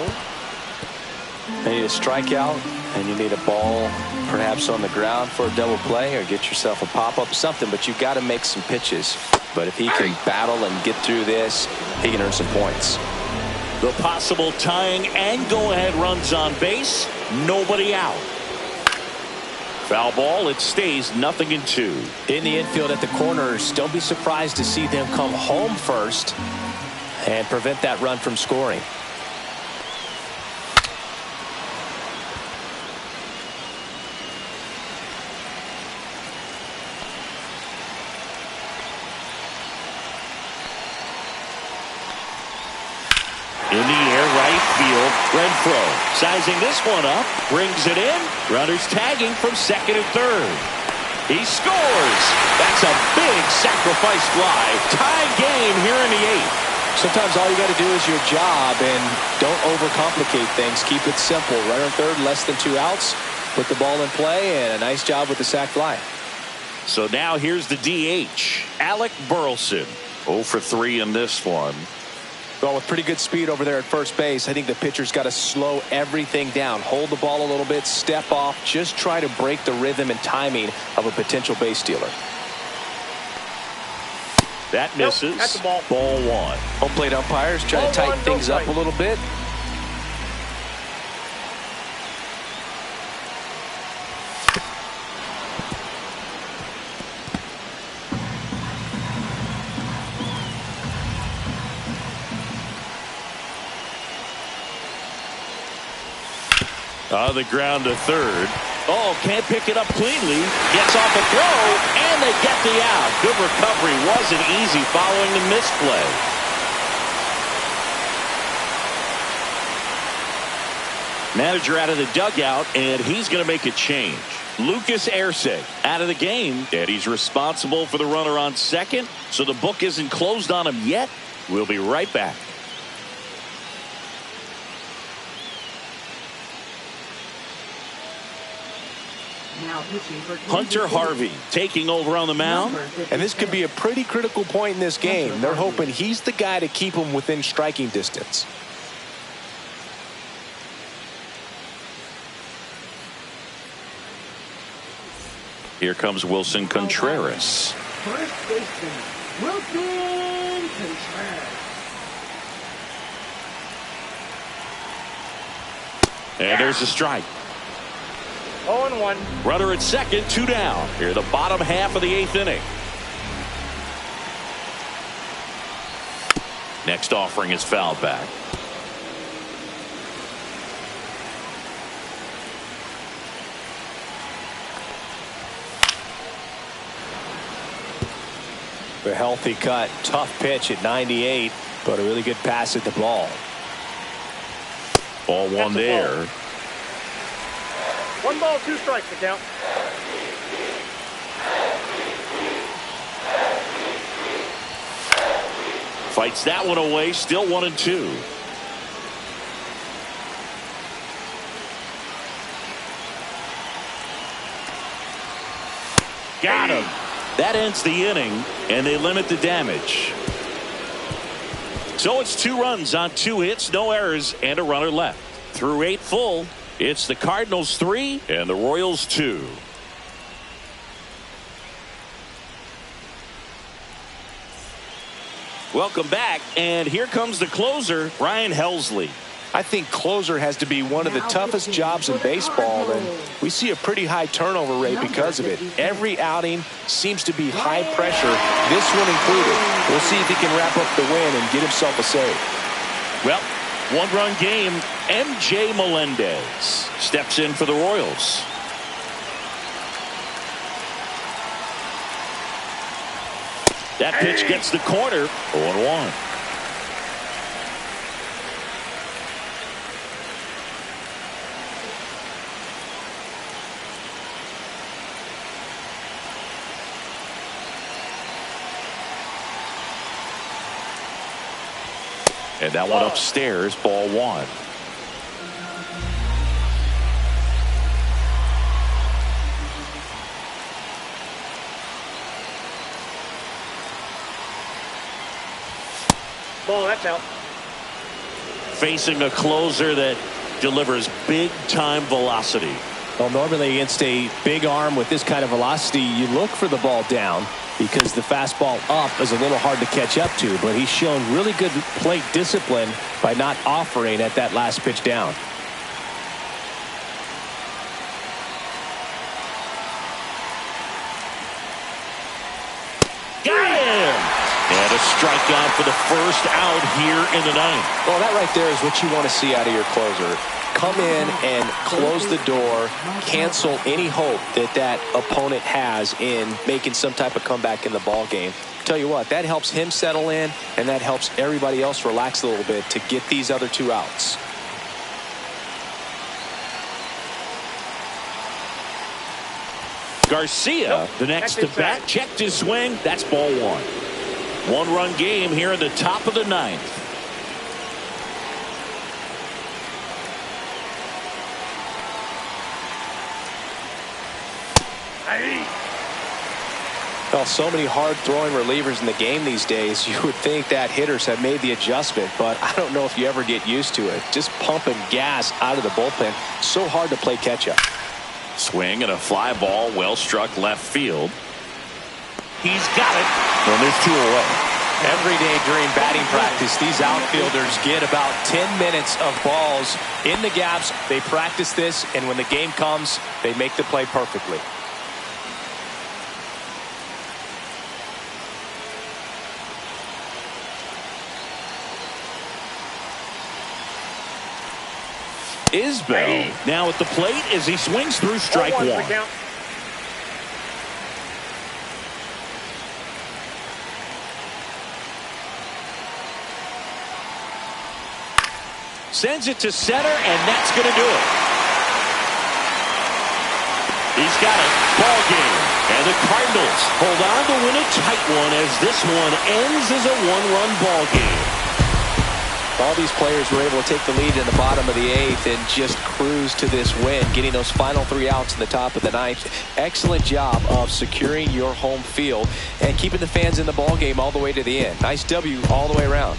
You need a strikeout, and you need a ball perhaps on the ground for a double play, or get yourself a pop-up, something, but you've got to make some pitches. But if he can battle and get through this, he can earn some points. The possible tying and go-ahead runs on base. Nobody out. Foul ball. It stays 0-2. In the infield at the corners, don't be surprised to see them come home first and prevent that run from scoring. In the air, right field, Renfroe sizing this one up, brings it in. Runners tagging from second and third. He scores. That's a big sacrifice fly. Tie game here in the 8th. Sometimes all you got to do is your job, and don't overcomplicate things. Keep it simple. Runner third, less than 2 outs. Put the ball in play, and a nice job with the sac fly. So now here's the DH, Alec Burleson. 0 for 3 in this one. Well, with pretty good speed over there at first base, I think the pitcher's got to slow everything down. Hold the ball a little bit, step off, just try to break the rhythm and timing of a potential base stealer. That misses. Nope, that's the ball. Ball 1. Home plate umpires try to tighten things up a little bit. On the ground to third. Oh, can't pick it up cleanly. Gets off a throw, and they get the out. Good recovery. Wasn't easy following the misplay. Manager out of the dugout, and he's going to make a change. Lucas Erceg out of the game, and he's responsible for the runner on second, so the book isn't closed on him yet. We'll be right back. Hunter Harvey taking over on the mound. And this could be a pretty critical point in this game. They're hoping he's the guy to keep them within striking distance. Here comes Wilson Contreras. First baseman, Wilson Contreras. And there's a strike. 0-1. Runner at second, 2 down. Here, the bottom half of the 8th inning. Next offering is fouled back. A healthy cut, tough pitch at 98, but a really good pass at the ball. Ball one there. 1 ball, 2 strikes to count. Fights that one away, still 1-2. Got him. That ends the inning, and they limit the damage. So it's 2 runs on 2 hits, no errors, and a runner left. Through 8 full, it's the Cardinals 3 and the Royals 2. Welcome back, and here comes the closer, Ryan Helsley. I think closer has to be one of the toughest jobs in baseball, and we see a pretty high turnover rate because of it. Every outing seems to be high pressure, this one included. We'll see if he can wrap up the win and get himself a save. Well, 1-run game. MJ Melendez steps in for the Royals. That pitch gets the corner. 0-1. And that one upstairs, ball 1. Ball, that's out. Facing a closer that delivers big-time velocity. Well, normally against a big arm with this kind of velocity, you look for the ball down because the fastball up is a little hard to catch up to, but he's shown really good plate discipline by not offering at that last pitch down. Got him! And a strikeout for the first out here in the 9th. Well, that right there is what you want to see out of your closer. Come in and close the door, cancel any hope that that opponent has in making some type of comeback in the ball game. Tell you what, that helps him settle in, and that helps everybody else relax a little bit to get these other 2 outs. Garcia, the next to bat, checked his swing. That's ball 1. 1-run game here in the top of the 9th. Well, so many hard-throwing relievers in the game these days, you would think that hitters have made the adjustment, but I don't know if you ever get used to it. Just pumping gas out of the bullpen, so hard to play catch-up. Swing and a fly ball, well struck left field. He's got it, and there's 2 away. Every day during batting practice, these outfielders get about 10 minutes of balls in the gaps. They practice this, and when the game comes, they make the play perfectly. Isbell now at the plate as he swings through strike 1. Sends it to center, and that's going to do it. He's got it. Ball game. And the Cardinals hold on to win a tight one as this one ends as a 1-run ball game. All these players were able to take the lead in the bottom of the 8th and just cruise to this win, getting those final 3 outs in the top of the 9th. Excellent job of securing your home field and keeping the fans in the ball game all the way to the end. Nice W all the way around.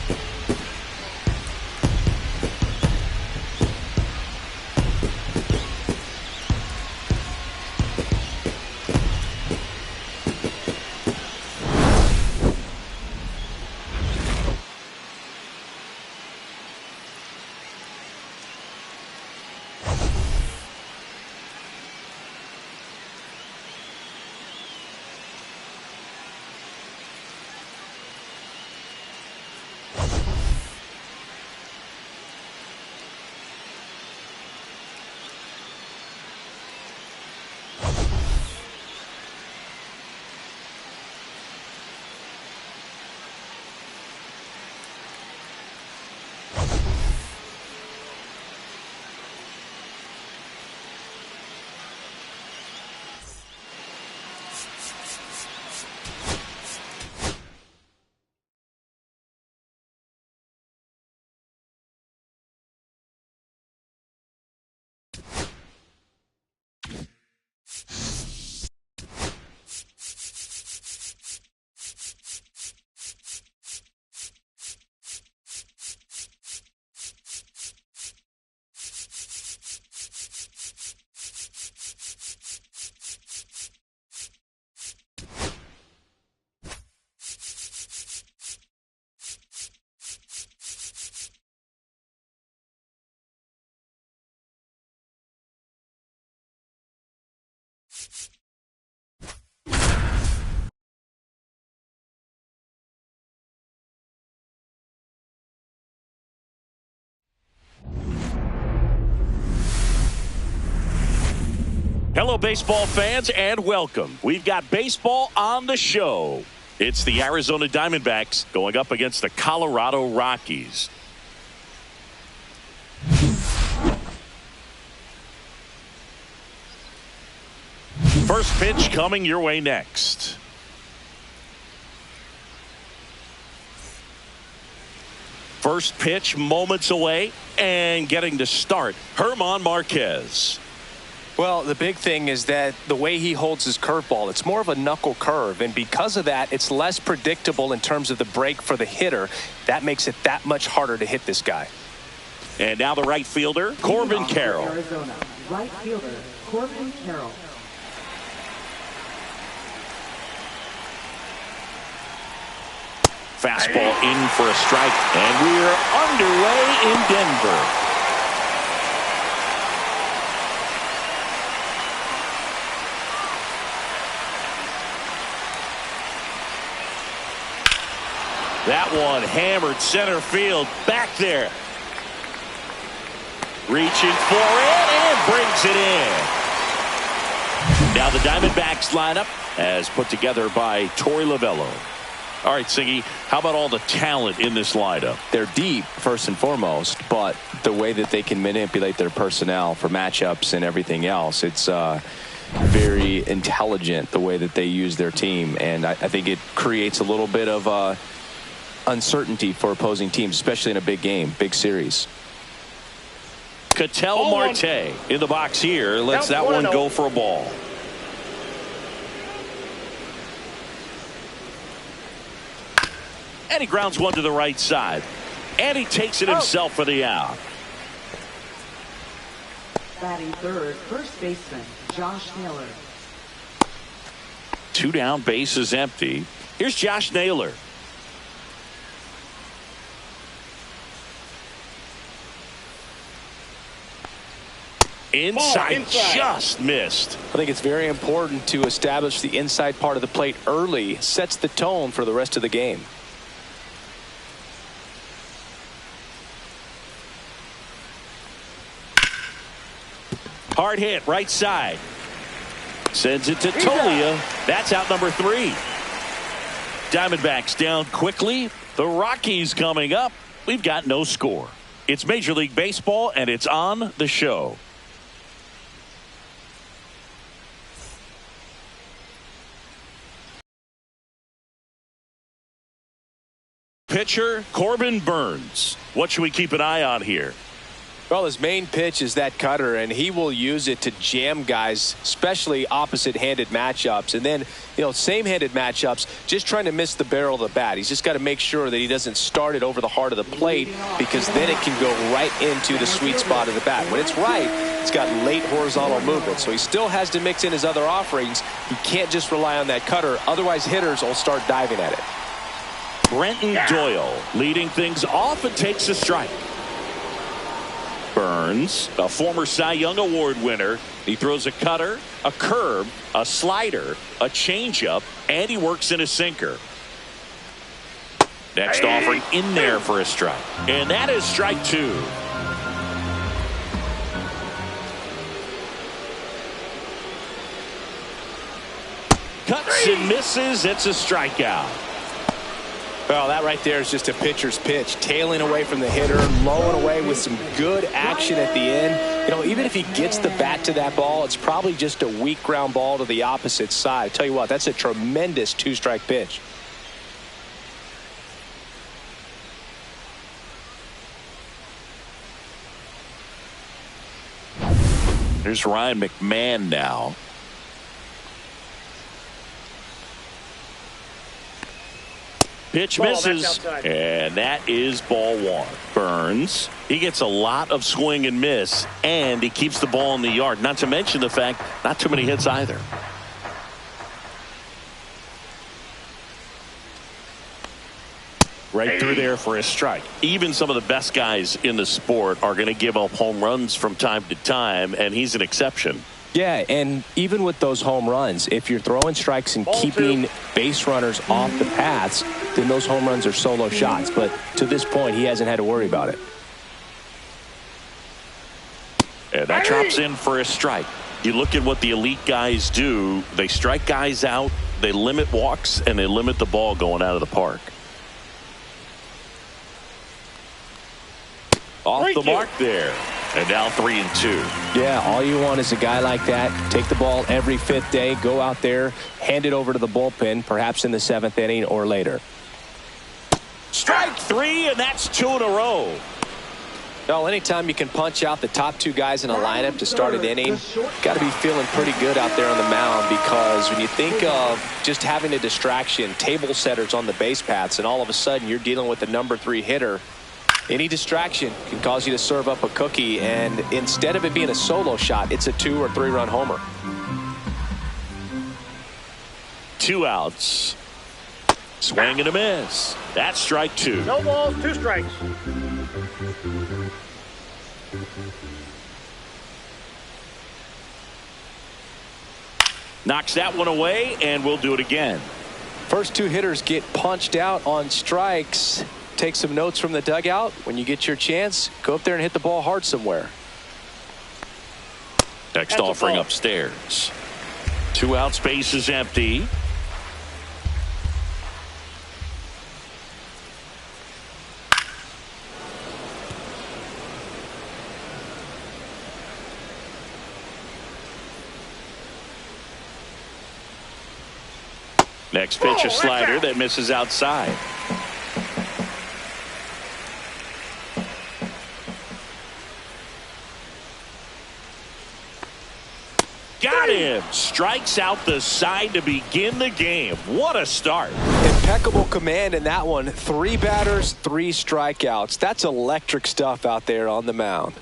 Hello, baseball fans, and welcome. We've got baseball on the show. It's the Arizona Diamondbacks going up against the Colorado Rockies. First pitch coming your way next. First pitch moments away and getting to start, German Marquez. Well, the big thing is that the way he holds his curveball, it's more of a knuckle curve, and because of that, it's less predictable in terms of the break for the hitter. That makes it that much harder to hit this guy. And now the right fielder, Corbin Carroll. Arizona, right fielder, Corbin Carroll. Fastball in for a strike, and we're underway in Denver. That one hammered center field back there. Reaching for it and brings it in. Now the Diamondbacks lineup as put together by Torey Lovello. All right, Siggy, how about all the talent in this lineup? They're deep, first and foremost, but the way that they can manipulate their personnel for matchups and everything else, it's very intelligent the way that they use their team. And I think it creates a little bit of uncertainty for opposing teams, especially in a big game, big series. Ketel Marte in the box here. Lets that one go for a ball. And he grounds one to the right side. And he takes it himself for the out. Batting third, first baseman, Josh Naylor. 2 down, bases empty. Here's Josh Naylor. Inside, just missed. I think it's very important to establish the inside part of the plate early. Sets the tone for the rest of the game. Hard hit, right side. Sends it to Tolia. That's out number 3. Diamondbacks down quickly. The Rockies coming up. We've got no score. It's Major League Baseball, and it's on the show. Pitcher Corbin Burns. What should we keep an eye on here? Well, his main pitch is that cutter, and he will use it to jam guys, especially opposite-handed matchups. And then, same-handed matchups, just trying to miss the barrel of the bat. He's just got to make sure that he doesn't start it over the heart of the plate, because then it can go right into the sweet spot of the bat. When it's right, it's got late horizontal movement, so he still has to mix in his other offerings. He can't just rely on that cutter, otherwise hitters will start diving at it. Brenton Doyle leading things off and takes a strike. Burns, a former Cy Young Award winner. He throws a cutter, a curve, a slider, a changeup, and he works in a sinker. Next offering in there for a strike. And that is strike 2. Cuts and misses. It's a strikeout. Well, that right there is just a pitcher's pitch, tailing away from the hitter, lowing away with some good action at the end. Even if he gets the bat to that ball, it's probably just a weak ground ball to the opposite side. I tell you what, that's a tremendous 2-strike pitch. Here's Ryan McMahon now. Pitch misses, and that is ball 1. Burns, he gets a lot of swing and miss, and he keeps the ball in the yard. Not to mention the fact, not too many hits either. Right through there for a strike. Even some of the best guys in the sport are going to give up home runs from time to time, and he's an exception. Yeah, and even with those home runs, if you're throwing strikes and keeping base runners off the paths, then those home runs are solo shots. But to this point, he hasn't had to worry about it. And that drops in for a strike. You look at what the elite guys do. They strike guys out, they limit walks, and they limit the ball going out of the park. Off the mark there. And now 3-2. Yeah, all you want is a guy like that. Take the ball every 5th day, go out there, hand it over to the bullpen, perhaps in the 7th inning or later. Strike 3, and that's 2 in a row. Well, anytime you can punch out the top 2 guys in a lineup to start an inning, got to be feeling pretty good out there on the mound, because when you think of just having a distraction, table setters on the base paths, and all of a sudden you're dealing with the number 3 hitter, any distraction can cause you to serve up a cookie, and instead of it being a solo shot, it's a 2 or 3 run homer. 2 outs. Swing and a miss. That's strike 2. No balls, 2 strikes. Knocks that one away, and we'll do it again. First 2 hitters get punched out on strikes. Take some notes from the dugout. When you get your chance, go up there and hit the ball hard somewhere. Next offering upstairs. 2 outs, base is empty. Next pitch, a slider that misses outside. Got him. Strikes out the side to begin the game. What a start. Impeccable command in that one. 3 batters, 3 strikeouts. That's electric stuff out there on the mound.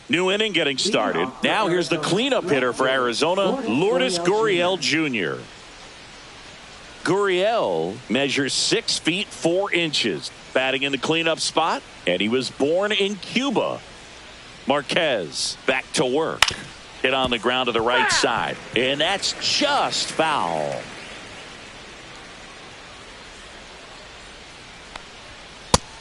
New inning getting started. Now here's the cleanup hitter for Arizona, Lourdes Gurriel Jr. Gurriel measures 6 feet 4 inches, batting in the cleanup spot, and he was born in Cuba. Marquez back to work. Hit on the ground to the right side, and that's just foul.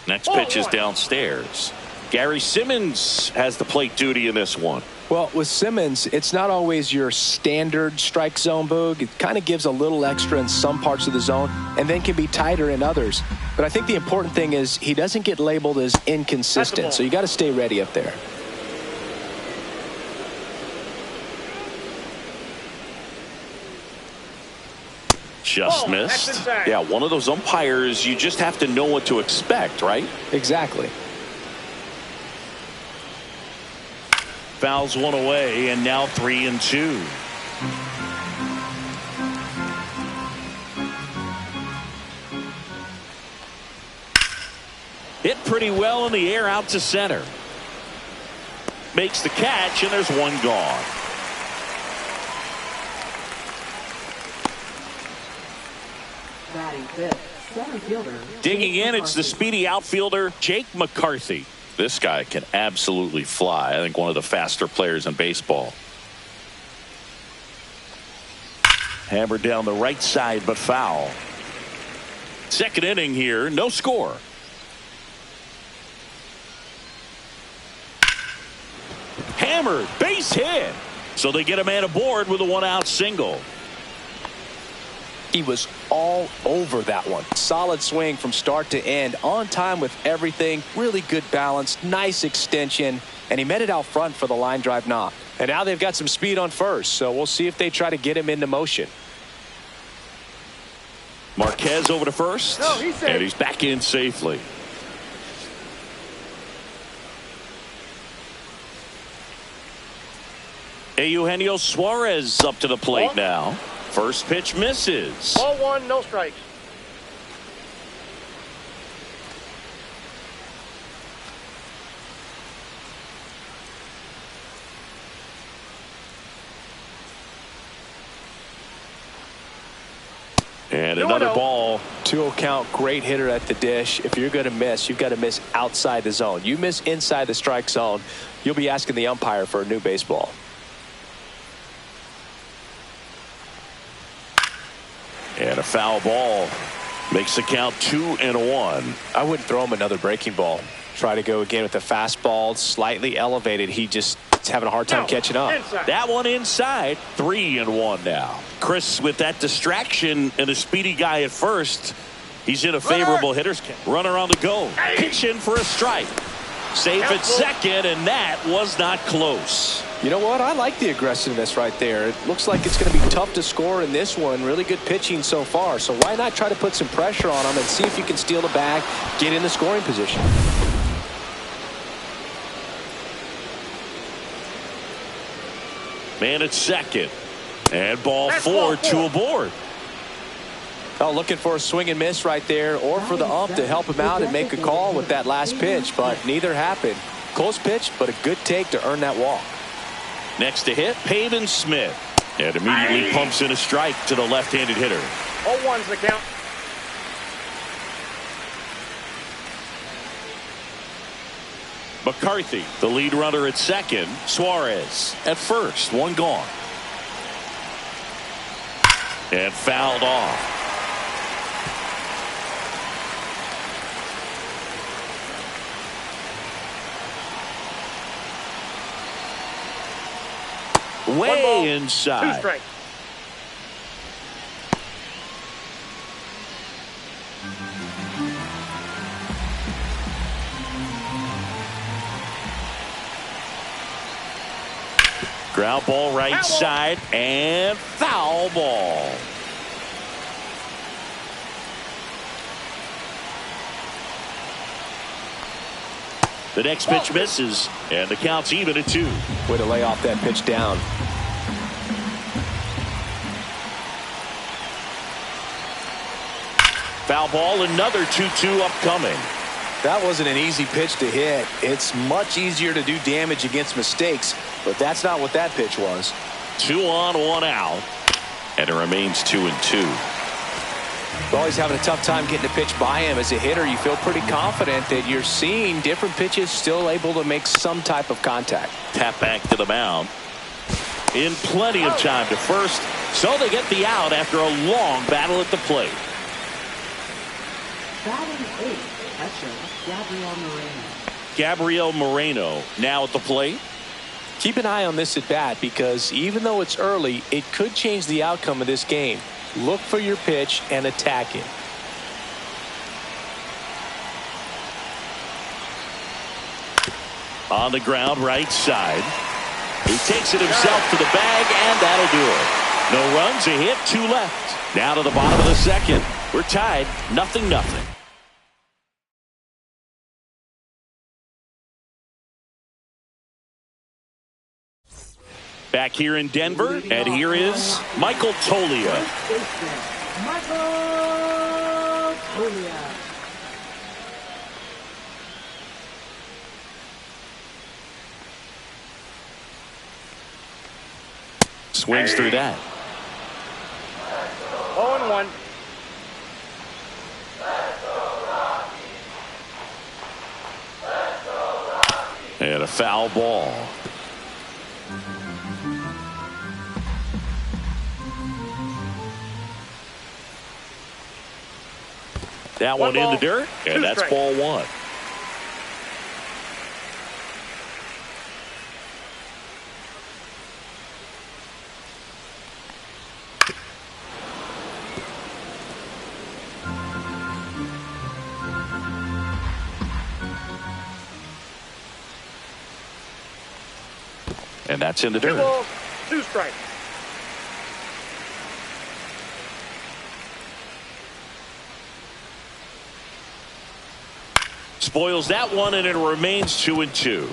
Next pitch is downstairs. Gary Simmons has the plate duty in this one. Well, with Simmons, it's not always your standard strike zone, Boog. It kind of gives a little extra in some parts of the zone and then can be tighter in others. But I think the important thing is he doesn't get labeled as inconsistent, so you got to stay ready up there. Just missed. Yeah, one of those umpires, you just have to know what to expect, right? Exactly. Fouls one away, and now 3-2. Hit pretty well in the air out to center. Makes the catch, and there's one gone. Batting 5th, center fielder. Digging in, it's the speedy outfielder, Jake McCarthy. This guy can absolutely fly. I think one of the faster players in baseball. Hammered down the right side, but foul. Second inning here, no score. Hammered, base hit. So they get a man aboard with a 1-out single. He was all over that one. Solid swing from start to end, on time with everything, really good balance, nice extension, and he met it out front for the line drive knock. And now they've got some speed on first, so we'll see if they try to get him into motion. Marquez over to first, and he's back in safely. Eugenio Suarez up to the plate now. First pitch misses. Ball 1, no strikes. And another ball. 2-0 count, great hitter at the dish. If you're going to miss, you've got to miss outside the zone. You miss inside the strike zone, you'll be asking the umpire for a new baseball. And a foul ball makes the count 2-1. I wouldn't throw him another breaking ball. Try to go again with the fastball, slightly elevated. He just is having a hard time catching up. Inside. That one inside. 3-1 now. Chris, with that distraction and a speedy guy at first, he's in a favorable hitter's count. Runner on the go. Pitch in for a strike. Safe at second, and that was not close. You know what? I like the aggressiveness right there. It looks like it's going to be tough to score in this one. Really good pitching so far. So why not try to put some pressure on him and see if you can steal the bag, get in the scoring position. Man at second. And ball 4, 2 aboard. Oh, looking for a swing and miss right there, or for the ump to help him out and make a call with that last pitch, but neither happened. Close pitch, but a good take to earn that walk. Next to hit, Pavin Smith. And immediately pumps in a strike to the left-handed hitter. 0-1's the count. McCarthy, the lead runner at second. Suarez at first. One gone. And fouled off. Way inside. 2 strikes. Ground ball right side and foul ball. The next pitch misses, and the count's even at 2. Way to lay off that pitch down. Foul ball, another 2-2 upcoming. That wasn't an easy pitch to hit. It's much easier to do damage against mistakes, but that's not what that pitch was. 2 on, 1 out, and it remains 2-2. Well, he's having a tough time getting a pitch by him. As a hitter, you feel pretty confident that you're seeing different pitches still able to make some type of contact. Tap back to the mound. In plenty of time to first, so they get the out after a long battle at the plate. Batting 8, catcher Gabriel Moreno. Gabriel Moreno now at the plate. Keep an eye on this at bat, because even though it's early, it could change the outcome of this game. Look for your pitch and attack it. On the ground, right side. He takes it himself to the bag, and that'll do it. No runs, a hit, 2 left. Now to the bottom of the second. We're tied, 0-0. Back here in Denver, and here is Michael Toglia. Michael Toglia. Swings through that. 0-1. And a foul ball. That one in the dirt, and that's ball 1. And that's in the dirt. 2 balls, 2 strikes. Spoils that one, and it remains 2-2.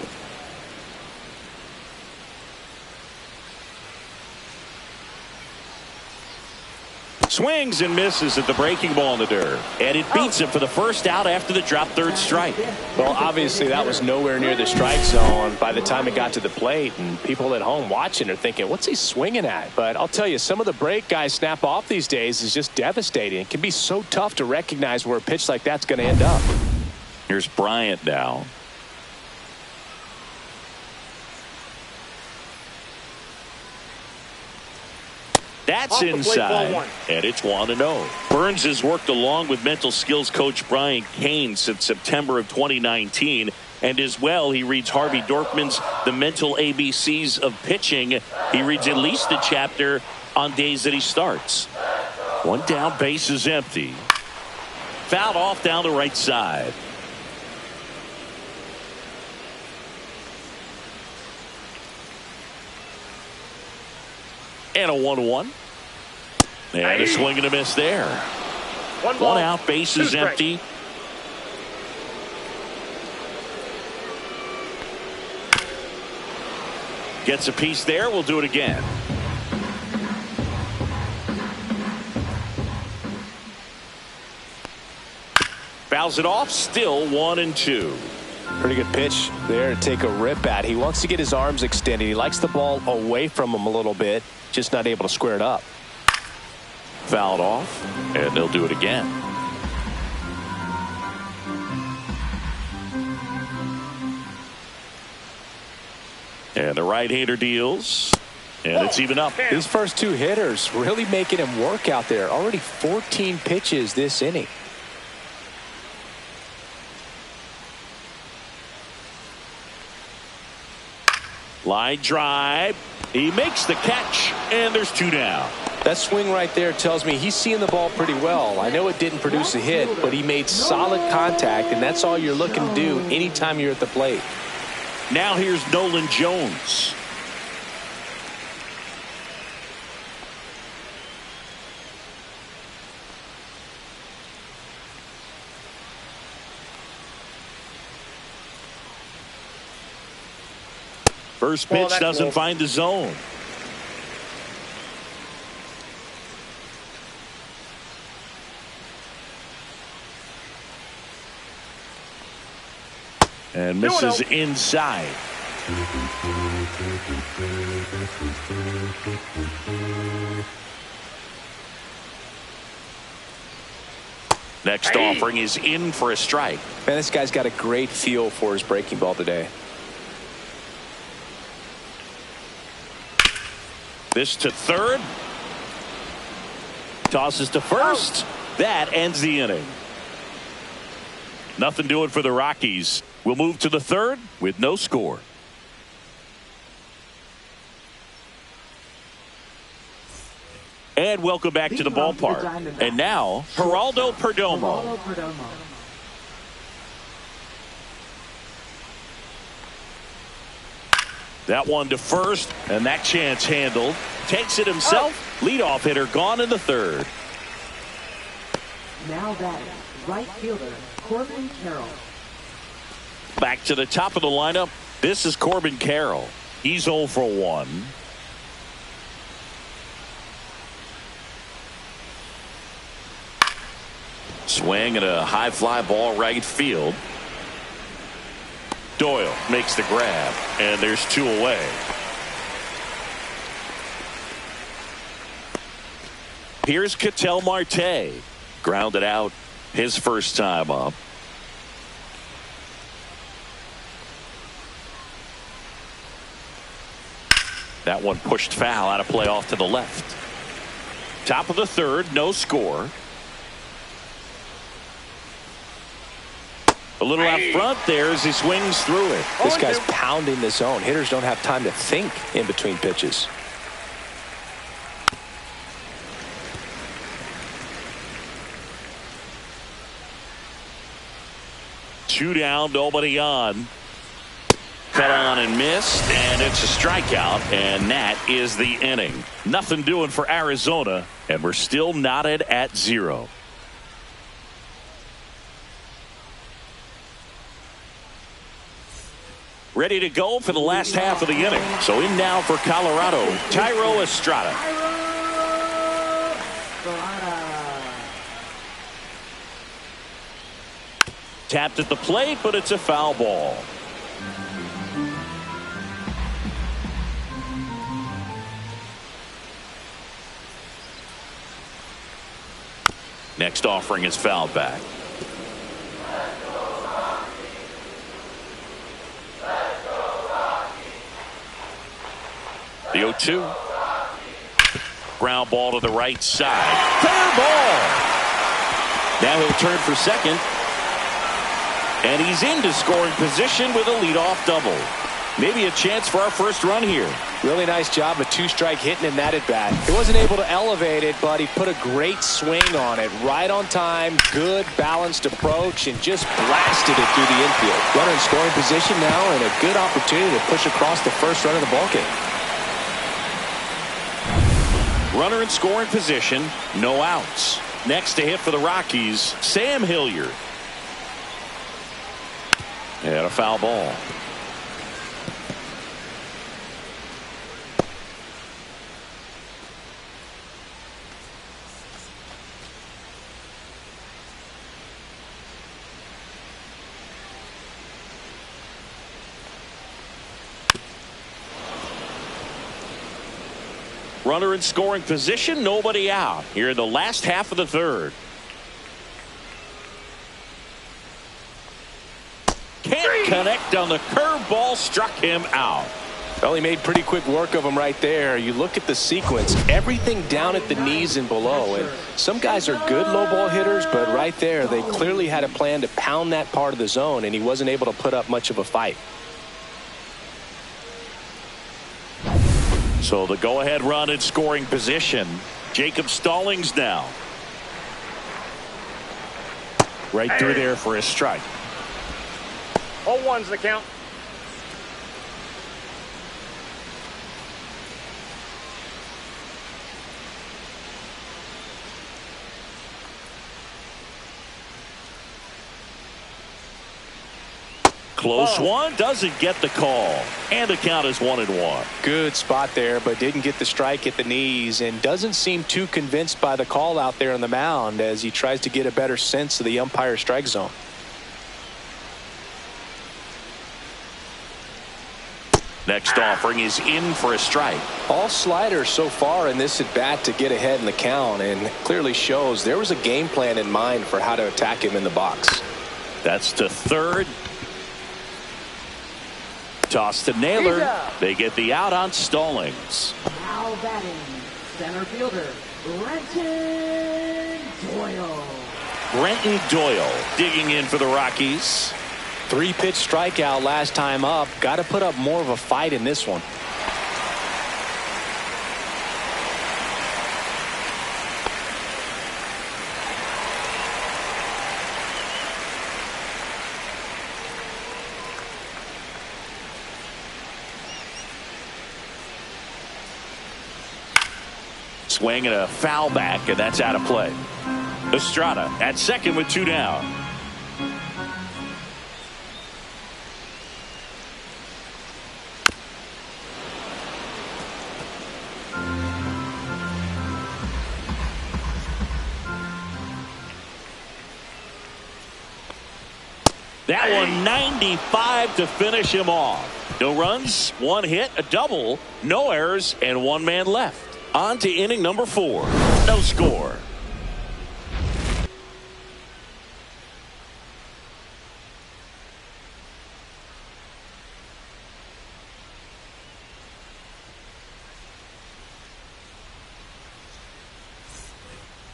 Swings and misses at the breaking ball in the dirt, and it beats him for the first out after the drop third strike. Well, obviously that was nowhere near the strike zone by the time it got to the plate, and people at home watching are thinking, what's he swinging at? But I'll tell you, some of the break guys snap off these days is just devastating. It can be so tough to recognize where a pitch like that's going to end up. Here's Bryant now. That That's Off the plate, inside, ball 1. and it's 1-0. Burns has worked along with mental skills coach Brian Kane since September of 2019. And as well, he reads Harvey Dorkman's The Mental ABCs of Pitching. He reads at least a chapter on days that he starts. One down, base is empty. Fouled off down the right side. And a 1-1. And a swing and a miss there. One out, base is empty. Gets a piece there. We'll do it again. Fouls it off. Still 1-2. Pretty good pitch there to take a rip at. He wants to get his arms extended. He likes the ball away from him a little bit. Just not able to square it up. Fouled off. And they'll do it again. And the right-hander deals. And it's even up. These first two hitters really making him work out there. Already 14 pitches this inning. Line drive. He makes the catch. And there's 2 down. That swing right there tells me he's seeing the ball pretty well. I know it didn't produce a hit, but he made solid contact, and that's all you're looking to do anytime you're at the plate. Now here's Nolan Jones. First pitch doesn't find the zone. And misses inside. Next offering is in for a strike. Man, this guy's got a great feel for his breaking ball today. This to third. Tosses to first. That ends the inning. Nothing doing for the Rockies. We'll move to the third with no score. And welcome back to the ballpark. And now, Geraldo Perdomo. That one to first, and that chance handled. Takes it himself. Leadoff hitter gone in the third. Now batting, right fielder, Corbin Carroll. Back to the top of the lineup. This is Corbin Carroll. He's 0 for 1. Swing and a high fly ball right field. Doyle makes the grab, and there's 2 away. Here's Ketel Marte. Grounded out his first time up. That one pushed foul out of play off to the left. Top of the third, no score. A little out front there as he swings through it. This guy's pounding the zone. Hitters don't have time to think in between pitches. Two down, nobody on. Cut on and missed, and it's a strikeout, and that is the inning. Nothing doing for Arizona, and we're still knotted at 0. Ready to go for the last half of the inning. So in now for Colorado, Thairo Estrada. Tapped at the plate, but it's a foul ball. Next offering is fouled back. The 0-2. Ground ball to the right side. Fair ball. Now he'll turn for second. And he's into scoring position with a leadoff double. Maybe a chance for our first run here. Really nice job of two-strike hitting in that at-bat. He wasn't able to elevate it, but he put a great swing on it. Right on time, good balanced approach, and just blasted it through the infield. Runner in scoring position now, and a good opportunity to push across the first run of the ballgame. Runner in scoring position, no outs. Next to hit for the Rockies, Sam Hilliard. And a foul ball. Runner in scoring position, nobody out here in the last half of the third. Can't connect on the curveball, struck him out. Well, he made pretty quick work of him right there. You look at the sequence, everything down at the knees and below. And some guys are good low ball hitters, but right there, they clearly had a plan to pound that part of the zone, and he wasn't able to put up much of a fight. So the go-ahead run in scoring position. Jacob Stallings now. Right through there for a strike. 0-1's the count. Close one, doesn't get the call. And the count is 1-1. Good spot there, but didn't get the strike at the knees, and doesn't seem too convinced by the call out there on the mound as he tries to get a better sense of the umpire's strike zone. Next offering is in for a strike. All sliders so far in this at bat to get ahead in the count, and clearly shows there was a game plan in mind for how to attack him in the box. That's to third. Toss to Naylor. They get the out on Stallings. Now batting, center fielder, Brenton Doyle. Brenton Doyle digging in for the Rockies. 3-pitch strikeout last time up. Got to put up more of a fight in this one. Swing and a foul back, and that's out of play. Estrada at second with 2 down. That one 95 to finish him off. No runs, 1 hit, a double, no errors, and 1 man left. On to inning number 4. No score.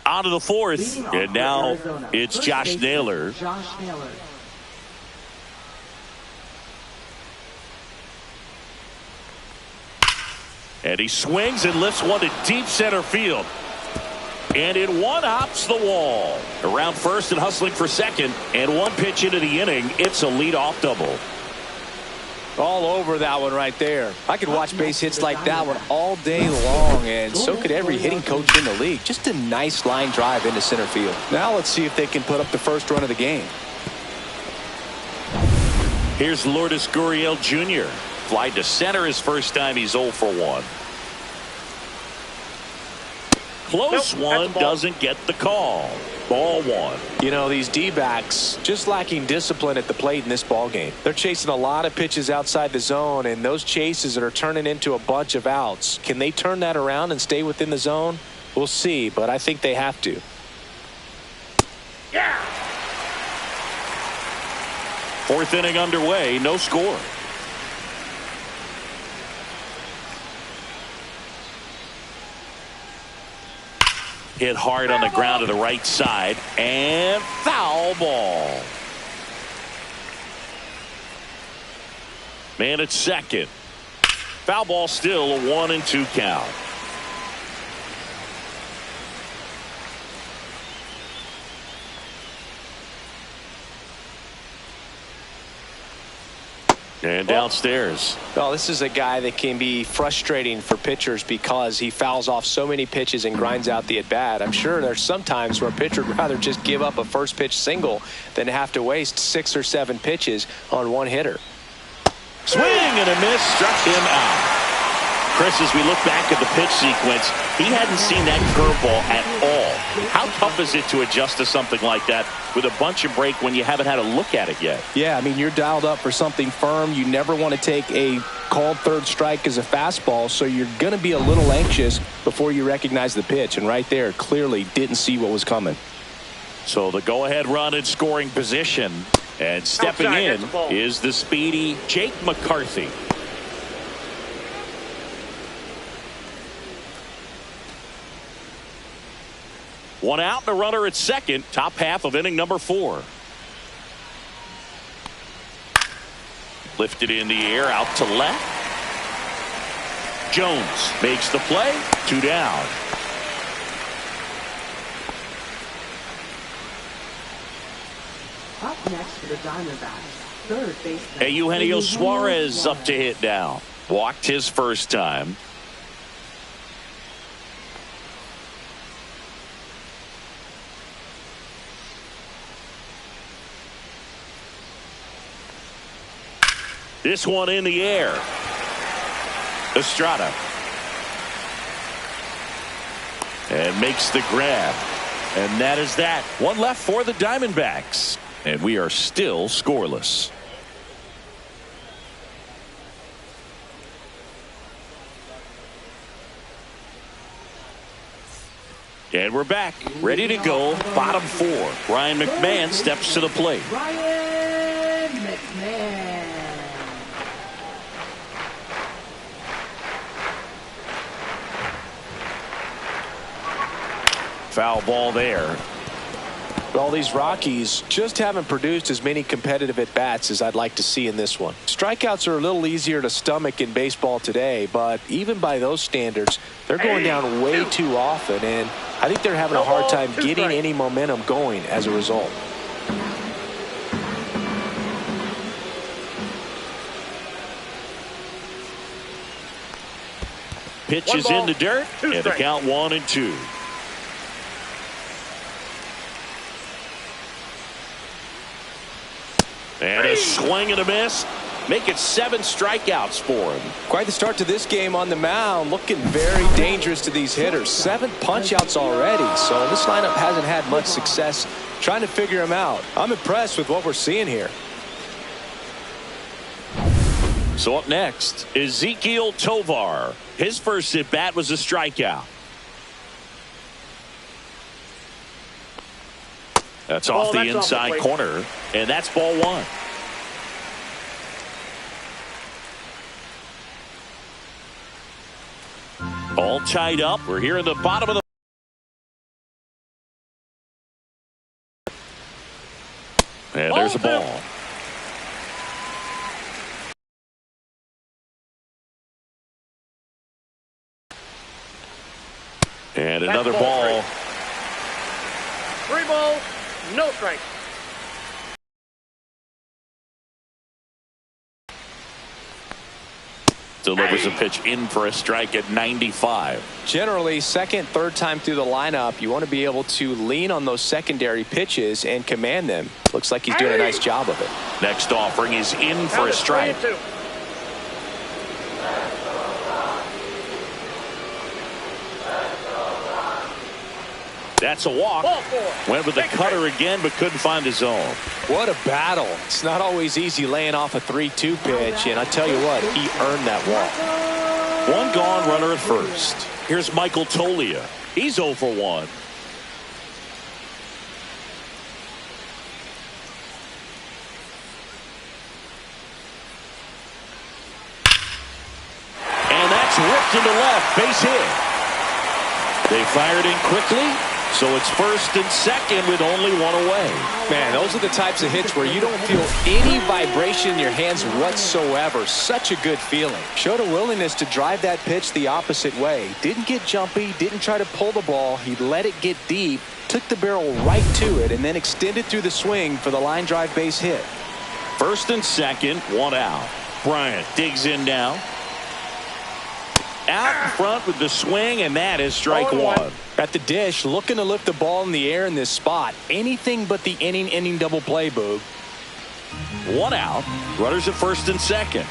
On to the 4th, and now it's Josh Naylor. Josh Naylor. And he swings and lifts one to deep center field. And it one-hops the wall. Around first and hustling for second. And 1 pitch into the inning, it's a leadoff double. All over that one right there. I could watch base hits like that one all day long, and so could every hitting coach in the league. Just a nice line drive into center field. Now let's see if they can put up the first run of the game. Here's Lourdes Gurriel Jr. Fly to center his first time. He's 0 for 1. Close one, doesn't get the call. Ball 1. You know, these D-backs just lacking discipline at the plate in this ball game. They're chasing a lot of pitches outside the zone, and those chases are turning into a bunch of outs. Can they turn that around and stay within the zone? We'll see, but I think they have to. Yeah. 4th inning underway, no score. Hit hard on the ground to the right side, and foul ball. Man at second. Foul ball, still a 1-2 count. And downstairs. Well, this is a guy that can be frustrating for pitchers because he fouls off so many pitches and grinds out the at-bat. I'm sure there's some times where a pitcher would rather just give up a first pitch single than have to waste 6 or 7 pitches on one hitter. Swing and a miss, struck him out. Chris, as we look back at the pitch sequence, he hadn't seen that curveball at all. How tough is it to adjust to something like that with a bunch of break when you haven't had a look at it yet? Yeah, I mean, you're dialed up for something firm. You never want to take a called third strike as a fastball, so you're going to be a little anxious before you recognize the pitch. And right there, clearly didn't see what was coming. So the go-ahead run in scoring position. And stepping in is the speedy Jake McCarthy. One out and a runner at second. Top half of inning number 4. Lifted in the air out to left. Jones makes the play. 2 down. Up next for the Diamondbacks, third baseman Eugenio Suarez up to hit now. Walked his first time. This one in the air. Estrada. And makes the grab. And that is that. One left for the Diamondbacks. And we are still scoreless. And we're back. Ready to go. Bottom 4. Ryan McMahon steps to the plate. Ryan McMahon. Foul ball there. Well, these Rockies just haven't produced as many competitive at-bats as I'd like to see in this one. Strikeouts are a little easier to stomach in baseball today, but even by those standards, they're going down way too often, and I think they're having a hard time getting any momentum going as a result. Pitch is in the dirt, and the count 1-2. And a swing and a miss. Make it 7 strikeouts for him. Quite the start to this game on the mound. Looking very dangerous to these hitters. 7 punch-outs already. So this lineup hasn't had much success trying to figure him out. I'm impressed with what we're seeing here. So up next, Ezequiel Tovar. His first at-bat was a strikeout. That's off the inside corner, and that's ball 1. All tied up. We're here in the bottom of the. And there's a ball. And another ball. 3 balls, no strike. Delivers a pitch in for a strike at 95. Generally, second, third time through the lineup, you want to be able to lean on those secondary pitches and command them. Looks like he's doing a nice job of it. Next offering is in for a strike. That's a walk. Went with the cutter again, but couldn't find his zone. What a battle. It's not always easy laying off a 3-2 pitch, and I tell you what, he earned that walk. One gone, runner at first. Here's Michael Tolia. He's 0 for 1. And that's ripped into left. Base hit. They fired in quickly, so it's first and second with only one away. Man, those are the types of hits where you don't feel any vibration in your hands whatsoever. Such a good feeling. Showed a willingness to drive that pitch the opposite way. Didn't get jumpy, didn't try to pull the ball. He let it get deep, took the barrel right to it, and then extended through the swing for the line drive base hit. First and second, one out. Bryant digs in now. Out in front with the swing, and that is strike one. At the dish, looking to lift the ball in the air in this spot. Anything but the inning double play, Boog. One out. Runners at first and second.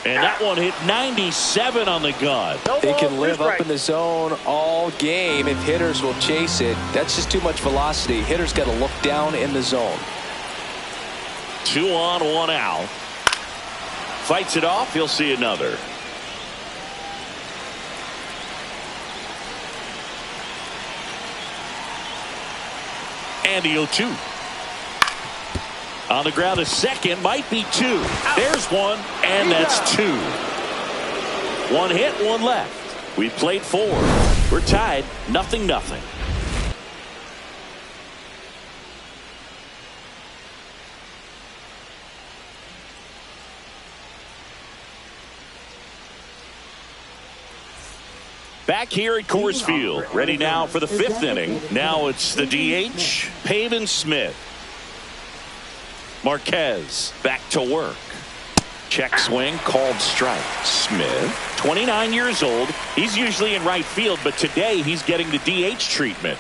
And that one hit 97 on the gun. They can live up in the zone all game if hitters will chase it. That's just too much velocity. Hitters got to look down in the zone. 2 on, 1 out. Fights it off. He'll see another. And the 0-2. On the ground, a second, might be 2. There's one, and that's 2. 1 hit, 1 left. We played 4. We're tied, 0-0. Back here at Coors Field, ready now for the 5th inning. Now it's the DH, Pavin Smith. Marquez back to work. Check swing, called strike. Smith, 29 years old. He's usually in right field, but today he's getting the DH treatment.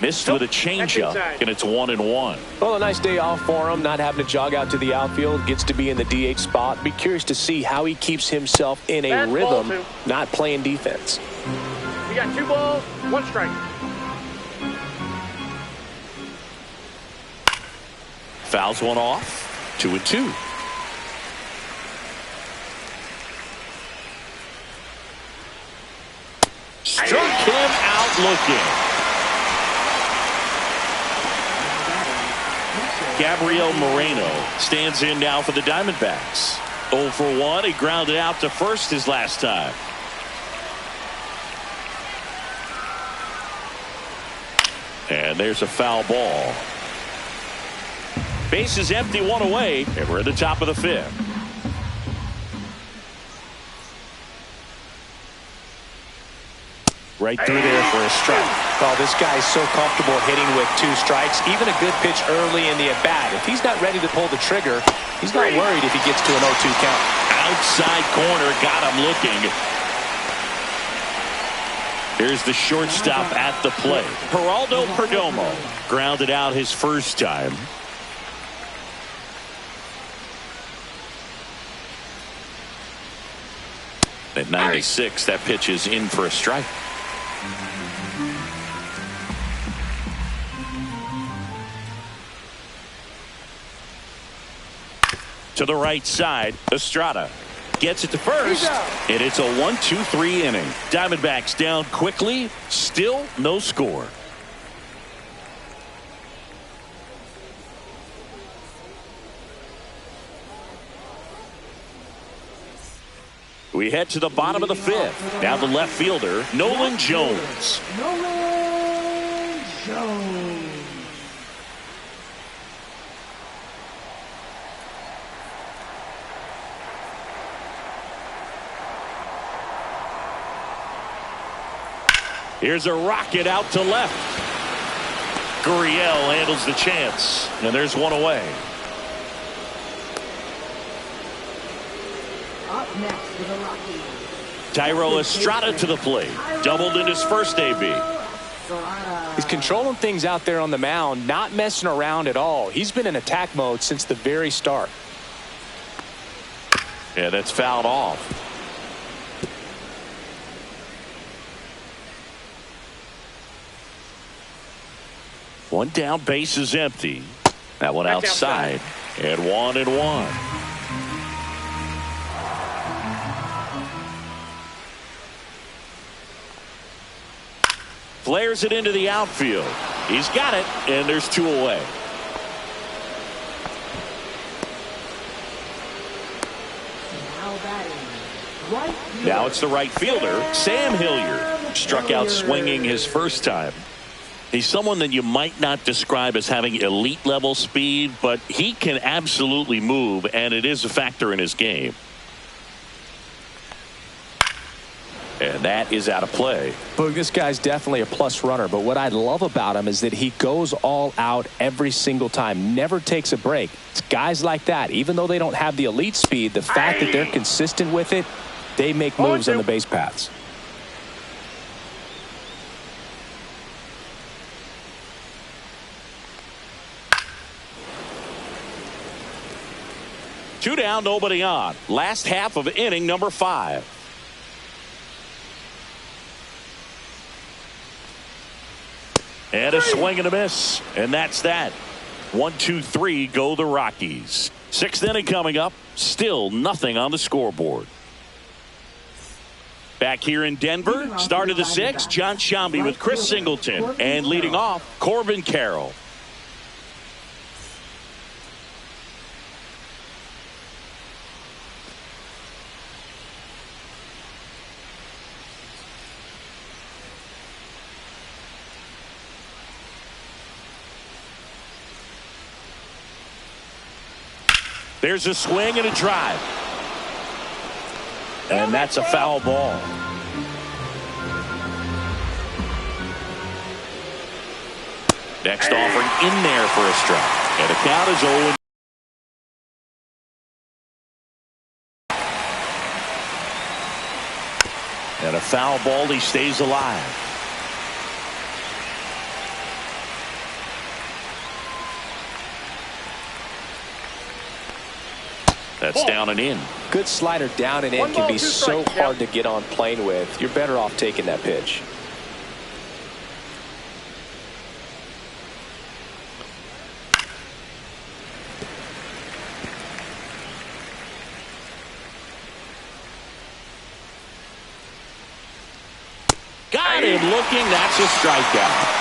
Missed with a changeup, and it's 1-1. Well, a nice day off for him, not having to jog out to the outfield. Gets to be in the DH spot. Be curious to see how he keeps himself in a rhythm, not playing defense. You got 2 balls, 1 strike. Fouls one off, 2-2. Struck him out looking. Gabriel Moreno stands in now for the Diamondbacks. 0 for 1. He grounded out to first his last time. And there's a foul ball. Base is empty, 1 away, and we're at the top of the 5th. Right through there for a strike. Well, this guy's so comfortable hitting with 2 strikes. Even a good pitch early in the at-bat. If he's not ready to pull the trigger, he's not worried if he gets to an 0-2 count. Outside corner, got him looking. Here's the shortstop at the plate. Geraldo Perdomo grounded out his first time. At 96, that pitch is in for a strike. To the right side, Estrada gets it to first, and it's a 1-2-3 inning. Diamondbacks down quickly, still no score. We head to the bottom of the 5th. Now the left fielder, Nolan Jones. Nolan Jones. Here's a rocket out to left. Gurriel handles the chance, and there's 1 away. Up next for the Rockies. Tyro Estrada to the plate. Doubled in his first AB. He's controlling things out there on the mound, not messing around at all. He's been in attack mode since the very start. Yeah, that's fouled off. One down, base is empty. That one outside. And 1-1. Flares it into the outfield. He's got it, and there's 2 away. Now batting Right fielder. Now it's the right fielder, Sam Hilliard. Struck out swinging his first time. He's someone that you might not describe as having elite level speed, but he can absolutely move, and it is a factor in his game. And that is out of play. But this guy's definitely a plus runner, but what I love about him is that he goes all out every single time, never takes a break. It's guys like that, even though they don't have the elite speed, the fact that they're consistent with it, they make moves on the base paths. Two down, nobody on. Last half of inning number 5. And a swing and a miss. And that's that. 1, 2, 3 go the Rockies. 6th inning coming up. Still nothing on the scoreboard. Back here in Denver, start of the 6th, John Shambi with Chris Singleton. And leading off, Corbin Carroll. There's a swing and a drive. And that's a foul ball. Next offering in there for a strike. And the count is 0. And a foul ball, he stays alive. That's down and in. Good slider down and in can be so hard to get on plane with. You're better off taking that pitch. Got him looking. That's a strikeout.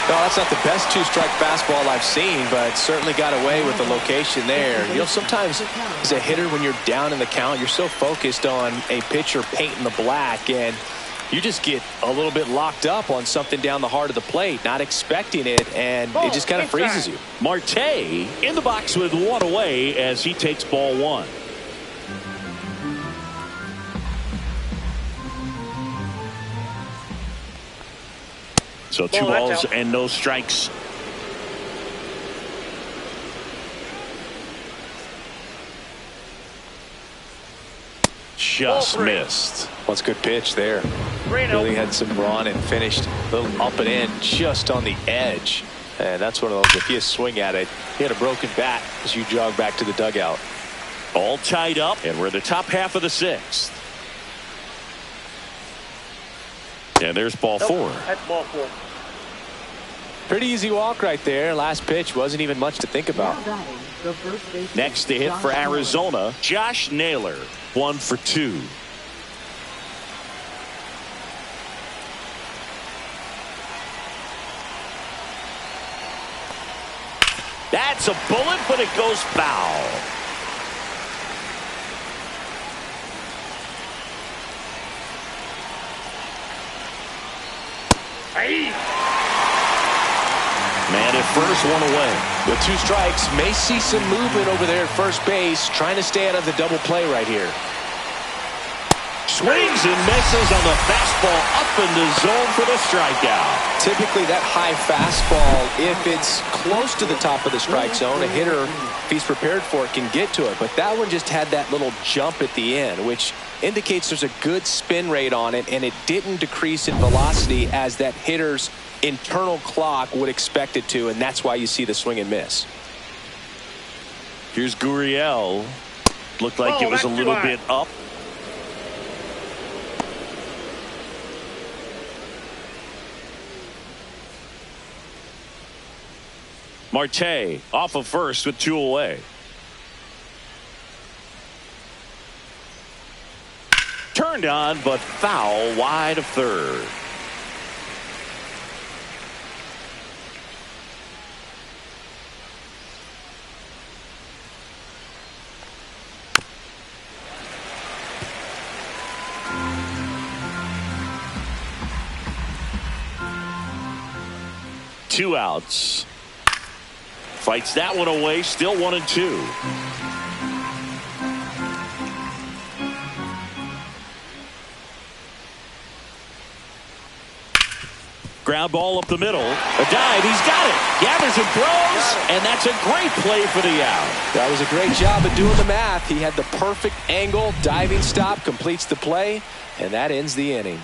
No, that's not the best two-strike fastball I've seen, but certainly got away with the location there. You know, sometimes as a hitter, when you're down in the count, you're so focused on a pitcher painting the black, and you just get a little bit locked up on something down the heart of the plate, not expecting it, and it just kind of freezes you. Marte in the box with 1 away as he takes ball 1. So 2 balls and no strikes. Just missed. Well, it's a good pitch there. Really had some run and finished a little up and in just on the edge. And that's one of those, if you swing at it, he had a broken bat as you jog back to the dugout. All tied up, and we're in the top half of the 6th. And there's ball 4. That's ball 4. Pretty easy walk right there. Last pitch wasn't even much to think about. Next to hit for Arizona, Josh Naylor, 1 for 2. That's a bullet, but it goes foul. Man at first, 1 away. With 2 strikes, may see some movement over there at first base, trying to stay out of the double play right here. Swings and misses on the fastball up in the zone for the strikeout. Typically that high fastball, if it's close to the top of the strike zone, a hitter, if he's prepared for it, can get to it. But that one just had that little jump at the end, which indicates there's a good spin rate on it, and it didn't decrease in velocity as that hitter's internal clock would expect it to, and that's why you see the swing and miss. Here's Gurriel. Looked like it was a little bit up. Marte off of first with 2 away. Turned on, but foul wide of third. 2 outs. Fights that one away, still 1-2. Ground ball up the middle. A dive. He's got it. Gathers and throws. And that's a great play for the out. That was a great job of doing the math. He had the perfect angle. Diving stop completes the play. And that ends the inning.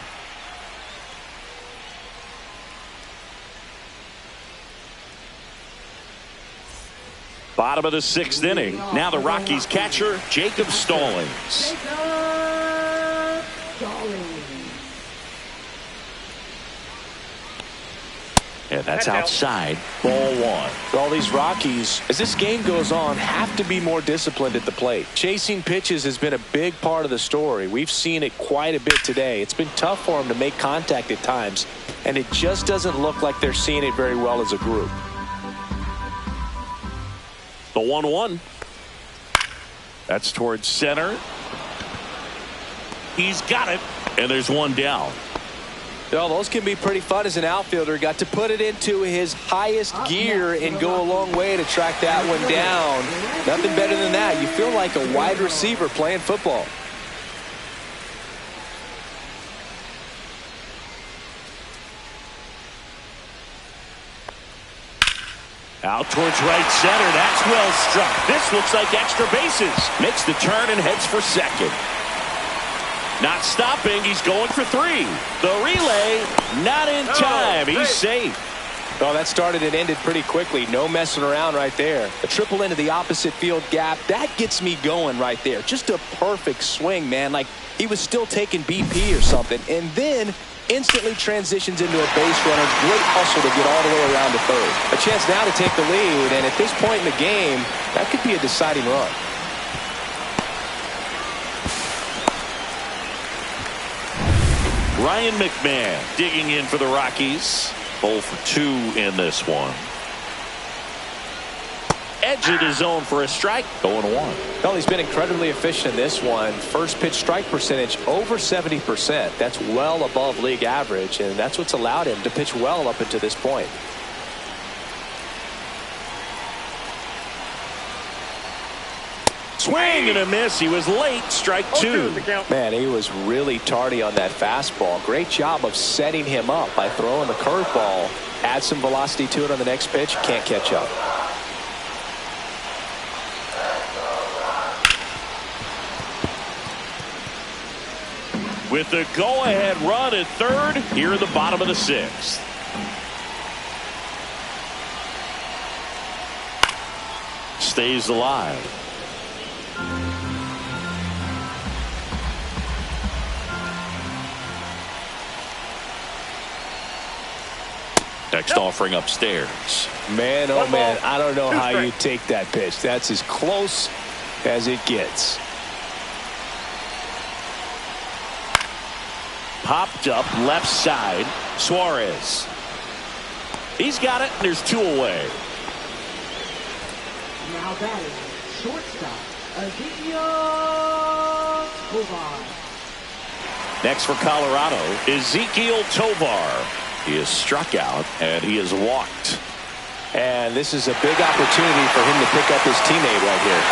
Bottom of the 6th inning. Now the Rockies catcher, Jacob Stallings. And that's outside. Ball 1. All these Rockies, as this game goes on, have to be more disciplined at the plate. Chasing pitches has been a big part of the story. We've seen it quite a bit today. It's been tough for them to make contact at times, and it just doesn't look like they're seeing it very well as a group. The 1-1. That's towards center. He's got it, and there's one down. Well, those can be pretty fun as an outfielder. Got to put it into his highest gear and go a long way to track that one down. Nothing better than that. You feel like a wide receiver playing football. Out towards right center. That's well struck. This looks like extra bases. Makes the turn and heads for second. Not stopping. He's going for 3. The relay not in time. He's safe. Oh, that started and ended pretty quickly. No messing around right there. A triple into the opposite field gap. That gets me going right there. Just a perfect swing, man. Like he was still taking BP or something. And then instantly transitions into a base runner. Great hustle to get all the way around to third. A chance now to take the lead. And at this point in the game, that could be a deciding run. Ryan McMahon digging in for the Rockies. 0 for 2 in this one. Edge of the zone for a strike. 0-1. Well, he's been incredibly efficient in this one. First pitch strike percentage over 70%. That's well above league average, and that's what's allowed him to pitch well up until this point. Swing and a miss. He was late. Strike 2. Man, he was really tardy on that fastball. Great job of setting him up by throwing the curveball. Add some velocity to it on the next pitch. Can't catch up. With the go-ahead run at third, here in the bottom of the 6th. Stays alive. Next offering upstairs. Man, oh man, I don't know how you take that pitch. That's as close as it gets. Popped up left side. Suarez. He's got it. There's 2 away. Now batting, shortstop, Ezekiel Tovar. Next for Colorado, Ezekiel Tovar. He is struck out and he is walked. And this is a big opportunity for him to pick up his teammate right here.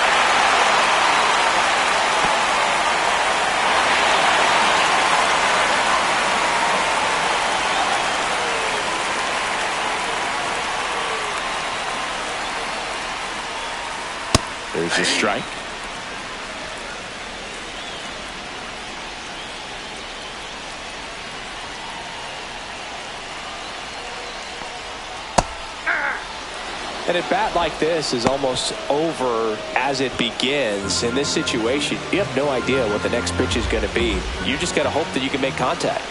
There's a strike. And a bat like this is almost over as it begins. In this situation, you have no idea what the next pitch is going to be. You just got to hope that you can make contact.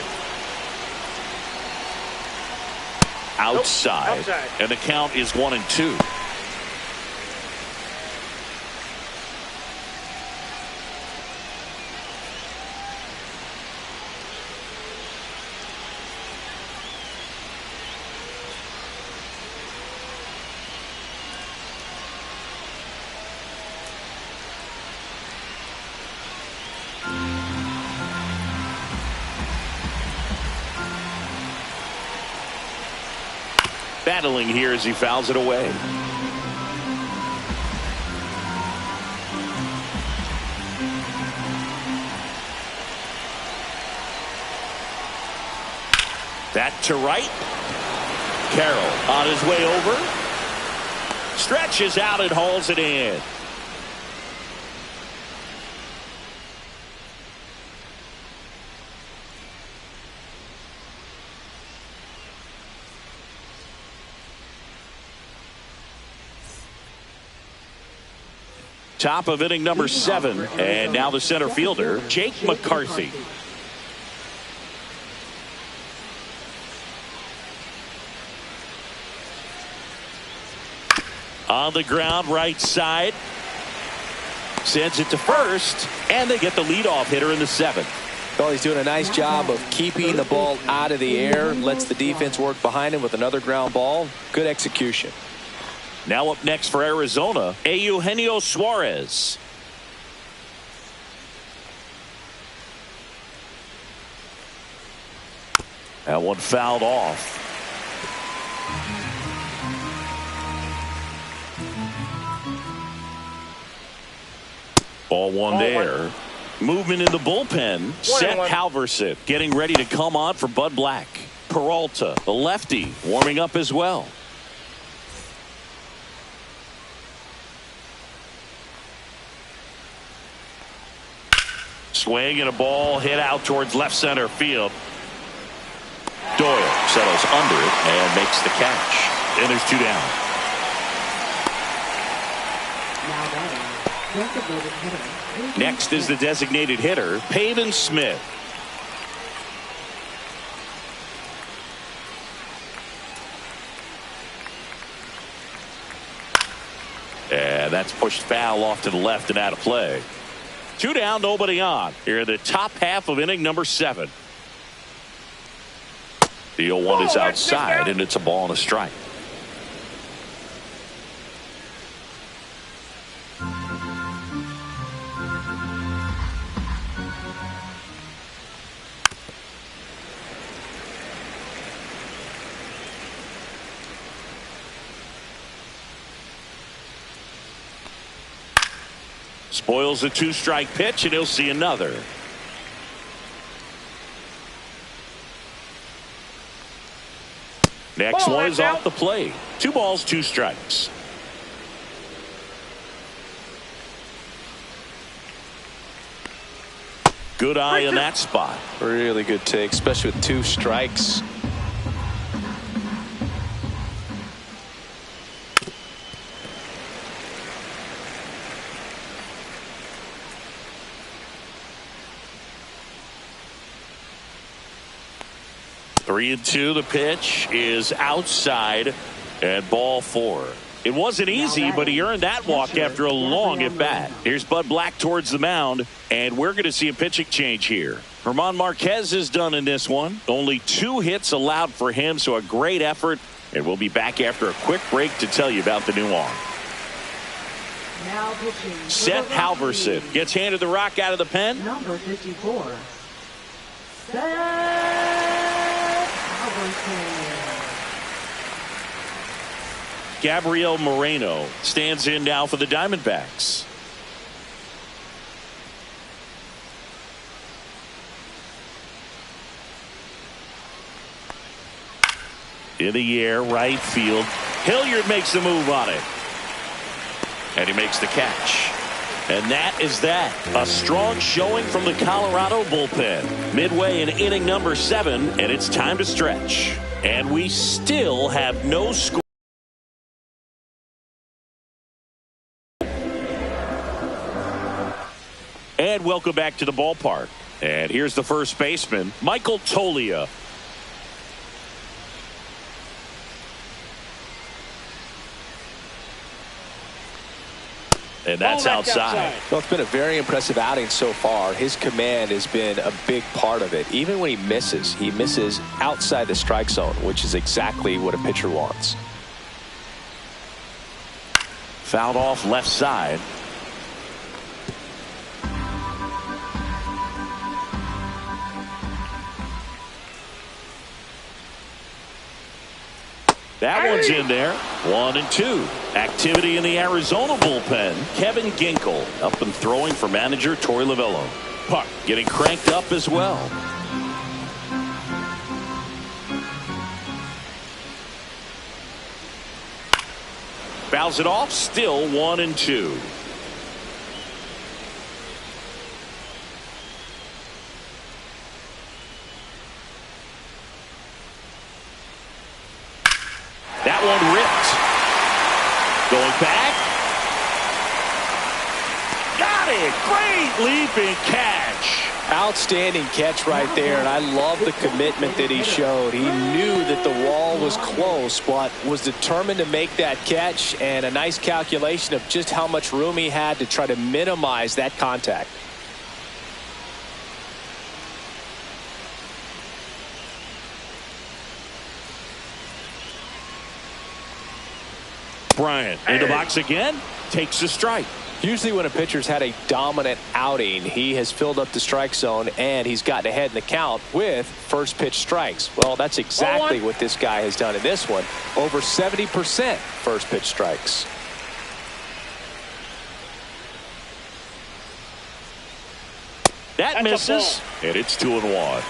Outside. And the count is 1-2. battling here as he fouls it away. That to right. Carroll on his way over. Stretches out and hauls it in. Top of inning number 7, and now the center fielder, Jake McCarthy. On the ground, right side. Sends it to first, and they get the leadoff hitter in the 7th. Well, he's doing a nice job of keeping the ball out of the air. Lets the defense work behind him with another ground ball. Good execution. Now up next for Arizona, Eugenio Suarez. That one fouled off. Ball one there. Movement in the bullpen. Seth Halverson getting ready to come on for Bud Black. Peralta, the lefty, warming up as well. Swing and a ball hit out towards left center field. Doyle settles under it and makes the catch. And there's 2 down. Next is the designated hitter, Pavin Smith. And that's pushed foul off to the left and out of play. 2 down, nobody on. Here in the top half of inning number 7. The 0-1 is outside, and it's a ball and a strike. Spoils a 2-strike pitch, and he'll see another. Next one is off the plate. 2 balls, 2 strikes. Good eye in that spot. Really good take, especially with 2 strikes. Three and 2. The pitch is outside, and ball 4. It wasn't easy, but he earned that walk after a long at bat. Here's Bud Black towards the mound, and we're going to see a pitching change here. German Marquez is done in this one. Only 2 hits allowed for him, so a great effort. And we'll be back after a quick break to tell you about the new arm. Seth Halverson gets handed the rock out of the pen. Number 54. Seth Gabriel Moreno stands in now for the Diamondbacks. In the air, right field. Hilliard makes the move on it. And he makes the catch. And that is that. A strong showing from the Colorado bullpen. Midway in inning number 7, and it's time to stretch. And we still have no score. And welcome back to the ballpark. And here's the first baseman, Michael Toglia. And that's outside. Well, it's been a very impressive outing so far. His command has been a big part of it. Even when he misses outside the strike zone, which is exactly what a pitcher wants. Fouled off left side. That one's in there. 1-2. Activity in the Arizona bullpen. Kevin Ginkel up and throwing for manager Torey Lovullo. Puck getting cranked up as well. Fouls it off. Still 1-2. That one ripped. Going back. Got it. Great leaping catch. Outstanding catch right there, and I love the commitment that he showed. He knew that the wall was close, but was determined to make that catch, and a nice calculation of just how much room he had to try to minimize that contact. Bryant in the box again, takes a strike. Usually when a pitcher's had a dominant outing, he has filled up the strike zone and he's gotten ahead in the count with first pitch strikes. Well, that's exactly what this guy has done in this one. Over 70% first pitch strikes. That misses, and it's 2-1.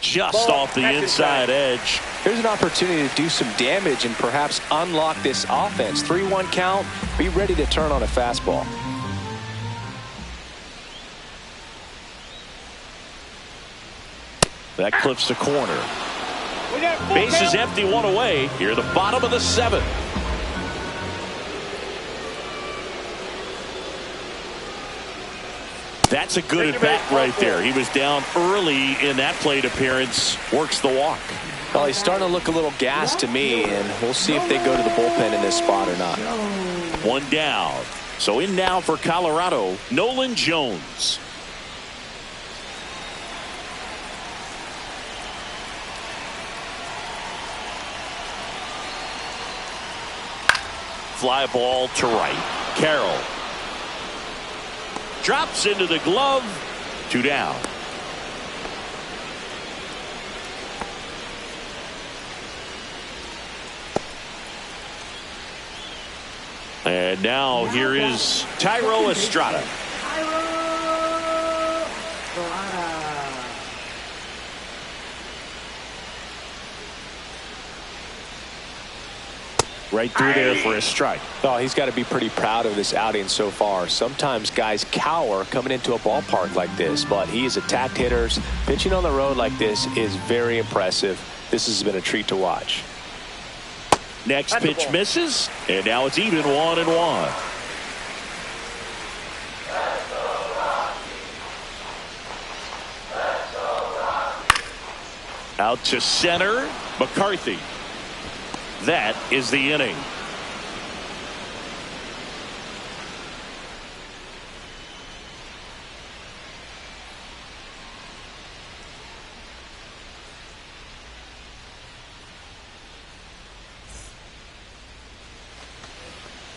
Just off the inside edge. Here's an opportunity to do some damage and perhaps unlock this offense. 3-1 count. Be ready to turn on a fastball. That clips the corner. Bases empty, one away. Here, the bottom of the 7th. That's a good at bat right there. He was down early in that plate appearance. Works the walk. Well, he's starting to look a little gassed to me, and we'll see if they go to the bullpen in this spot or not. One down. So in now for Colorado, Nolan Jones. Fly ball to right. Carroll. Drops into the glove. 2 down. And now here is Thairo Estrada. Right through there for a strike. Oh, he's got to be pretty proud of this outing so far. Sometimes guys cower coming into a ballpark like this, but he has attacked hitters. Pitching on the road like this is very impressive. This has been a treat to watch. Next pitch misses, and now it's even 1-1. Out to center, McCarthy. That is the inning.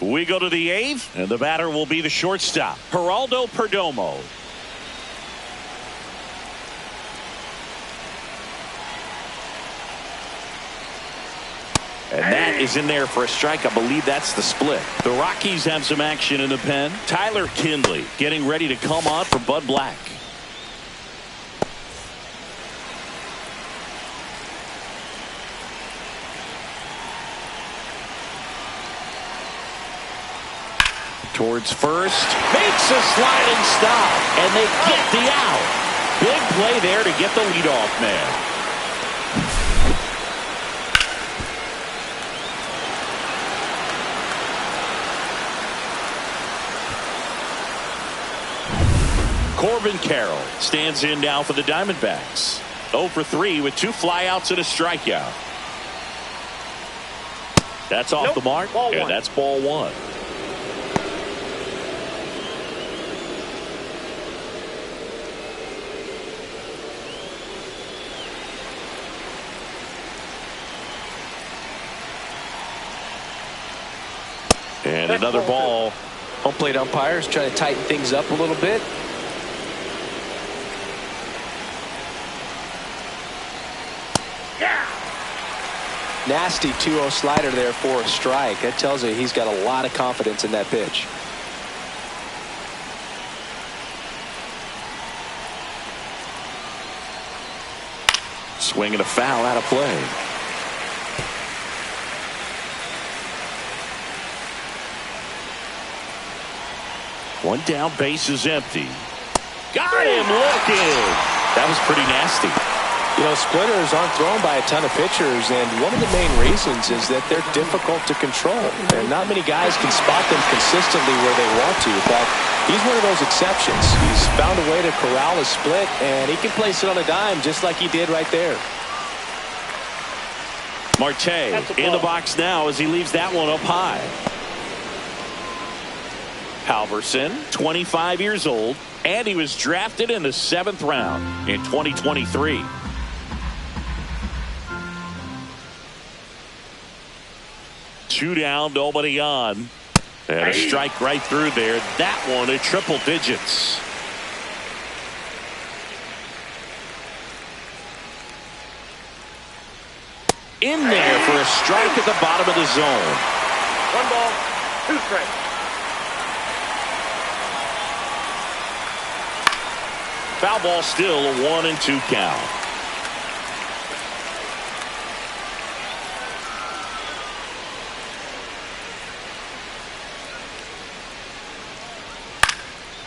We go to the 8th, and the batter will be the shortstop, Geraldo Perdomo. And that is in there for a strike. I believe that's the split. The Rockies have some action in the pen. Tyler Kinley getting ready to come on for Bud Black. Towards first. Makes a sliding stop. And they get the out. Big play there to get the leadoff man. Corbin Carroll stands in now for the Diamondbacks. 0 for 3 with 2 flyouts and a strikeout. That's off the mark, and that's ball 1. And another ball. Home plate umpires trying to tighten things up a little bit. Nasty 2-0 slider there for a strike. That tells you he's got a lot of confidence in that pitch. Swing and a foul out of play. One down, base is empty. Got him looking. That was pretty nasty. You know, splitters aren't thrown by a ton of pitchers, and one of the main reasons is that they're difficult to control. And not many guys can spot them consistently where they want to, but he's one of those exceptions. He's found a way to corral a split, and he can place it on a dime just like he did right there. Marte in the box now as he leaves that one up high. Halverson, 25 years old, and he was drafted in the 7th round in 2023. Two down, nobody on. And a strike right through there. That one at triple digits. In there for a strike at the bottom of the zone. 1 ball, 2 strikes. Foul ball, still a 1-2 count.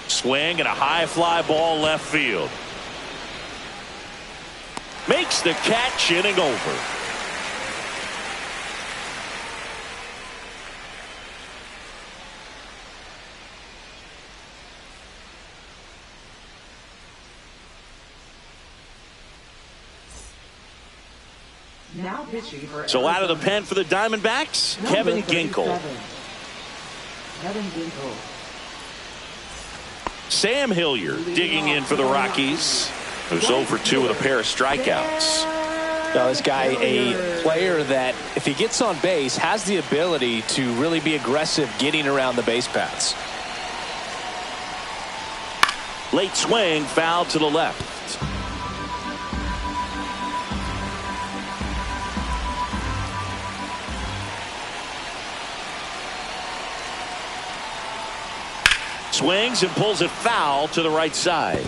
Swing and a high fly ball left field. Makes the catch, inning over. Now pitching for So out of the pen for the Diamondbacks, Kevin Ginkel. Kevin Ginkel. Sam Hilliard digging in for the Rockies, who's 0 for 2 with a pair of strikeouts. Now, this guy, a player that, if he gets on base, has the ability to really be aggressive getting around the base paths. Late swing, foul to the left. Swings and pulls it foul to the right side.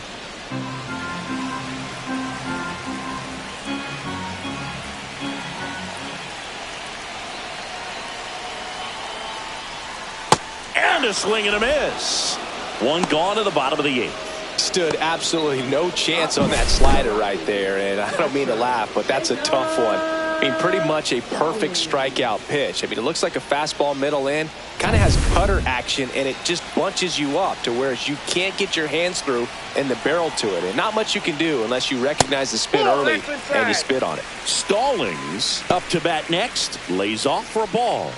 And a swing and a miss. One gone to the bottom of the 8th. Stood absolutely no chance on that slider right there, and I don't mean to laugh, but that's a tough one. I mean, pretty much a perfect strikeout pitch. I mean, it looks like a fastball middle in, kind of has cutter action, and it just bunches you up to where you can't get your hands through and the barrel to it. And not much you can do unless you recognize the spin early and you spit on it. Stallings up to bat next, lays off for a ball.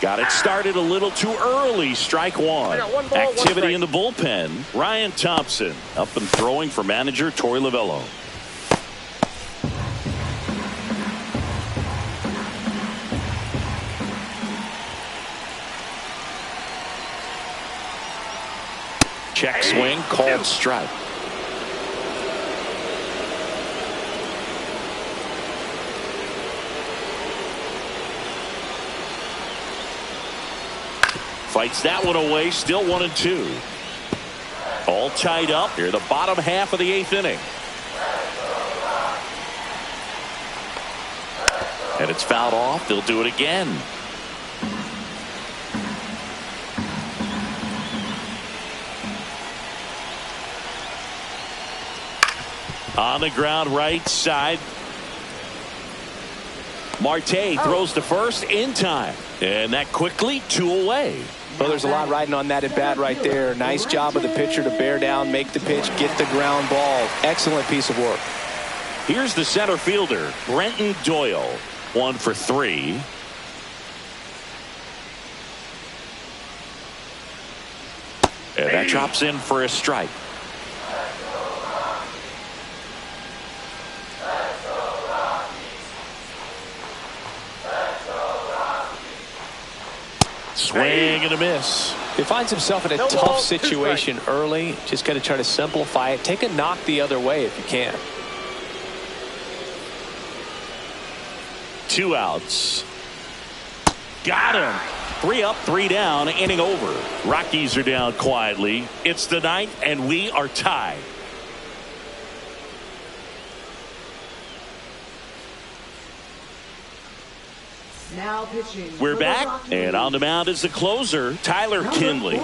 Got it started a little too early. Strike one. Activity in the bullpen. Ryan Thompson up and throwing for manager Torey Lovullo. Check swing, called strike. Fights that one away, still 1-2. All tied up here, the bottom half of the 8th inning. And it's fouled off. They'll do it again. On the ground, right side. Marte throws to first in time. And that quickly, 2 away. Well, there's a lot riding on that at bat right there. Nice job of the pitcher to bear down, make the pitch, get the ground ball. Excellent piece of work. Here's the center fielder, Brenton Doyle. 1 for 3. And that drops in for a strike. Swing and a miss. He finds himself in a tough situation early. Just got to try to simplify it. Take a knock the other way if you can. 2 outs. Got him. 3 up, 3 down, inning over. Rockies are down quietly. It's the 9th, and we are tied. Now pitching. We're back, and on the mound is the closer, Tyler Kinley.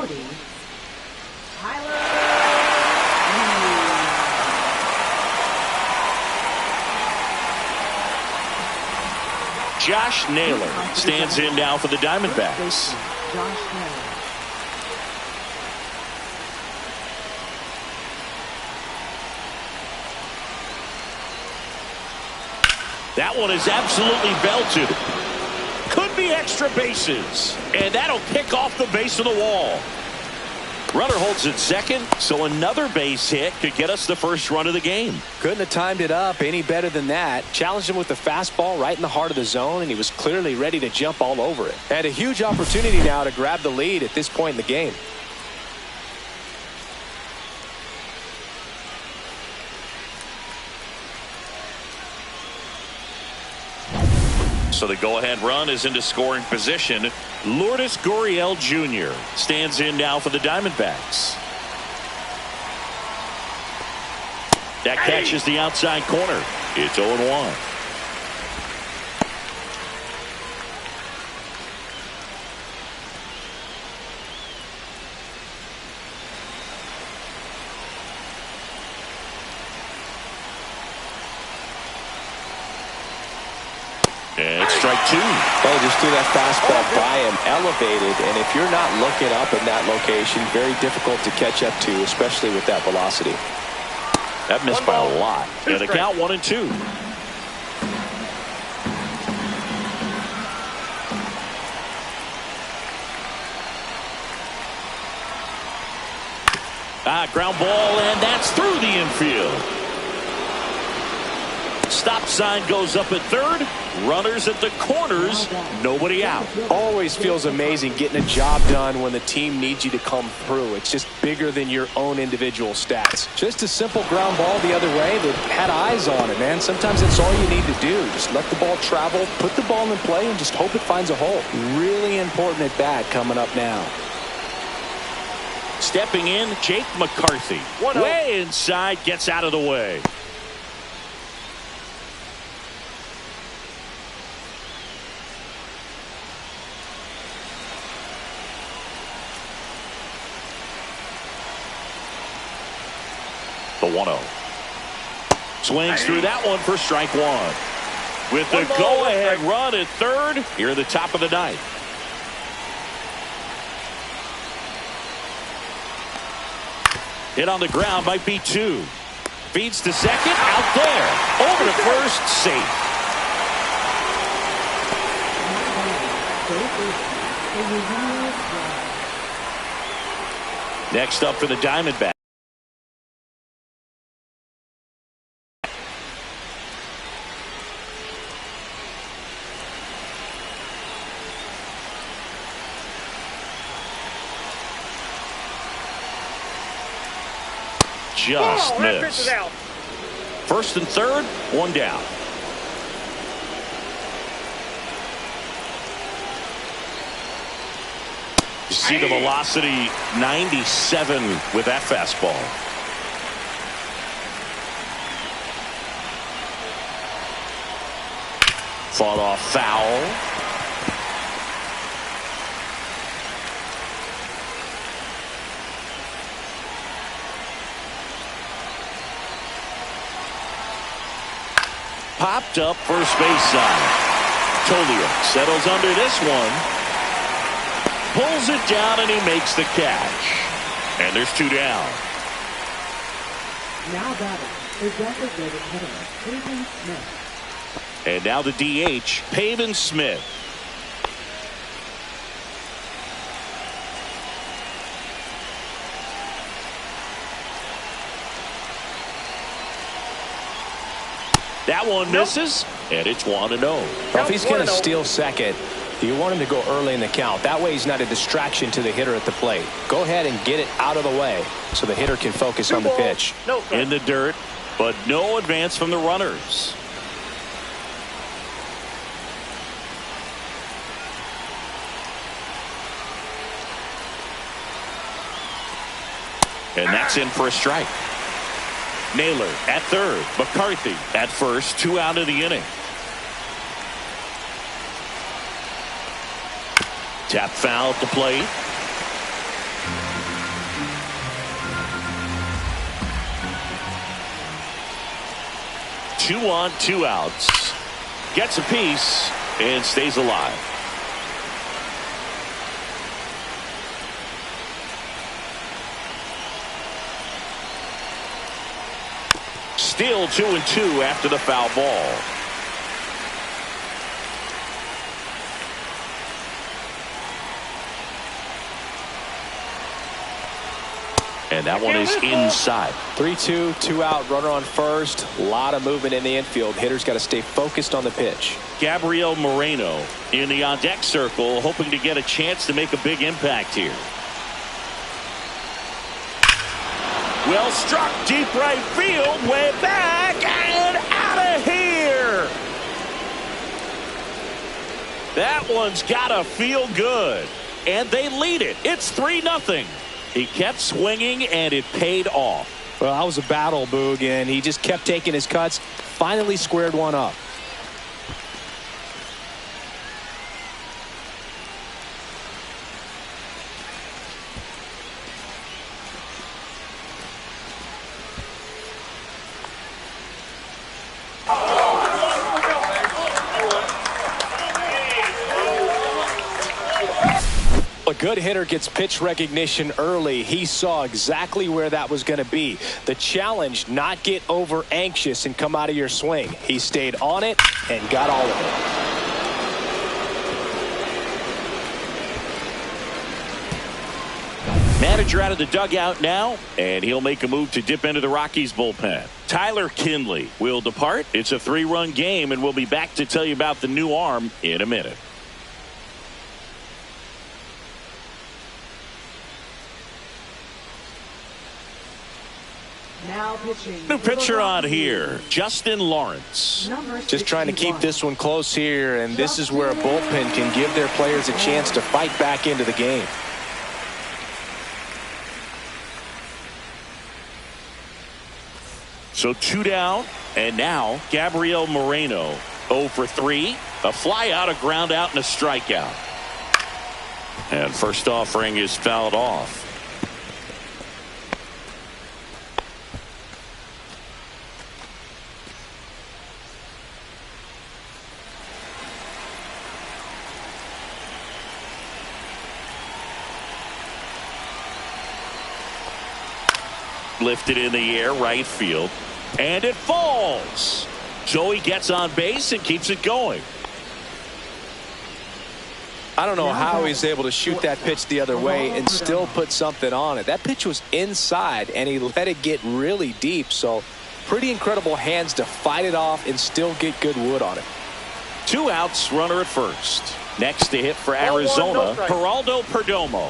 Josh Naylor stands in now for the Diamondbacks. That one is absolutely belted. Could be extra bases, and that'll pick off the base of the wall. Runner holds at second, so another base hit could get us the first run of the game. Couldn't have timed it up any better than that. Challenged him with the fastball right in the heart of the zone, and he was clearly ready to jump all over it. Had a huge opportunity now to grab the lead at this point in the game. So the go-ahead run is into scoring position. Lourdes Gurriel Jr. stands in now for the Diamondbacks. That catches the outside corner. It's 0-1. And strike 2. Oh, just threw that fastball by him, elevated, and if you're not looking up in that location, very difficult to catch up to, especially with that velocity. That missed by a lot. And the count 1-2. Ground ball, and that's through the infield. Stop sign goes up at third. Runners at the corners. Nobody out. Always feels amazing getting a job done when the team needs you to come through. It's just bigger than your own individual stats. Just a simple ground ball the other way that had eyes on it, man. Sometimes that's all you need to do. Just let the ball travel, put the ball in play, and just hope it finds a hole. Really important at bat coming up now. Stepping in, Jake McCarthy. Way inside, gets out of the way. The 1-0. Swings through that one for strike 1. With the go-ahead run at third, here at the top of the 9th. Hit on the ground, might be 2. Feeds to second, out there. Over to first, safe. Next up for the Diamondbacks. Just missed. First and third, 1 down. You see the velocity, 97 with that fastball. Fought off foul. Popped up first base side. Tolia settles under this one. Pulls it down and he makes the catch. And there's 2 down. Now batting, the designated hitter, Pavin Smith. And now the DH, Pavin Smith. That one misses, and it's 1-0. Well, if he's going to steal second, You want him to go early in the count. That way he's not a distraction to the hitter at the plate. Go ahead and get it out of the way so the hitter can focus on the pitch. In the dirt, but no advance from the runners. And that's in for a strike. Naylor at third. McCarthy at first. 2 out of the inning. Tap foul at the plate. Two on, 2 outs. Gets a piece and stays alive. Still 2-2 after the foul ball. And that one is inside. 3-2, 2 out, runner on first. A lot of movement in the infield. Hitter's got to stay focused on the pitch. Gabriel Moreno in the on-deck circle, hoping to get a chance to make a big impact here. Well struck, deep right field, way back and out of here. That one's gotta feel good, and they lead it. It's 3-0. He kept swinging and it paid off. Well, that was a battle, Boog, and he just kept taking his cuts. Finally squared one up. A good hitter gets pitch recognition early. He saw exactly where that was going to be. The challenge, not get over anxious and come out of your swing. He stayed on it and got all of it. Manager out of the dugout now, and he'll make a move to dip into the Rockies bullpen. Tyler Kinley will depart. It's a 3-run game, and we'll be back to tell you about the new arm in a minute. Now pitching. New pitcher on here, Justin Lawrence. Just trying to keep this one close here, and this is where a bullpen can give their players a chance to fight back into the game. So 2 down, and now Gabriel Moreno 0 for 3. A fly out, a ground out, and a strikeout. And first offering is fouled off. Lifted in the air, right field, and it falls. So he gets on base and keeps it going. I don't know how he's able to shoot that pitch the other way and still put something on it. That pitch was inside, and he let it get really deep. So pretty incredible hands to fight it off and still get good wood on it. 2 outs, runner at first. Next to hit for Arizona, Geraldo Perdomo.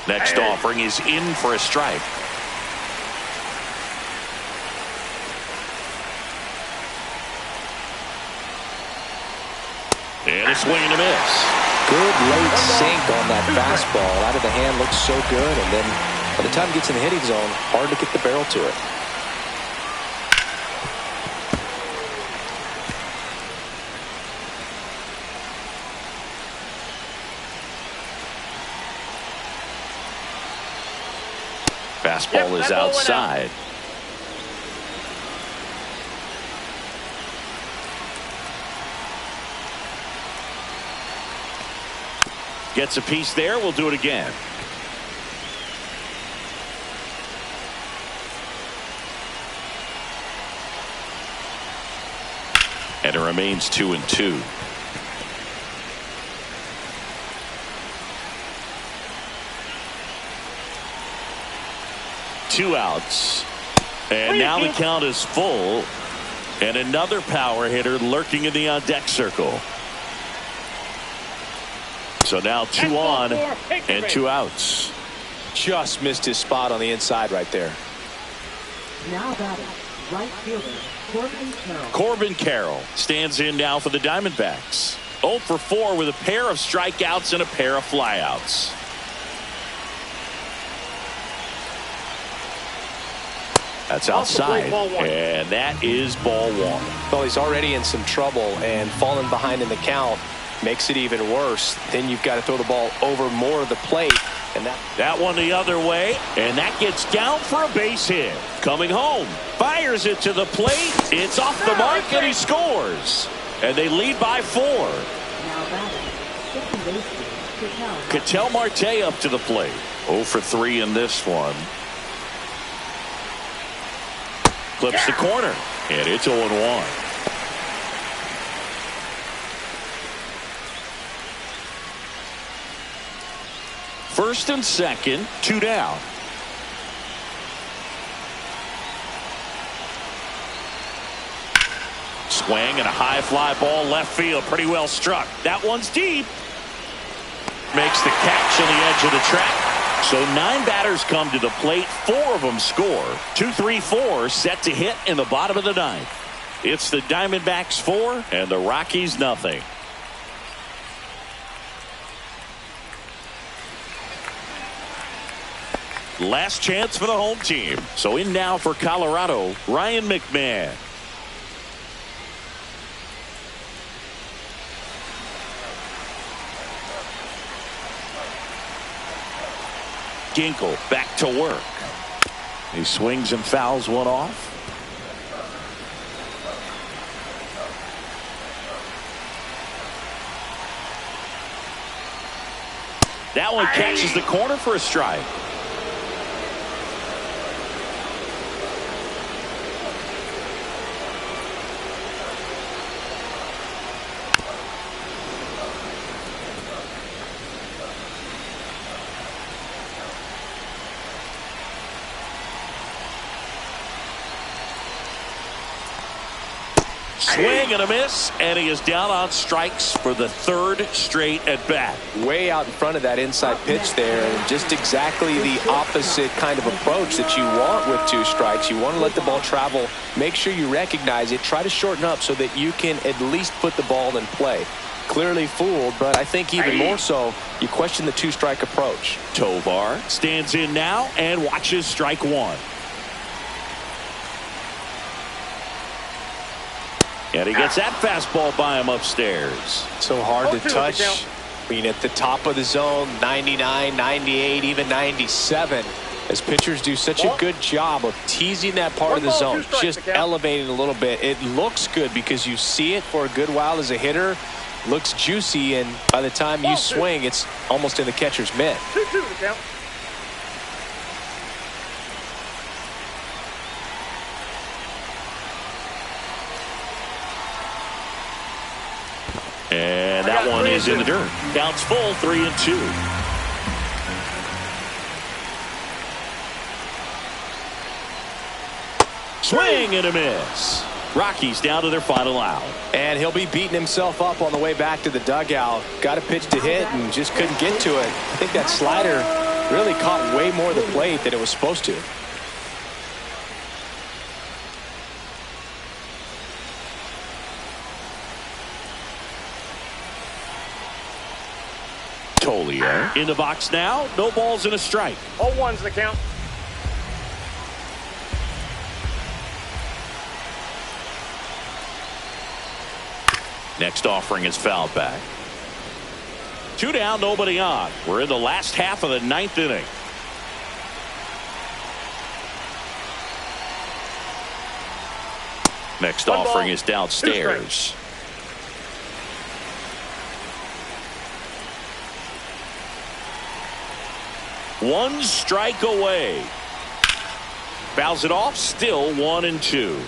Next offering is in for a strike. And a swing and a miss. Good late sink on that fastball. Out of the hand, looks so good, and then by the time it gets in the hitting zone, hard to get the barrel to it. Fastball is outside. Gets a piece there. We'll do it again. And it remains 2-2. 2 outs. And now the count is full. And another power hitter lurking in the on-deck circle. So now 2 on and 2 outs. Just missed his spot on the inside right there. Now batting, right fielder, Corbin Carroll. Corbin Carroll stands in now for the Diamondbacks. 0 for 4 with a pair of strikeouts and a pair of flyouts. That's outside, and that is ball 1. Well, he's already in some trouble, and falling behind in the count makes it even worse. Then you've got to throw the ball over more of the plate. And that one the other way, and that gets down for a base hit. Coming home, fires it to the plate. It's off the mark, and he scores. And they lead by 4. Now batting, second baseman, Ketel Marte up to the plate. 0 for 3 in this one. Clips the corner, and it's 0-1. First and second, 2 down. Swing and a high fly ball left field, pretty well struck. That one's deep. Makes the catch on the edge of the track. So 9 batters come to the plate, 4 of them score. 2, 3, 4 set to hit in the bottom of the 9th. It's the Diamondbacks 4 and the Rockies nothing. Last chance for the home team. So in now for Colorado, Ryan McMahon. Ginkel back to work. He swings and fouls one off. That one catches the corner for a strike. Swing and a miss, and he is down on strikes for the 3rd straight at bat. Way out in front of that inside pitch there, and just exactly the opposite kind of approach that you want with 2 strikes. You want to let the ball travel, make sure you recognize it, try to shorten up so that you can at least put the ball in play. Clearly fooled, but I think even more so, you question the 2-strike approach. Tovar stands in now and watches strike 1. And he gets that fastball by him upstairs. So hard to touch. I mean, at the top of the zone, 99, 98, even 97. As pitchers do such a good job of teasing that part of the zone, just elevating a little bit. It looks good because you see it for a good while as a hitter. Looks juicy, and by the time you swing, it's almost in the catcher's mitt. 2-2 the count. And that one is in the dirt. Counts full, 3-2. Swing and a miss. Rockies down to their final out. And he'll be beating himself up on the way back to the dugout. Got a pitch to hit and just couldn't get to it. I think that slider really caught way more of the plate than it was supposed to. Tolio in the box now. No balls and a strike. 0-1's the count. Next offering is fouled back. 2 down, nobody on. We're in the last half of the 9th inning. Next offering is downstairs. One strike away. Fouls it off, still 1-2.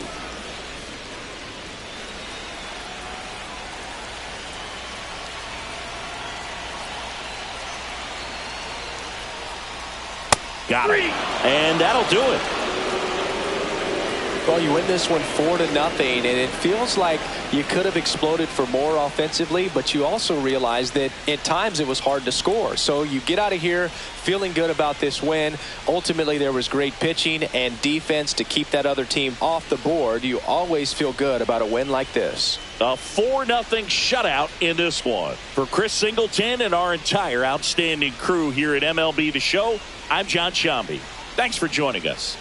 Got it. And that'll do it. Well, you win this one 4-0, and it feels like you could have exploded for more offensively, but you also realize that at times it was hard to score. So you get out of here feeling good about this win. Ultimately, there was great pitching and defense to keep that other team off the board. You always feel good about a win like this. A 4-0 shutout in this one. For Chris Singleton and our entire outstanding crew here at MLB The Show, I'm John Shambi. Thanks for joining us.